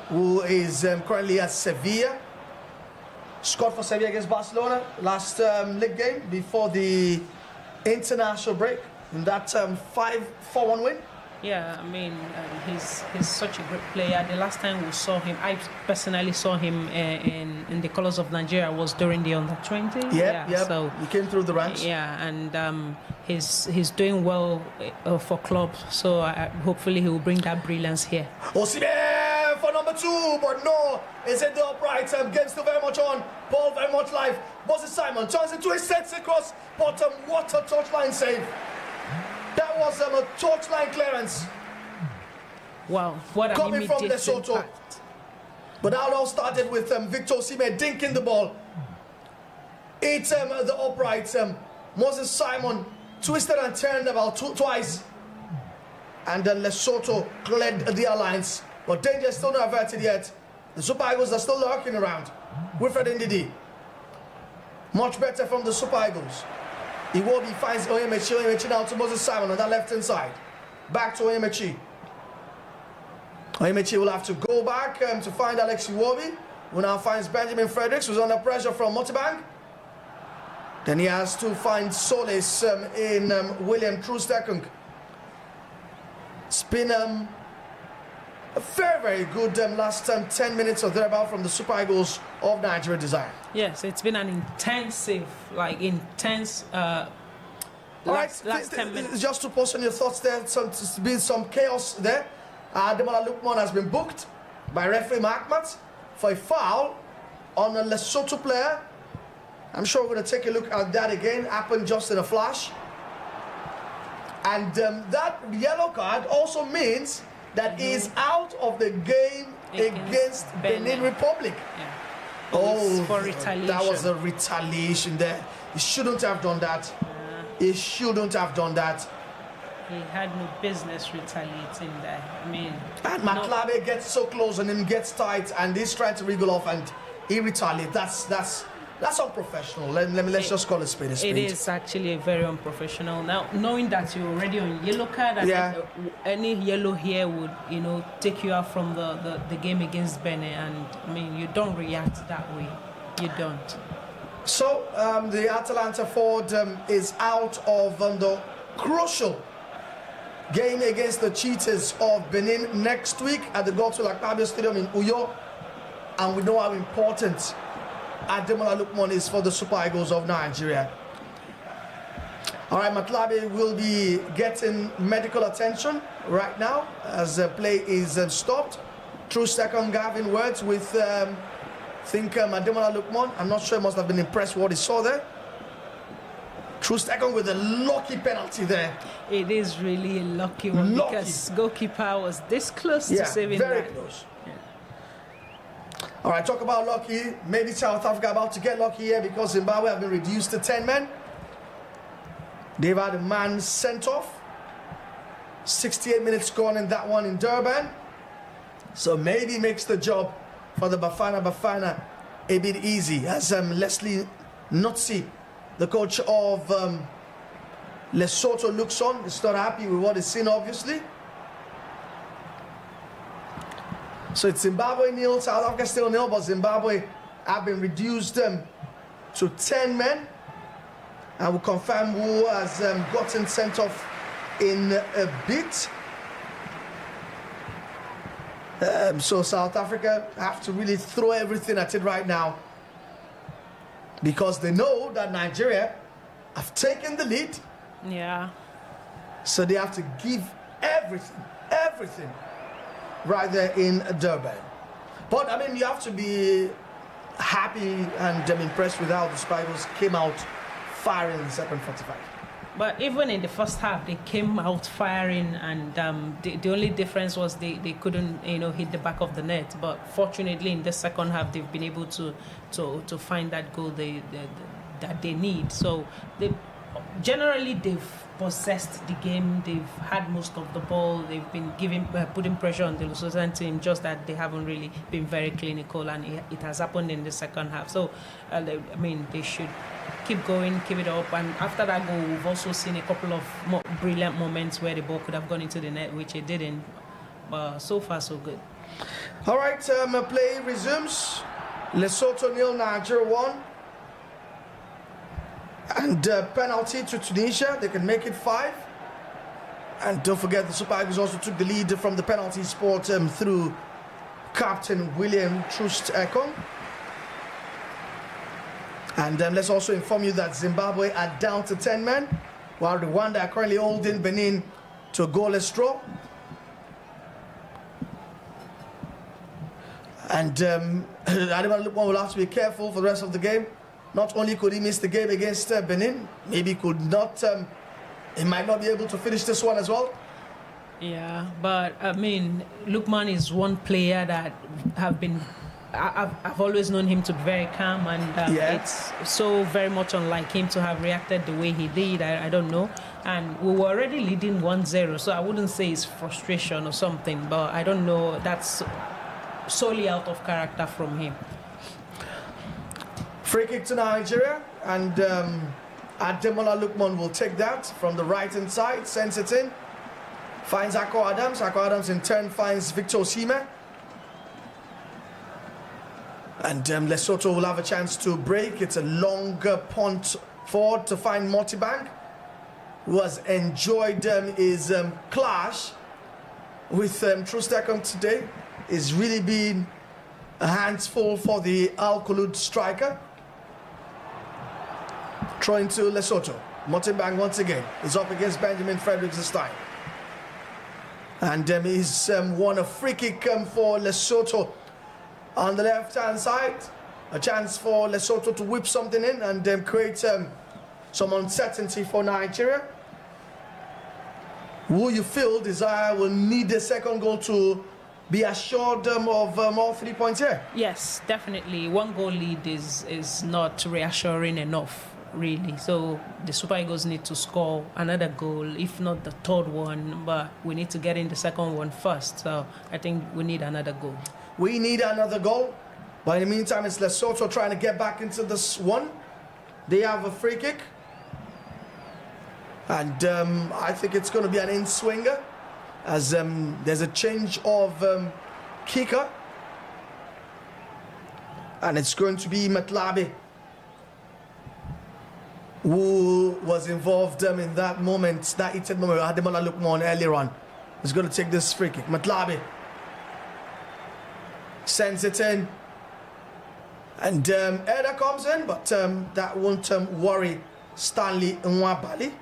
who is currently at Sevilla. Scored for Sevilla against Barcelona last league game before the international break in that 5-4-1 win. Yeah, I mean, he's such a great player. The last time we saw him, I personally saw him in the colours of Nigeria was during the under-20. Yeah. So he came through the ranks. Yeah, and he's doing well for club. So hopefully he will bring that brilliance here. Osimhen for number 2, but no, it's in the upright. Game still very much on. Ball very much live. Moses Simon turns into a sets across. But what a touchline save! That was a touchline clearance. Wow, what an immediate coming from Lesotho. impact. But that all started with Victor Osimhen dinking the ball. It's the upright. Moses Simon twisted and turned about twice. And then Lesotho cleared the alliance. But danger is still not averted yet. The Super Eagles are still lurking around. Wilfred Ndidi. Much better from the Super Eagles. Iwobi finds Onyemechi now to Moses Simon on that left-hand side. Back to Onyemechi. Onyemechi will have to go back to find Alex Iwobi, who now finds Benjamin Fredericks, who's under pressure from Motibang. Then he has to find solace in William Troost-Ekong. It's been a very, very good last 10 minutes or thereabout from the Super Eagles of Nigeria Desire. Yes, it's been an intensive, last 10 minutes. Just to post on your thoughts there, there's been some chaos there. Ademola Lookman has been booked by referee Mahmat for a foul on a Lesotho player. I'm sure we're going to take a look at that again. Happened just in a flash. And that yellow card also means that he is out of the game against Benin Republic. Yeah. Oh, for retaliation. That was a retaliation there. He shouldn't have done that. He shouldn't have done that. He had no business retaliating there. I mean, and Matlabe gets so close and then gets tight, and he's trying to wriggle off, and he retaliates. That's unprofessional. Let's just call it spade a spade. It is actually very unprofessional. Now, knowing that you're already on yellow card, any yellow here would, take you out from the game against Benin. And I mean, you don't react that way. You don't. So the Atalanta forward is out of the crucial game against the Cheetahs of Benin next week at the Godswill Akpabio Stadium in Uyo, and we know how important Ademola Lookman is for the Super Eagles of Nigeria. All right, Matlabe will be getting medical attention right now as the play is stopped. True second Gavin words with Ademola Lookman. I'm not sure he must have been impressed with what he saw there. True second with a lucky penalty there. It is really a lucky one because goalkeeper was this close to saving that. Very close. All right, talk about lucky. Maybe South Africa about to get lucky here because Zimbabwe have been reduced to 10 men. They've had a man sent off. 68 minutes gone in that one in Durban. So maybe makes the job for the Bafana a bit easy, as Leslie Notsi, the coach of Lesotho, looks on. He's not happy with what he's seen, obviously. So it's Zimbabwe nil, South Africa still nil, but Zimbabwe have been reduced to 10 men. I will confirm who has gotten sent off in a bit. So South Africa have to really throw everything at it right now, because they know that Nigeria have taken the lead. Yeah. So they have to give everything right there in Durban. But I mean, you have to be happy and impressed with how the Super Eagles came out firing in the second 45. But even in the first half, they came out firing, and the only difference was they couldn't, hit the back of the net. But fortunately, in the second half, they've been able to find that goal that they need. So generally they've possessed the game. They've had most of the ball. They've been putting pressure on the Lesotho team. Just that they haven't really been very clinical, and it has happened in the second half. So they should keep going, keep it up. And after that goal, we've also seen a couple of more brilliant moments where the ball could have gone into the net, which it didn't. But so far, so good. All right, play resumes. Lesotho nil, Nigeria 1. And penalty to Tunisia. They can make it 5. And don't forget, the Super Eagles also took the lead from the penalty spot through Captain William Troost Ekong. And let's also inform you that Zimbabwe are down to 10 men, while Rwanda are currently holding Benin to a goalless draw. And Adigun will have to be careful for the rest of the game. Not only could he miss the game against Benin, maybe could not. He might not be able to finish this one as well. Yeah, but I mean, Lukman is one player that I've always known him to be very calm, and it's so very much unlike him to have reacted the way he did. I don't know. And we were already leading 1-0, so I wouldn't say it's frustration or something, but I don't know. That's solely out of character from him. Free kick to Nigeria, and Ademola Lookman will take that from the right-hand side, sends it in, finds Akko Adams. Akko Adams in turn finds Victor Osimhen. And Lesotho will have a chance to break. It's a longer punt forward to find Motibank, who has enjoyed his clash with Troost Ekong today. It's really been a hands full for the Al Khulud striker. Throw into Lesotho. Motibank once again is up against Benjamin Fredericks this time. And he's won a free kick for Lesotho. On the left-hand side, a chance for Lesotho to whip something in and create some uncertainty for Nigeria. Who you feel Desire will need the second goal to be assured of all 3 points here? Yes, definitely. One goal lead is not reassuring enough, really. So the Super Eagles need to score another goal, if not the third one, but we need to get in the second one first. So I think we need another goal. We need another goal. But in the meantime, it's Lesotho trying to get back into this one. They have a free kick. And I think it's going to be an in-swinger, as there's a change of kicker. And it's going to be Matlabe, who was involved in that moment, that heated moment. Ademola Lookman earlier on is going to take this free kick. Matlabe sends it in, and Eda comes in, but that won't worry Stanley Nwabali.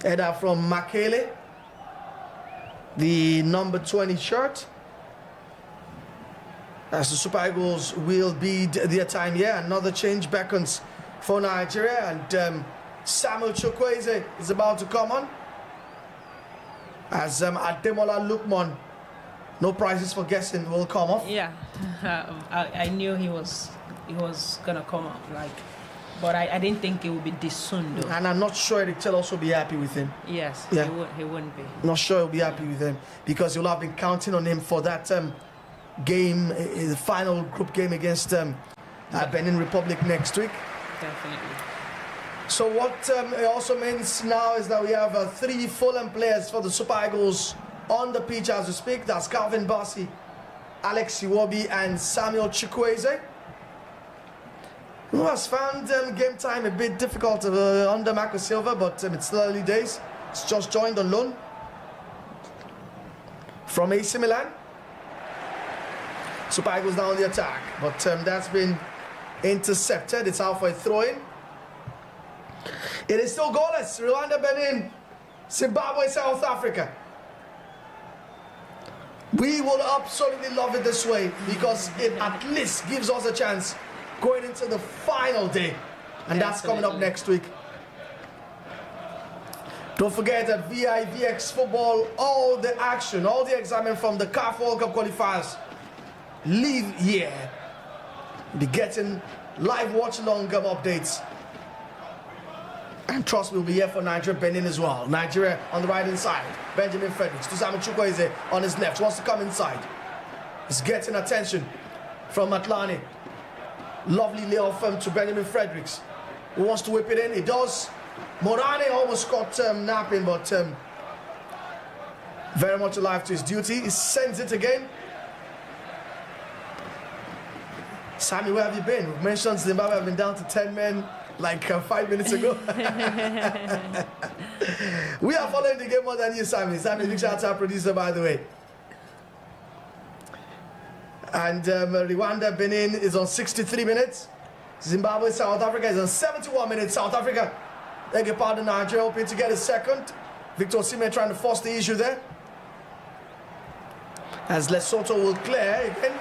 Eda from Makele, the number 20 shirt, as the Super Eagles will beat their time here. Another change beckons for Nigeria, and Samuel Chukwueze is about to come on as Ademola Lookman, no prizes for guessing, will come off. Yeah, I knew he was gonna come up, but I didn't think it would be this soon though. And I'm not sure Eric Tell also be happy with him. Yes, he wouldn't be. Not sure he'll be happy with him, because he'll have been counting on him for that game, the final group game against Benin Republic next week. Definitely. So what it also means now is that we have 3 Fulham players for the Super Eagles on the pitch as we speak. That's Calvin Bassey, Alex Iwobi and Samuel Chukwueze, who has found game time a bit difficult under Marco Silva, but it's still early days. He's just joined on loan from AC Milan. Super Eagles now on the attack, but that's been intercepted. It's out for a throw-in. It is still goalless. Rwanda, Benin, Zimbabwe, South Africa. We will absolutely love it this way because it at least gives us a chance going into the final day, and that's coming up next week. Don't forget that VX Football, all the action, all the excitement from the CAF World Cup qualifiers live here. Be getting live watch-along updates. And trust me, we'll be here for Nigeria, Benin as well. Nigeria on the right-hand side. Benjamin Fredericks. Tusami Chukwueze on his left. Wants to come inside. He's getting attention from Atlani. Lovely layoff to Benjamin Fredericks. Who wants to whip it in? He does. Morane almost caught napping, but very much alive to his duty. He sends it again. Sammy, where have you been? We've mentioned Zimbabwe have been down to 10 men like 5 minutes ago. We are following the game more than you, Sammy. Sammy, big shout out to our producer, by the way. And Rwanda, Benin is on 63 minutes. Zimbabwe, South Africa is on 71 minutes. South Africa, they get pardon Nigeria, hoping to get a second. Victor Osimhen trying to force the issue there. As Lesotho will clear again.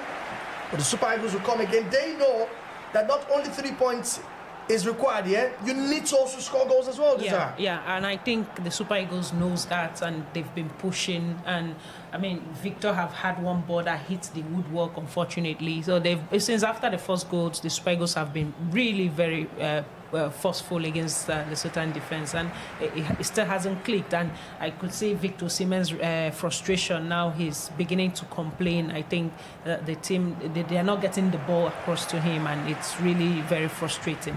But the Super Eagles will come again. They know that not only 3 points is required here, you need to also score goals as well. Yeah, and I think the Super Eagles knows that, and they've been pushing. And I mean, Victor have had one ball that hit the woodwork, unfortunately. So they've, since after the first goals, the Super Eagles have been really very forceful against the Lesotho defense, and it still hasn't clicked. And I could see Victor Osimhen's frustration now. He's beginning to complain. I think the team, they are not getting the ball across to him, and it's really very frustrating.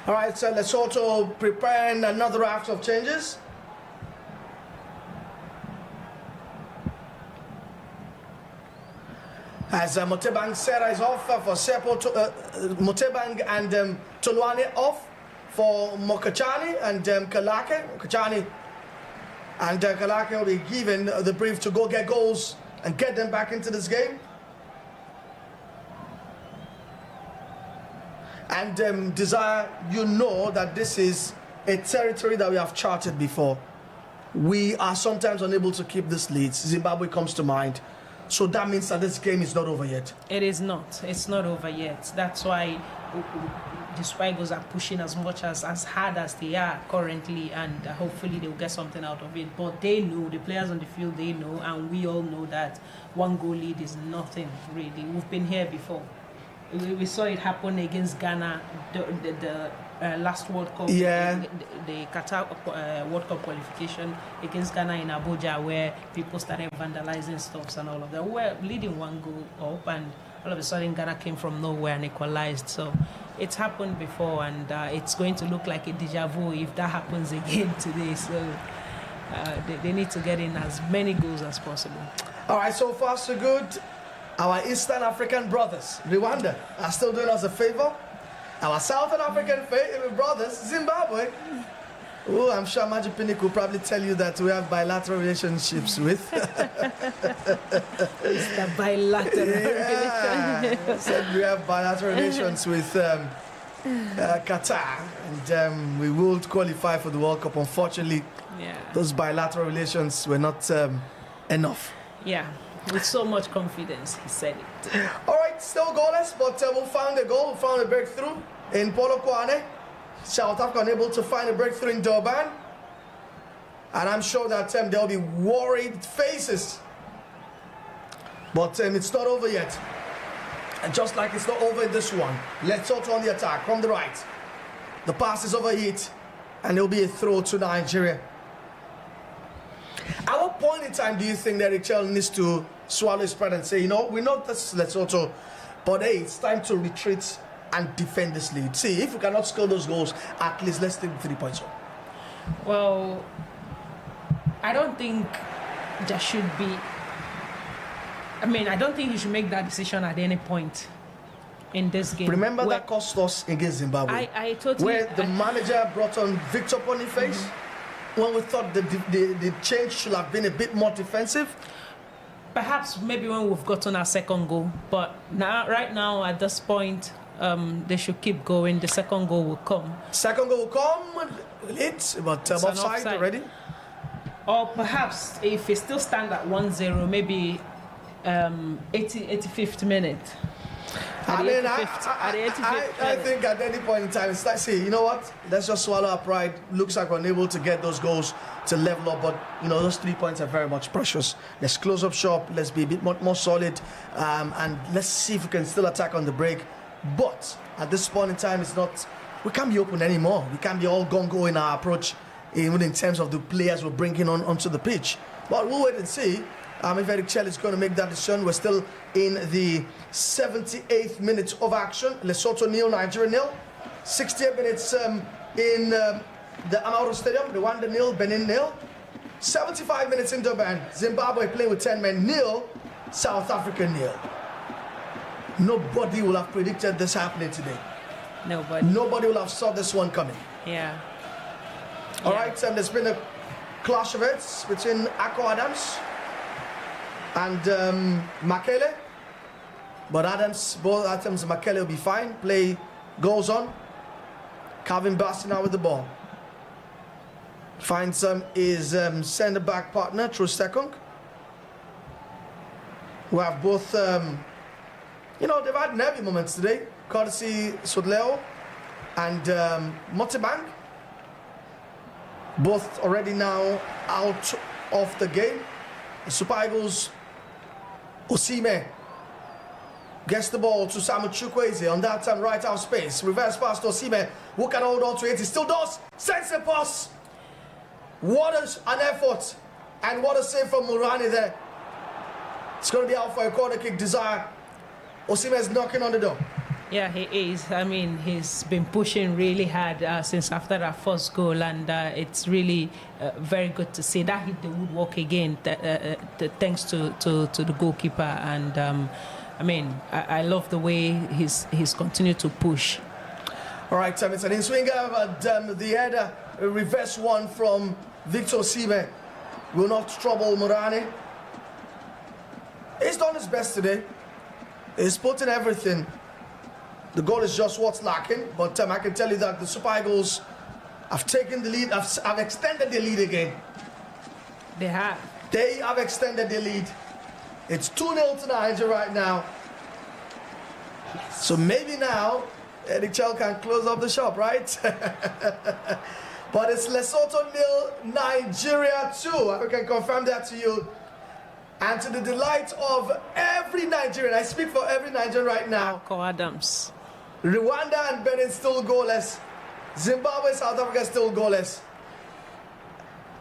All right, so Lesotho preparing another raft of changes. As Motebang Serra is off for Sepo, Motebang and Toluane off for Mokachani and Kalake. Mokachani and Kalake will be given the brief to go get goals and get them back into this game. And Desire, you know that this is a territory that we have charted before. We are sometimes unable to keep this lead. Zimbabwe comes to mind. So that means that this game is not over yet. It is not. It's not over yet. That's why the Super Eagles are pushing as hard as they are currently, and hopefully they'll get something out of it. But they know, the players on the field, they know, and we all know that one goal lead is nothing, really. We've been here before. We saw it happen against Ghana, the last World Cup, the Qatar World Cup qualification against Ghana in Abuja, where people started vandalizing stuff and all of that. We were leading one goal up, and all of a sudden Ghana came from nowhere and equalized. So it's happened before, and it's going to look like a deja vu if that happens again today. So they need to get in as many goals as possible. All right, so far so good. Our Eastern African brothers, Rwanda, are still doing us a favor. Our Southern African brothers, Zimbabwe. Oh, I'm sure Magic Pinnick will probably tell you that we have bilateral relationships with. It's the bilateral relationship. Said we have bilateral relations with Qatar, and we will qualify for the World Cup. Unfortunately, those bilateral relations were not enough. Yeah. With so much confidence, he said it. All right, still goalless, but we found a goal, we found a breakthrough in Polokwane. South Africa unable to find a breakthrough in Durban. And I'm sure that there'll be worried faces. But it's not over yet. And just like it's not over in this one, Lesotho on the attack from the right. The pass is overhit, and there'll be a throw to Nigeria. At what point in time do you think that Richel needs to swallow his pride and say, you know, we're not this Lesotho, but hey, it's time to retreat and defend this lead. See, if we cannot score those goals, at least let's take 3 points home. Well, I don't think there should be. I mean, I don't think you should make that decision at any point in this game. Remember that cost us against Zimbabwe, I totally. where the manager brought on Victor Boniface when we thought the change should have been a bit more defensive. Perhaps maybe when we've gotten our second goal, but now, right now, at this point, they should keep going. The second goal will come. Second goal will come, late, but It's an offside already. Or perhaps if it still stand at 1-0, maybe 85th minute. I mean, I think at any point in time, it's like, see, you know what? Let's just swallow our pride. Looks like we're unable to get those goals to level up, but you know, those 3 points are very much precious. Let's close up shop. Let's be a bit more solid, and let's see if we can still attack on the break. But at this point in time, it's not. We can't be open anymore. We can't be all gung-ho in our approach, even in terms of the players we're bringing onto the pitch. But we'll wait and see. If Eric Chell is going to make that decision. We're still in the 78th minute of action. Lesotho 0, Nigeria 0. 68 minutes in the Amahoro Stadium. Rwanda 0, Benin 0. 75 minutes in Durban. Zimbabwe playing with 10 men 0. South Africa 0. Nobody will have predicted this happening today. Nobody will have saw this one coming. Yeah. All right, there's been a clash of heads between Akko Adams and Makele, but both Adams and Makele will be fine. Play goes on. Calvin Bassey now with the ball. Finds his centre back partner, Trustekong, who have both, you know, they've had nervy moments today. Courtesy Sudleo and Motibang, both already now out of the game. The Super Eagles, Osime gets the ball to Samu Chukwueze on that right half space. Reverse pass to Osime, who can hold on to it. He still does. Sends a pass. What an effort. And what a save from Murani there. It's going to be out for a corner kick. Desire. Osime is knocking on the door. Yeah, he is. I mean, he's been pushing really hard since after that first goal, and it's really very good to see that hit the woodwork again, thanks to the goalkeeper. And I mean, I love the way he's continued to push. All right, it's an in-swinger, but the header, a reverse one from Victor Osime will not trouble Murani. He's done his best today. He's put in everything. The goal is just what's lacking, but I can tell you that the Super Eagles have taken the lead, have extended the lead again. They have. They have extended the lead. It's 2-0 to Nigeria right now. So maybe now, Eric Chell can close up the shop, right? But it's Lesotho 0, Nigeria 2. I can confirm that to you. And to the delight of every Nigerian, I speak for every Nigerian right now. Akko Adams. Rwanda and Benin still goalless. Zimbabwe, South Africa still goalless.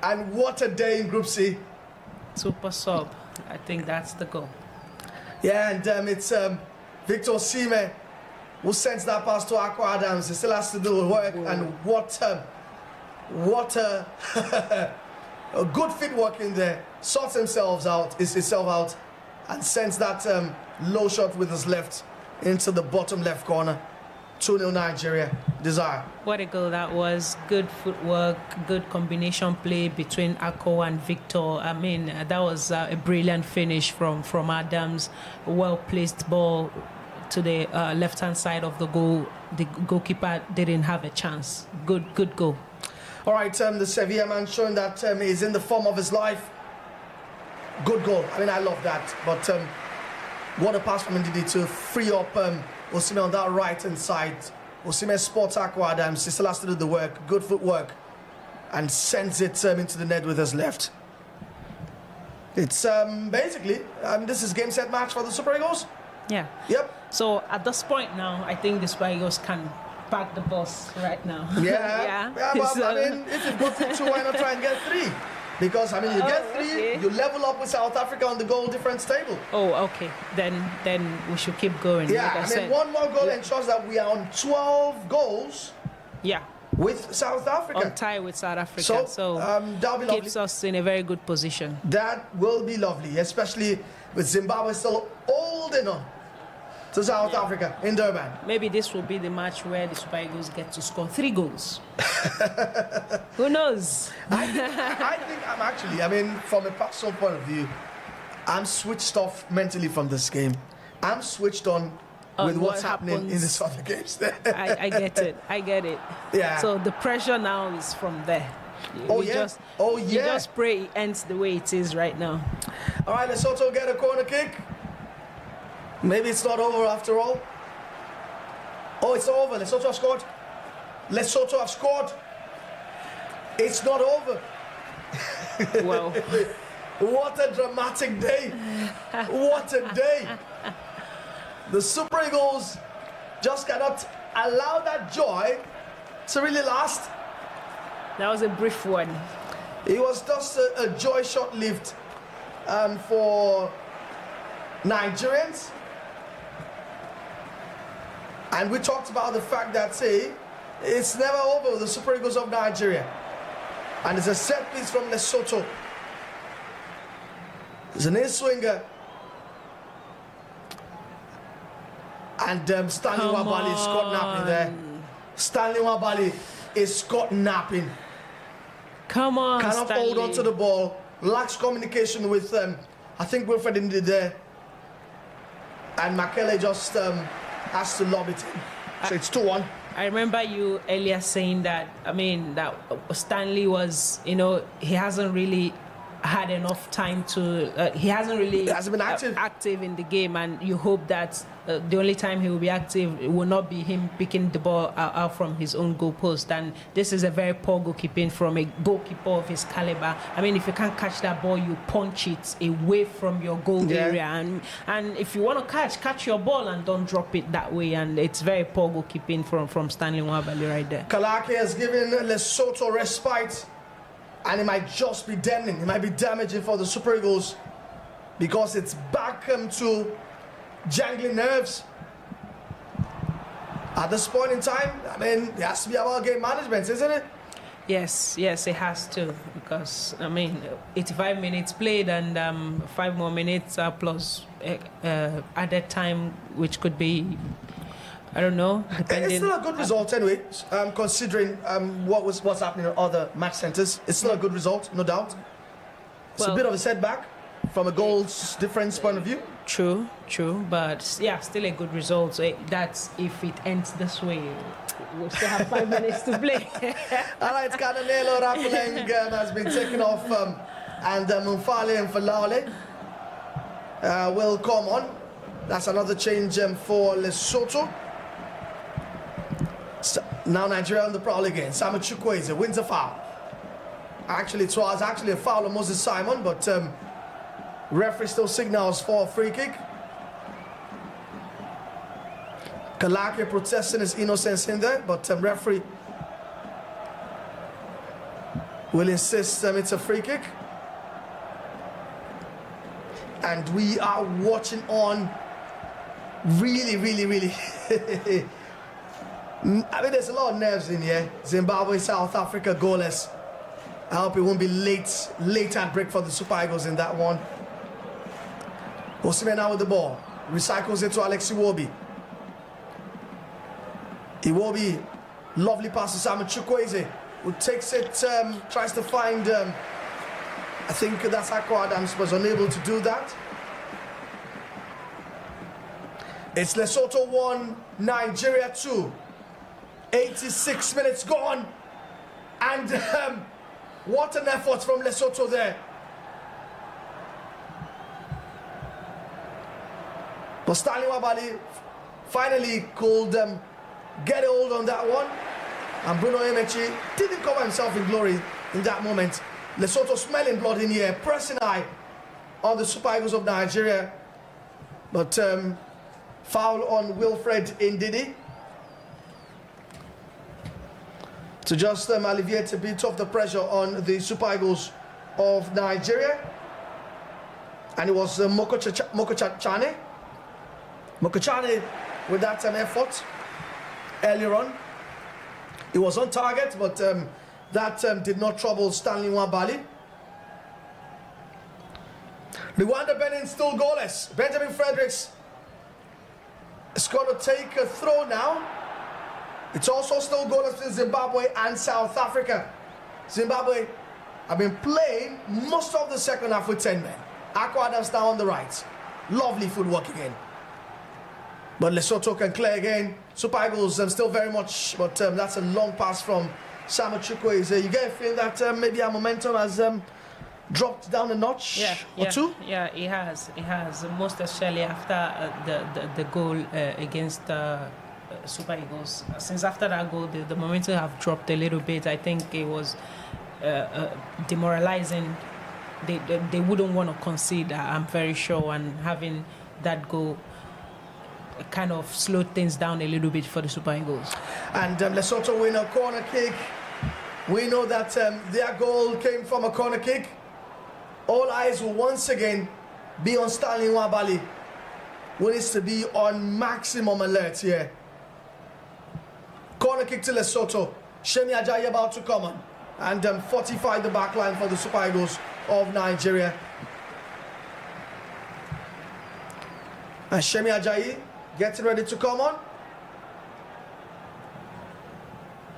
And what a day in Group C. Super sub. I think that's the goal. Yeah, and it's Victor Osime who sends that pass to Akko Adams. He still has to do work. And what a good fit work in there. Sorts himself out, and sends that low shot with his left into the bottom left corner. 2-0 Nigeria. Desire. What a goal that was. Good footwork, good combination play between Akko and Victor. I mean, that was a brilliant finish from Adams. Well-placed ball to the left-hand side of the goal. The goalkeeper didn't have a chance. Good goal. All right, the Sevilla man showing that he's in the form of his life. Good goal. I mean, I love that. But what a pass from Ndidi to free up Osime on that right-hand side. Osime spots Akko Adams. He still has to do the work. Good footwork. And sends it into the net with his left. It's basically, this is game, set, match for the Super Eagles. Yeah. Yep. So at this point now, I think the Super Eagles can park the bus right now. Yeah. But, I mean, if you've got 2, why not try and get 3? Because, I mean, you get 3, okay. you level up with South Africa on the goal difference table. Oh, okay. Then we should keep going. Yeah, like I I mean, said. one more goal ensures that we are on 12 goals Yeah. with South Africa. On tie with South Africa. So, So, that'll be lovely. keeps us in a very good position. That will be lovely, especially with Zimbabwe still holding on to South Africa in Durban. Maybe this will be the match where the Super Eagles get to score 3 goals. Who knows? I think I'm actually, I mean, from a personal point of view, I'm switched off mentally from this game. I'm switched on with what what's happening in happens. the other games. I get it. I get it. Yeah. So the pressure now is from there. Oh, You yeah. Just, Oh, You yeah. just pray it ends the way it is right now. All right, Lesotho get a corner kick. Maybe it's not over after all. Oh, it's over. Lesotho have scored. Lesotho have scored. It's not over. Well, What a dramatic day. What a day. The Super Eagles just cannot allow that joy to really last. that was a brief one. It was just a joy short-lived for Nigerians. And we talked about the fact that, say, it's never over with the Super Eagles of Nigeria. And it's a set piece from Lesotho. It's an in-swinger. And Stanley Come Wabali is caught napping there. Stanley Wabali is caught napping. Come on, Cannot Stanley. hold on to the ball. Lacks communication with I think Wilfred Ndidi there. And Makele just has to lob it in. So it's 2-1. I remember you earlier saying that, I mean, that Stanley was, you know, he hasn't really had enough time to, he hasn't really He hasn't been active. active in the game, and you hope that the only time he will be active will not be him picking the ball out from his own goal post. And this is a very poor goalkeeping from a goalkeeper of his caliber. I mean, if you can't catch that ball, you punch it away from your goal area. And if you want to catch your ball and don't drop it that way. And it's very poor goalkeeping from Stanley Nwabali right there. Kalake has given Lesotho respite. And it might just be damning. It might be damaging for the Super Eagles because it's back to jangling nerves. At this point in time, I mean, it has to be about game management, isn't it? Yes, it has to, because, I mean, 85 minutes played and 5 more minutes plus added time, which could be, I don't know, depending. It's still a good result anyway, considering what's happening in other match centres. It's still a good result, no doubt. It's a bit of a setback from a goals difference point of view. True, but yeah, still a good result. So that's if it ends this way. We'll still have 5 minutes to play. All right, Cananelo Rapuleng has been taken off, and Mufale and Falale will come on. That's another change for Lesotho. Now Nigeria on the prowl again. Samuel Chukwueze wins a foul. Actually, it was actually a foul on Moses Simon, but referee still signals for a free kick. Kalake protesting his innocence in there, but referee will insist it's a free kick. And we are watching on really I mean, there's a lot of nerves in here. Zimbabwe, South Africa, goalless. I hope it won't be late at break for the Super Eagles in that one. Osimhen now with the ball. Recycles it to Alex Iwobi. Iwobi, lovely pass to Samuel Chukwueze, who takes it, tries to find, I think that's Akwa Adams, was unable to do that. It's Lesotho 1, Nigeria 2. 86 minutes gone, and what an effort from Lesotho there. But Stanley Wabali finally could get a hold on that one, and Bruno Emechi didn't cover himself in glory in that moment. Lesotho smelling blood in here, pressing high on the Super Eagles of Nigeria, but foul on Wilfred Ndidi to just alleviate a bit of the pressure on the Super Eagles of Nigeria. And it was Mokochane with that effort earlier on. He was on target, but that did not trouble Stanley Nwabali. Rwanda Benin still goalless. Benjamin Fredericks is going to take a throw now. It's also still goalless between Zimbabwe and South Africa. Zimbabwe have been playing most of the second half with 10 men. Aqua Adams now on the right. Lovely footwork again. But Lesotho can clear again. Super Eagles still very much, but that's a long pass from Samuel Chukwueze. You get a feeling that maybe our momentum has dropped down a notch or two? Yeah, it has. It has. Most especially after the goal against Super Eagles. Since after that goal, the momentum have dropped a little bit. I think it was demoralizing. They wouldn't want to concede, I'm very sure, and having that goal kind of slowed things down a little bit for the Super Eagles. And Lesotho win a corner kick. We know that their goal came from a corner kick. All eyes will once again be on Stanley Nwabali, who needs to be on maximum alert here. Corner kick to Lesotho. Shemi Ajayi about to come on and fortify the back line for the Super Eagles of Nigeria. And Shemi Ajayi getting ready to come on.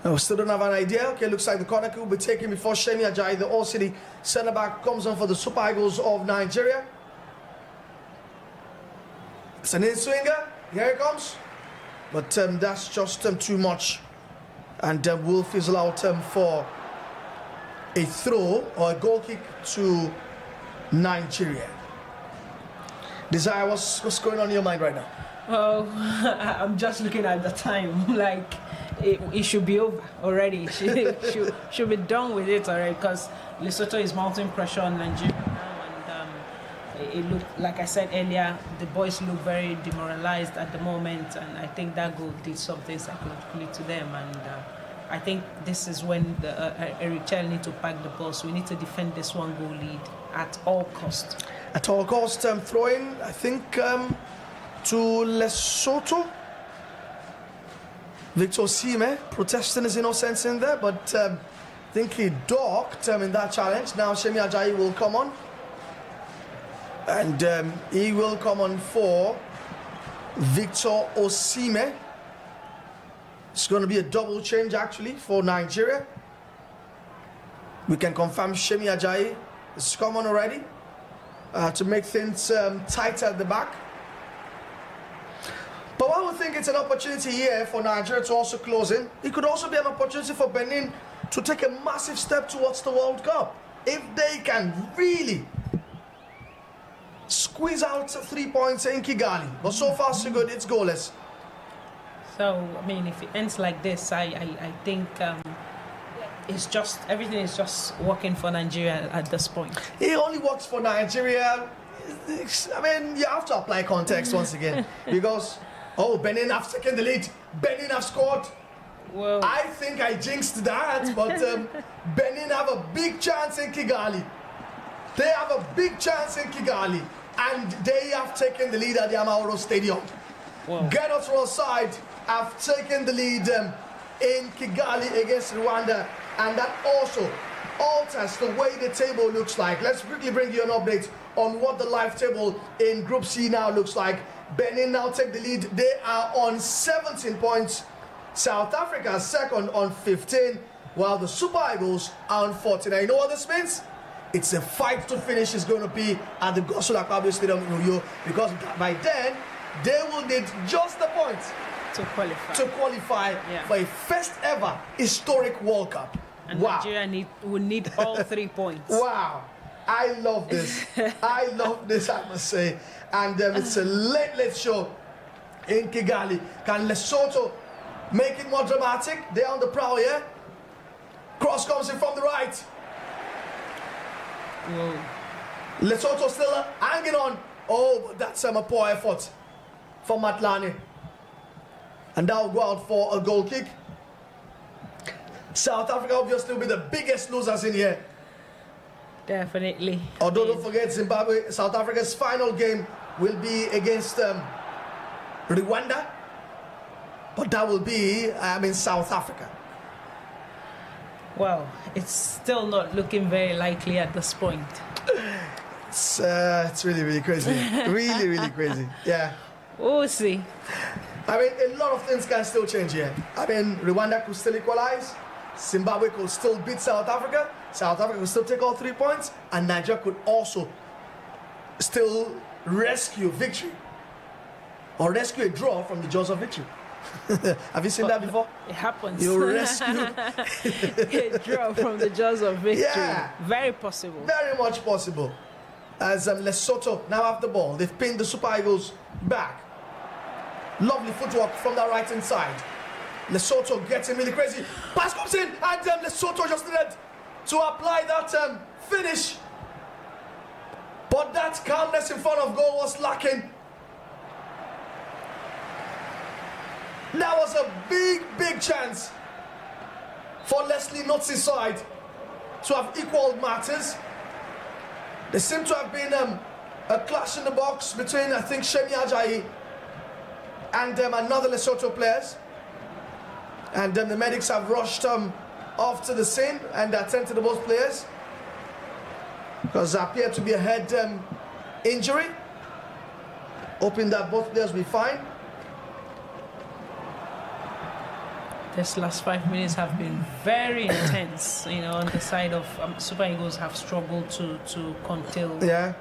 We still don't have an idea. Okay, looks like the corner kick will be taken before Shemi Ajayi, the All City centre back, comes on for the Super Eagles of Nigeria. It's an in-swinger. Here it comes. But that's just too much. And will fizzle out for a throw or a goal kick to Nigeria. Desire, what's going on in your mind right now? Well, I'm just looking at the time. Like, it should be over already. Should be done with it already, because Lesotho is mounting pressure on Nigeria now, and it looked, like I said earlier, the boys look very demoralized at the moment, and I think that goal did something psychologically to them, and I think this is when Eric Chell need to pack the ball. So we need to defend this one goal lead at all costs. At all costs, throwing, I think, to Lesotho. Victor Osimhen protesting his innocence in there, but I think he docked in that challenge. Now Shemi Ajayi will come on. And he will come on for Victor Osimhen. It's going to be a double change actually for Nigeria. We can confirm Shemi Ajayi has come on already to make things tighter at the back. But I would think it's an opportunity here for Nigeria to also close in. It could also be an opportunity for Benin to take a massive step towards the World Cup. If they can really squeeze out 3 points in Kigali. But so far so good, it's goalless. So, I mean, if it ends like this, I think it's just, everything is just working for Nigeria at this point. It only works for Nigeria. I mean, you have to apply context once again. Because, Benin have taken the lead. Benin have scored. Well, I think I jinxed that, but Benin have a big chance in Kigali. They have a big chance in Kigali. And they have taken the lead at the Amahoro Stadium. Ghana's side have taken the lead in Kigali against Rwanda, and that also alters the way the table looks like. Let's quickly bring you an update on what the live table in Group C now looks like. Benin now take the lead. They are on 17 points. South Africa second on 15, while the Super Eagles are on 14. Now, you know what this means? It's a fight to finish is going to be at the Gosola Kabwe Stadium in Uyo, because by then, they will need just the points to qualify for a first ever historic World Cup. And Nigeria will need all 3 points. Wow. I love this. I love this, I must say. And it's a late show in Kigali. Can Lesotho make it more dramatic? They're on the prowl, yeah? Cross comes in from the right. Whoa. Lesotho still hanging on. But that's a poor effort from Matlane. And that will go out for a goal kick. South Africa obviously will be the biggest losers in here. Definitely. Although don't forget, Zimbabwe, South Africa's final game will be against Rwanda, but that will be in South Africa. Well, it's still not looking very likely at this point. It's really, really crazy. Really, really crazy. Yeah. We'll see. I mean, a lot of things can still change here. I mean, Rwanda could still equalize. Zimbabwe could still beat South Africa. South Africa could still take all 3 points. And Nigeria could also still rescue victory. Or rescue a draw from the jaws of victory. Have you seen that before? It happens. You rescue a draw from the jaws of victory. Yeah. Very possible. Very much possible. As Lesotho now have the ball. They've pinned the Super Eagles back. Lovely footwork from the right hand side. Lesotho getting really crazy. Pass comes in, and Lesotho just needed to apply that finish. But that calmness in front of goal was lacking. That was a big, big chance for Leslie Notzi's side to have equaled matters. There seemed to have been a clash in the box between, I think, Shemi Ajayi and another Lesotho players. And the medics have rushed off to the scene and attended to both players, because there appeared to be a head injury. Hoping that both players will be fine. This last 5 minutes have been very intense, you know, on the side of Super Eagles have struggled to contain. Yeah.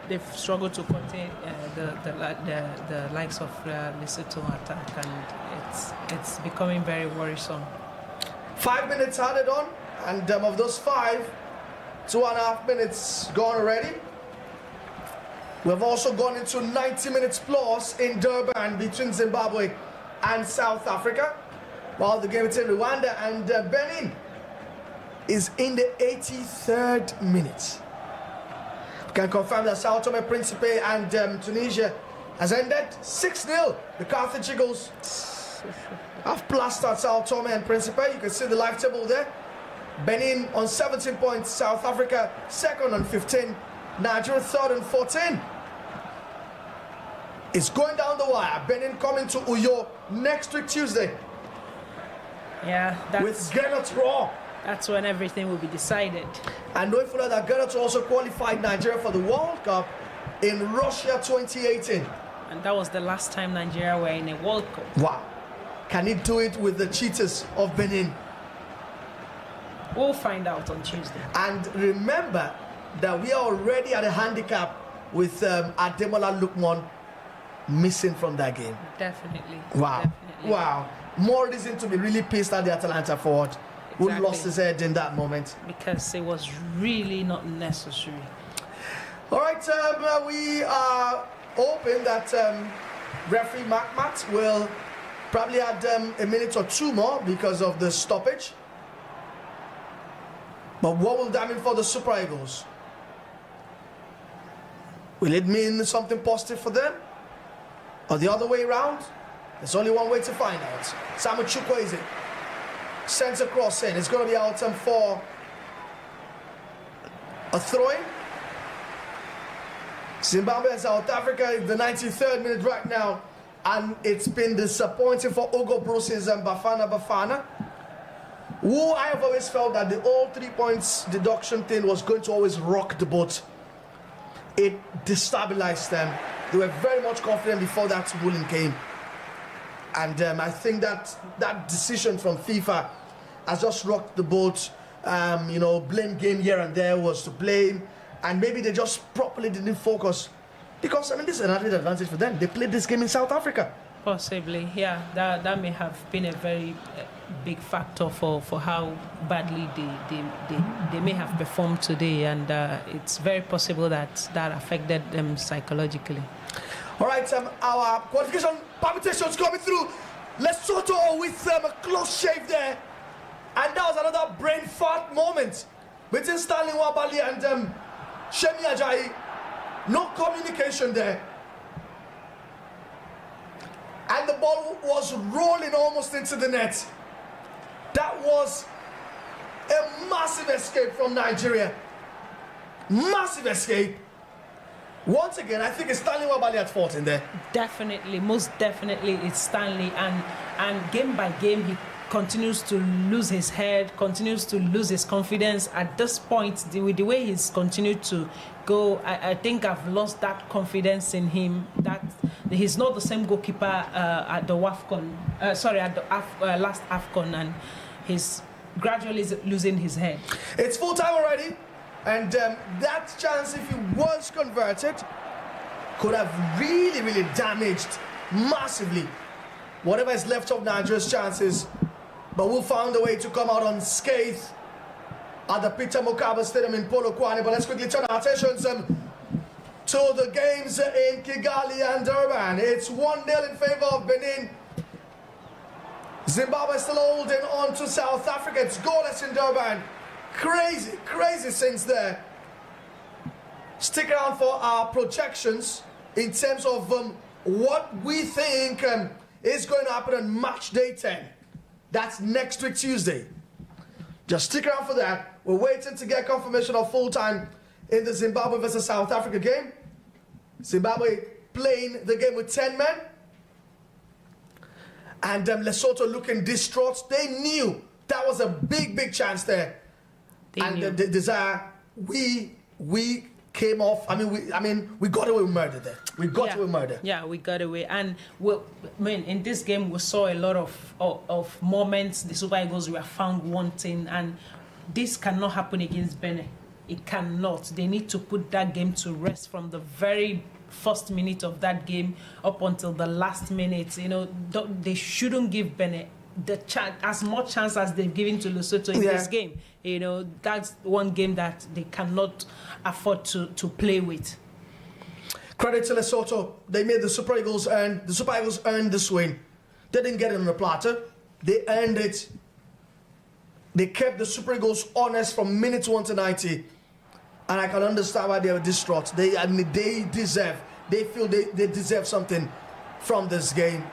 They've struggled to contain the likes of Lesotho attack, and it's becoming very worrisome. 5 minutes added on, and of those 5, 2.5 minutes gone already. We've also gone into 90 minutes plus in Durban between Zimbabwe and South Africa, while the game between Rwanda and Benin is in the 83rd minute. We can confirm that Sao Tome Principe and Tunisia has ended 6-0. The Carthage Eagles have plastered Sao Tome and Principe. You can see the live table there. Benin on 17 points, South Africa second on 15, Nigeria third on 14. It's going down the wire. Benin coming to Uyo next week Tuesday. Yeah, with Gernot Raw. That's when everything will be decided. And knowing for that Gernot also qualified Nigeria for the World Cup in Russia 2018. And that was the last time Nigeria were in a World Cup. Wow. Can he do it with the cheaters of Benin? We'll find out on Tuesday. And remember that we are already at a handicap with Ademola Lookman missing from that game. Definitely. Wow. Definitely. Wow. More reason to be really pissed at the Atalanta forward who lost his head in that moment. Because it was really not necessary. All right, we are hoping that referee Mark Matt will probably add a minute or two more because of the stoppage. But what will that mean for the Super Eagles? Will it mean something positive for them? Or the other way around? There's only one way to find out. Samuel Chukwueze sends a cross in. It's going to be out for a throw-in. Zimbabwe and South Africa in the 93rd minute right now. And it's been disappointing for Ogo Bruce's and Bafana, who I have always felt that the all 3 points deduction thing was going to always rock the boat. It destabilized them. They were very much confident before that ruling came. And I think that decision from FIFA has just rocked the boat. You know, blame game here and there was to blame. And maybe they just properly didn't focus. Because, I mean, this is an added advantage for them. They played this game in South Africa. Possibly, yeah. That may have been a very big factor for how badly they may have performed today. And it's very possible that affected them psychologically. All right, our qualification permutations coming through. Lesotho with a close shave there. And that was another brain fart moment between Stanley Wabali and Shemi Ajayi. No communication there. And the ball was rolling almost into the net. That was a massive escape from Nigeria. Massive escape. Once again, I think it's Stanley Wabali at fault in there. Definitely, most definitely, it's Stanley, and game by game he continues to lose his head, continues to lose his confidence. At this point, with the way he's continued to go, I think I've lost that confidence in him. That he's not the same goalkeeper at the WAFCON. At the last AFCON, and he's gradually losing his head. It's full time already. And that chance, if he was converted, could have really, really damaged massively whatever is left of Nigeria's chances. But we'll find a way to come out unscathed at the Peter Mokaba Stadium in Polokwane. But let's quickly turn our attention to the games in Kigali and Durban. It's 1-0 in favor of Benin. Zimbabwe still holding on to South Africa. It's goalless in Durban. Crazy scenes there. Stick around for our projections in terms of what we think is going to happen on match day 10. That's next week, Tuesday. Just stick around for that. We're waiting to get confirmation of full time in the Zimbabwe versus South Africa game. Zimbabwe playing the game with 10 men. And Lesotho looking distraught. They knew that was a big chance there. The desire, we came off. I mean, we got away with murder there. We got away with murder. Yeah, we got away. And in this game, we saw a lot of moments. The Super Eagles were found wanting, and this cannot happen against Benin. It cannot. They need to put that game to rest from the very first minute of that game up until the last minute. You know, they shouldn't give Benin as much chance as they've given to Lesotho in this game. You know, that's one game that they cannot afford to play with. Credit to Lesotho. They made the Super Eagles earn. The Super Eagles earned this win. They didn't get it on the platter. They earned it. They kept the Super Eagles honest from minute 1 to 90. And I can understand why they were distraught. They feel they deserve something from this game.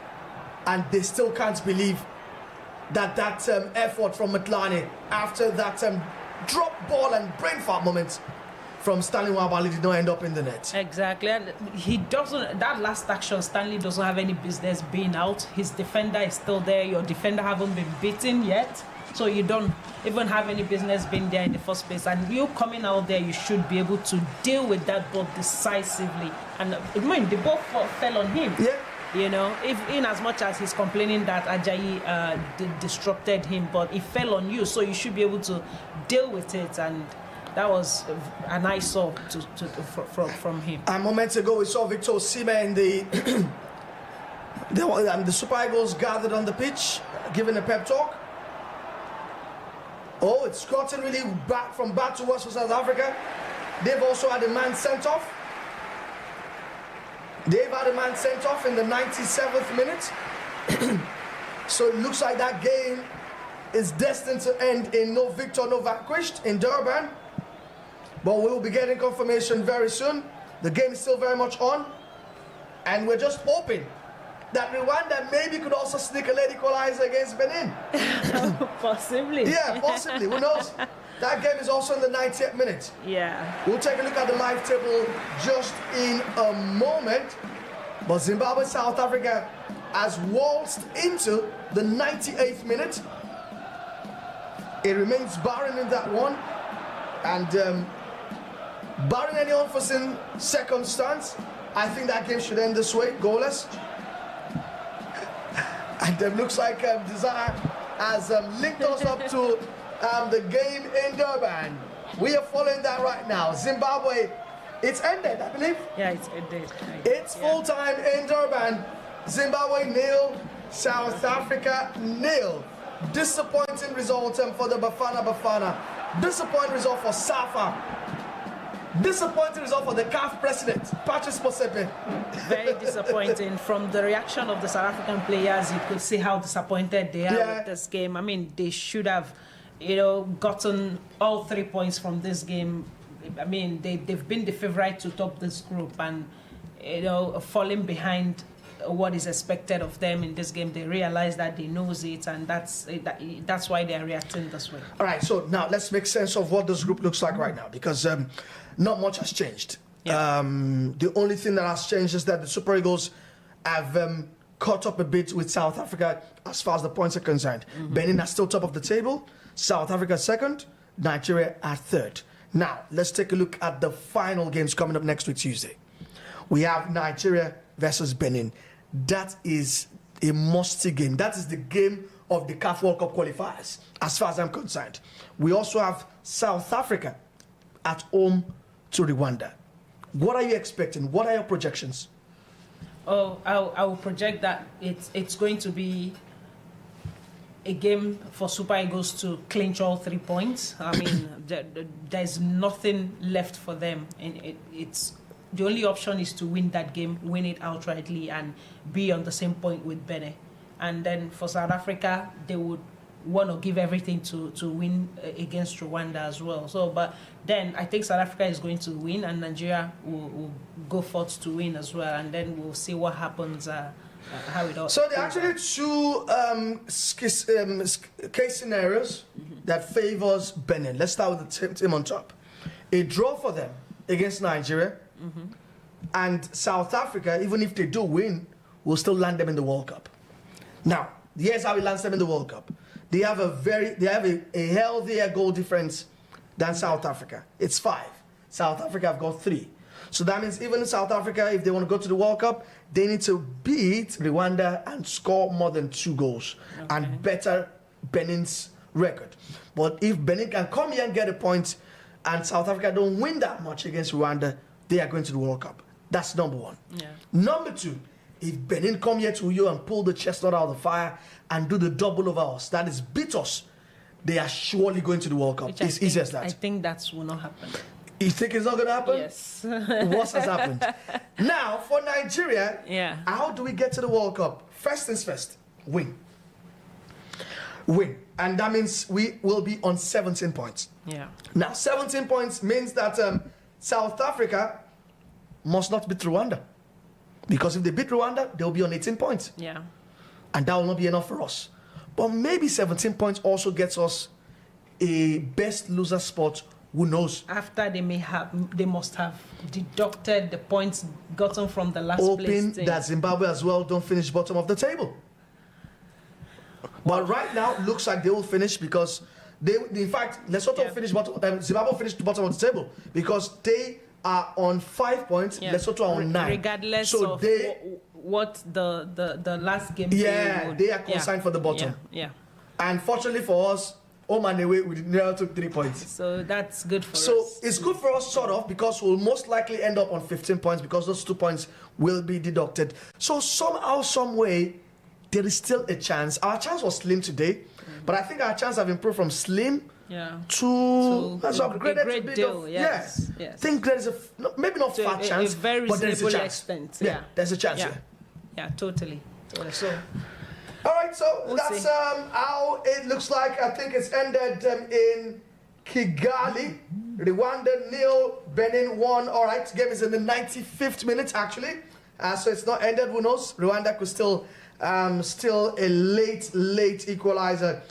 And they still can't believe that effort from Matlane after that drop ball and brain fart moment from Stanley Wabali did not end up in the net. Exactly, and he doesn't. That last action, Stanley doesn't have any business being out. His defender is still there. Your defender haven't been beaten yet, so you don't even have any business being there in the first place. And you coming out there, you should be able to deal with that ball decisively. And I mean, the ball fell on him. Yeah. You know, in as much as he's complaining that Ajayi disrupted him, but it fell on you, so you should be able to deal with it, and that was a nice saw from him. And moments ago, we saw Victor Osimhen, the Super Eagles gathered on the pitch, giving a pep talk. Oh, it's gotten really from bad to worse for South Africa. They've also had a man sent off. They've had a man sent off in the 97th minute. So it looks like that game is destined to end in no victor, no vanquished in Durban. But we will be getting confirmation very soon. The game is still very much on. And we're just hoping that Rwanda maybe could also sneak a late equalizer against Benin. Possibly. Yeah, possibly. Who knows? That game is also in the 90th minute. Yeah. We'll take a look at the live table just in a moment. But Zimbabwe, South Africa has waltzed into the 98th minute. It remains barren in that one. And barring any unforeseen circumstance, I think that game should end this way, goalless. And it looks like Desire has linked us up to the game in Durban. We are following that right now. Zimbabwe, it's ended, I believe. Yeah, it's ended. It's full time in Durban. Zimbabwe 0, South Africa 0. Disappointing result for the Bafana. Disappointing result for Safa. Disappointing result for the CAF president, Patrice Motsepe. Very disappointing. From the reaction of the South African players, you could see how disappointed they are with this game. I mean, they should have, gotten all 3 points from this game. I mean, they've been the favorite to top this group, and falling behind what is expected of them in this game. They realize that they knows it, and that's why they are reacting this way. All right, so now let's make sense of what this group looks like right now, because not much has changed. Yeah. The only thing that has changed is that the Super Eagles have caught up a bit with South Africa as far as the points are concerned. Benin are still top of the table, South Africa second, Nigeria at third. Now, let's take a look at the final games coming up next week, Tuesday. We have Nigeria versus Benin. That is a must-see game. That is the game of the CAF World Cup qualifiers, as far as I'm concerned. We also have South Africa at home to Rwanda. What are you expecting? What are your projections? Oh, I will project that it's going to be a game for Super Eagles to clinch all 3 points. I mean, there's nothing left for them, and it's the only option is to win that game, win it outrightly, and be on the same point with Benin. And then for South Africa, they would want to give everything to win against Rwanda as well. So, but then I think South Africa is going to win, and Nigeria will go forth to win as well, and then we'll see what happens. How it all. So there are actually two case scenarios that favors Benin. Let's start with the team on top. A draw for them against Nigeria, and South Africa, even if they do win, will still land them in the World Cup. Now, here's how it lands them in the World Cup. They have a healthier goal difference than South Africa. It's 5. South Africa have got 3. So that means even in South Africa, if they want to go to the World Cup, they need to beat Rwanda and score more than 2 goals and better Benin's record. But if Benin can come here and get a point and South Africa don't win that much against Rwanda, they are going to the World Cup. That's number 1. Yeah. Number 2, if Benin come here to you and pull the chestnut out of the fire and do the double over us, that is beat us, they are surely going to the World Cup. It's easy as that. I think that will not happen. You think it's not going to happen? Yes. What has happened? Now, for Nigeria, how do we get to the World Cup? First things first, win. Win. And that means we will be on 17 points. Yeah. Now, 17 points means that South Africa must not beat Rwanda. Because if they beat Rwanda, they'll be on 18 points. Yeah. And that will not be enough for us. But maybe 17 points also gets us a best loser spot. Who knows? After they must have deducted the points gotten from the last hoping place team. that Zimbabwe as well don't finish bottom of the table. But right now, looks like they will finish because in fact, Lesotho finished bottom. Zimbabwe finished bottom of the table because they are on 5 points. Lesotho are on 9. Regardless of what the last game. They are consigned for the bottom. Yeah. And fortunately for us, home and away, we never took 3 points. So that's good for us. So it's good for us, sort of, because we'll most likely end up on 15 points because those 2 points will be deducted. So somehow, some way, there is still a chance. Our chance was slim today, but I think our chance have improved from slim to that's upgraded a great to bit deal. of, Yes. I think there's maybe not fat chance, a very but there's a chance. extent. Yeah, there's a chance. Yeah, totally. So. All right, so We'll that's see. how it looks like. I think it's ended in Kigali. Rwanda 0, Benin 1. All right, game is in the 95th minute, actually. So it's not ended. Who knows? Rwanda could still a late equalizer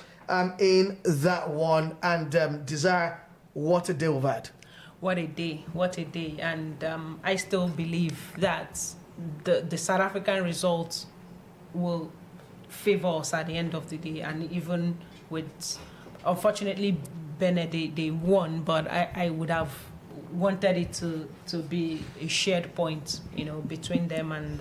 in that one. And Desire, what a day we've had. What a day. And I still believe that the South African results will favor us at the end of the day, and even with, unfortunately, Benin, they won, but I would have wanted it to be a shared point, between them and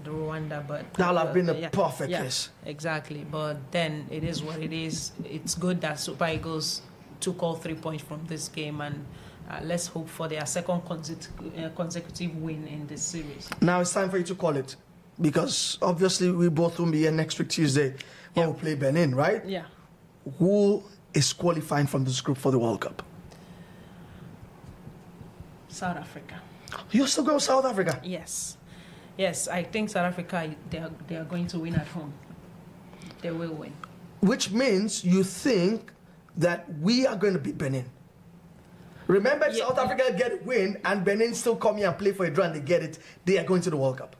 Rwanda, but that would have been a perfect case. Exactly, but then it is what it is. It's good that Super Eagles took all 3 points from this game, and let's hope for their second consecutive win in this series. Now it's time for you to call it. Because obviously we both will be here next week Tuesday when we play Benin, right? Yeah. Who is qualifying from this group for the World Cup? South Africa. You still go with South Africa? Yes. I think South Africa, they are going to win at home. They will win. Which means you think that we are going to beat Benin. Remember, South Africa get a win and Benin still come here and play for a draw and they get it. They are going to the World Cup.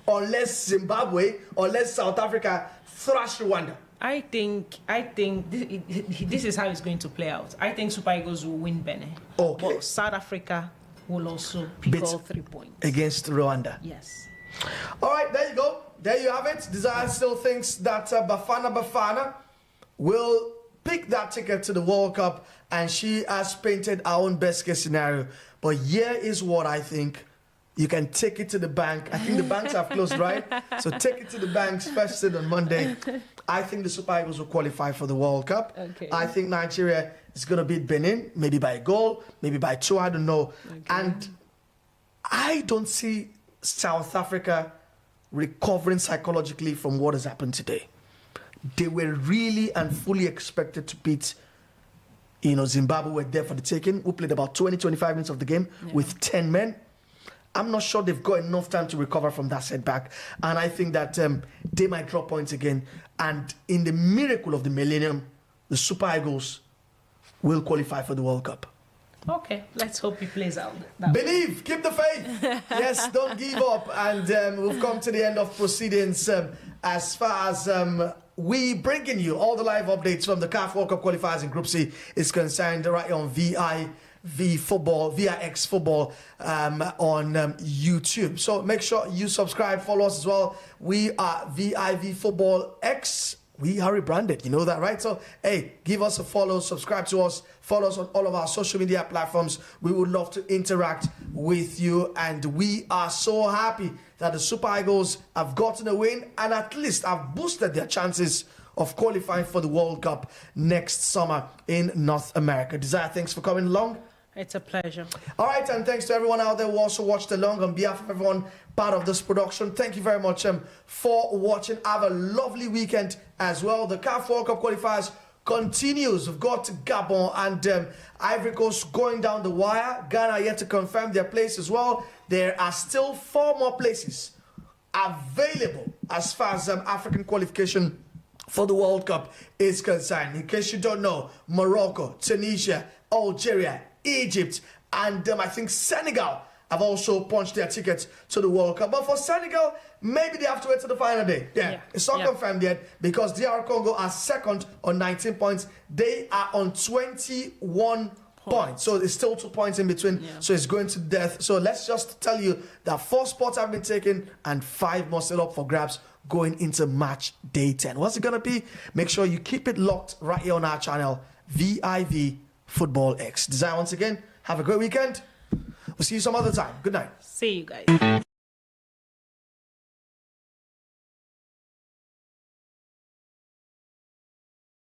unless Zimbabwe, unless South Africa thrash Rwanda. I think this is how it's going to play out. I think Super Eagles will win Benin. Okay. But South Africa will also pick all 3 points. Against Rwanda. Yes. All right, there you go. There you have it. Desire still thinks that Bafana will pick that ticket to the World Cup, and she has painted our own best case scenario. But here is what I think. You can take it to the bank. I think the banks have closed, right? So take it to the banks first thing on Monday. I think the Super Eagles will qualify for the World Cup. Okay. I think Nigeria is going to beat Benin, maybe by a goal, maybe by 2, I don't know. Okay. And I don't see South Africa recovering psychologically from what has happened today. They were really and fully expected to beat, Zimbabwe were there for the taking. We played about 20-25 minutes of the game with 10 men. I'm not sure they've got enough time to recover from that setback. And I think that they might drop points again. And in the miracle of the millennium, the Super Eagles will qualify for the World Cup. Okay, let's hope it plays out. Believe, keep the faith. Yes, don't give up. And we've come to the end of proceedings as far as we bringing you all the live updates from the CAF World Cup qualifiers in Group C is concerned right here on VIX Football on YouTube. So make sure you subscribe, follow us as well. We are VIV Football X. We are rebranded, you know that, right? So, hey, give us a follow, subscribe to us, follow us on all of our social media platforms. We would love to interact with you, and we are so happy that the Super Eagles have gotten a win and at least have boosted their chances of qualifying for the World Cup next summer in North America. Desire, thanks for coming along. It's a pleasure. All right, and thanks to everyone out there who also watched along. On behalf of everyone part of this production, thank you very much for watching. Have a lovely weekend as well. The CAF World Cup qualifiers continues. We've got Gabon and Ivory Coast going down the wire. Ghana yet to confirm their place as well. There are still 4 more places available as far as African qualification for the World Cup is concerned. In case you don't know, Morocco, Tunisia, Algeria, Egypt, and I think Senegal have also punched their tickets to the World Cup. But for Senegal, maybe they have to wait to the final day. Yeah. It's not confirmed yet because DR Congo are second on 19 points. They are on 21 points. So it's still 2 points in between. Yeah. So it's going to death. So let's just tell you that 4 spots have been taken and 5 more still up for grabs going into match day 10. What's it going to be? Make sure you keep it locked right here on our channel, VIV Football X. Desire once again, have a great weekend. We'll see you some other time. Good night. See you guys.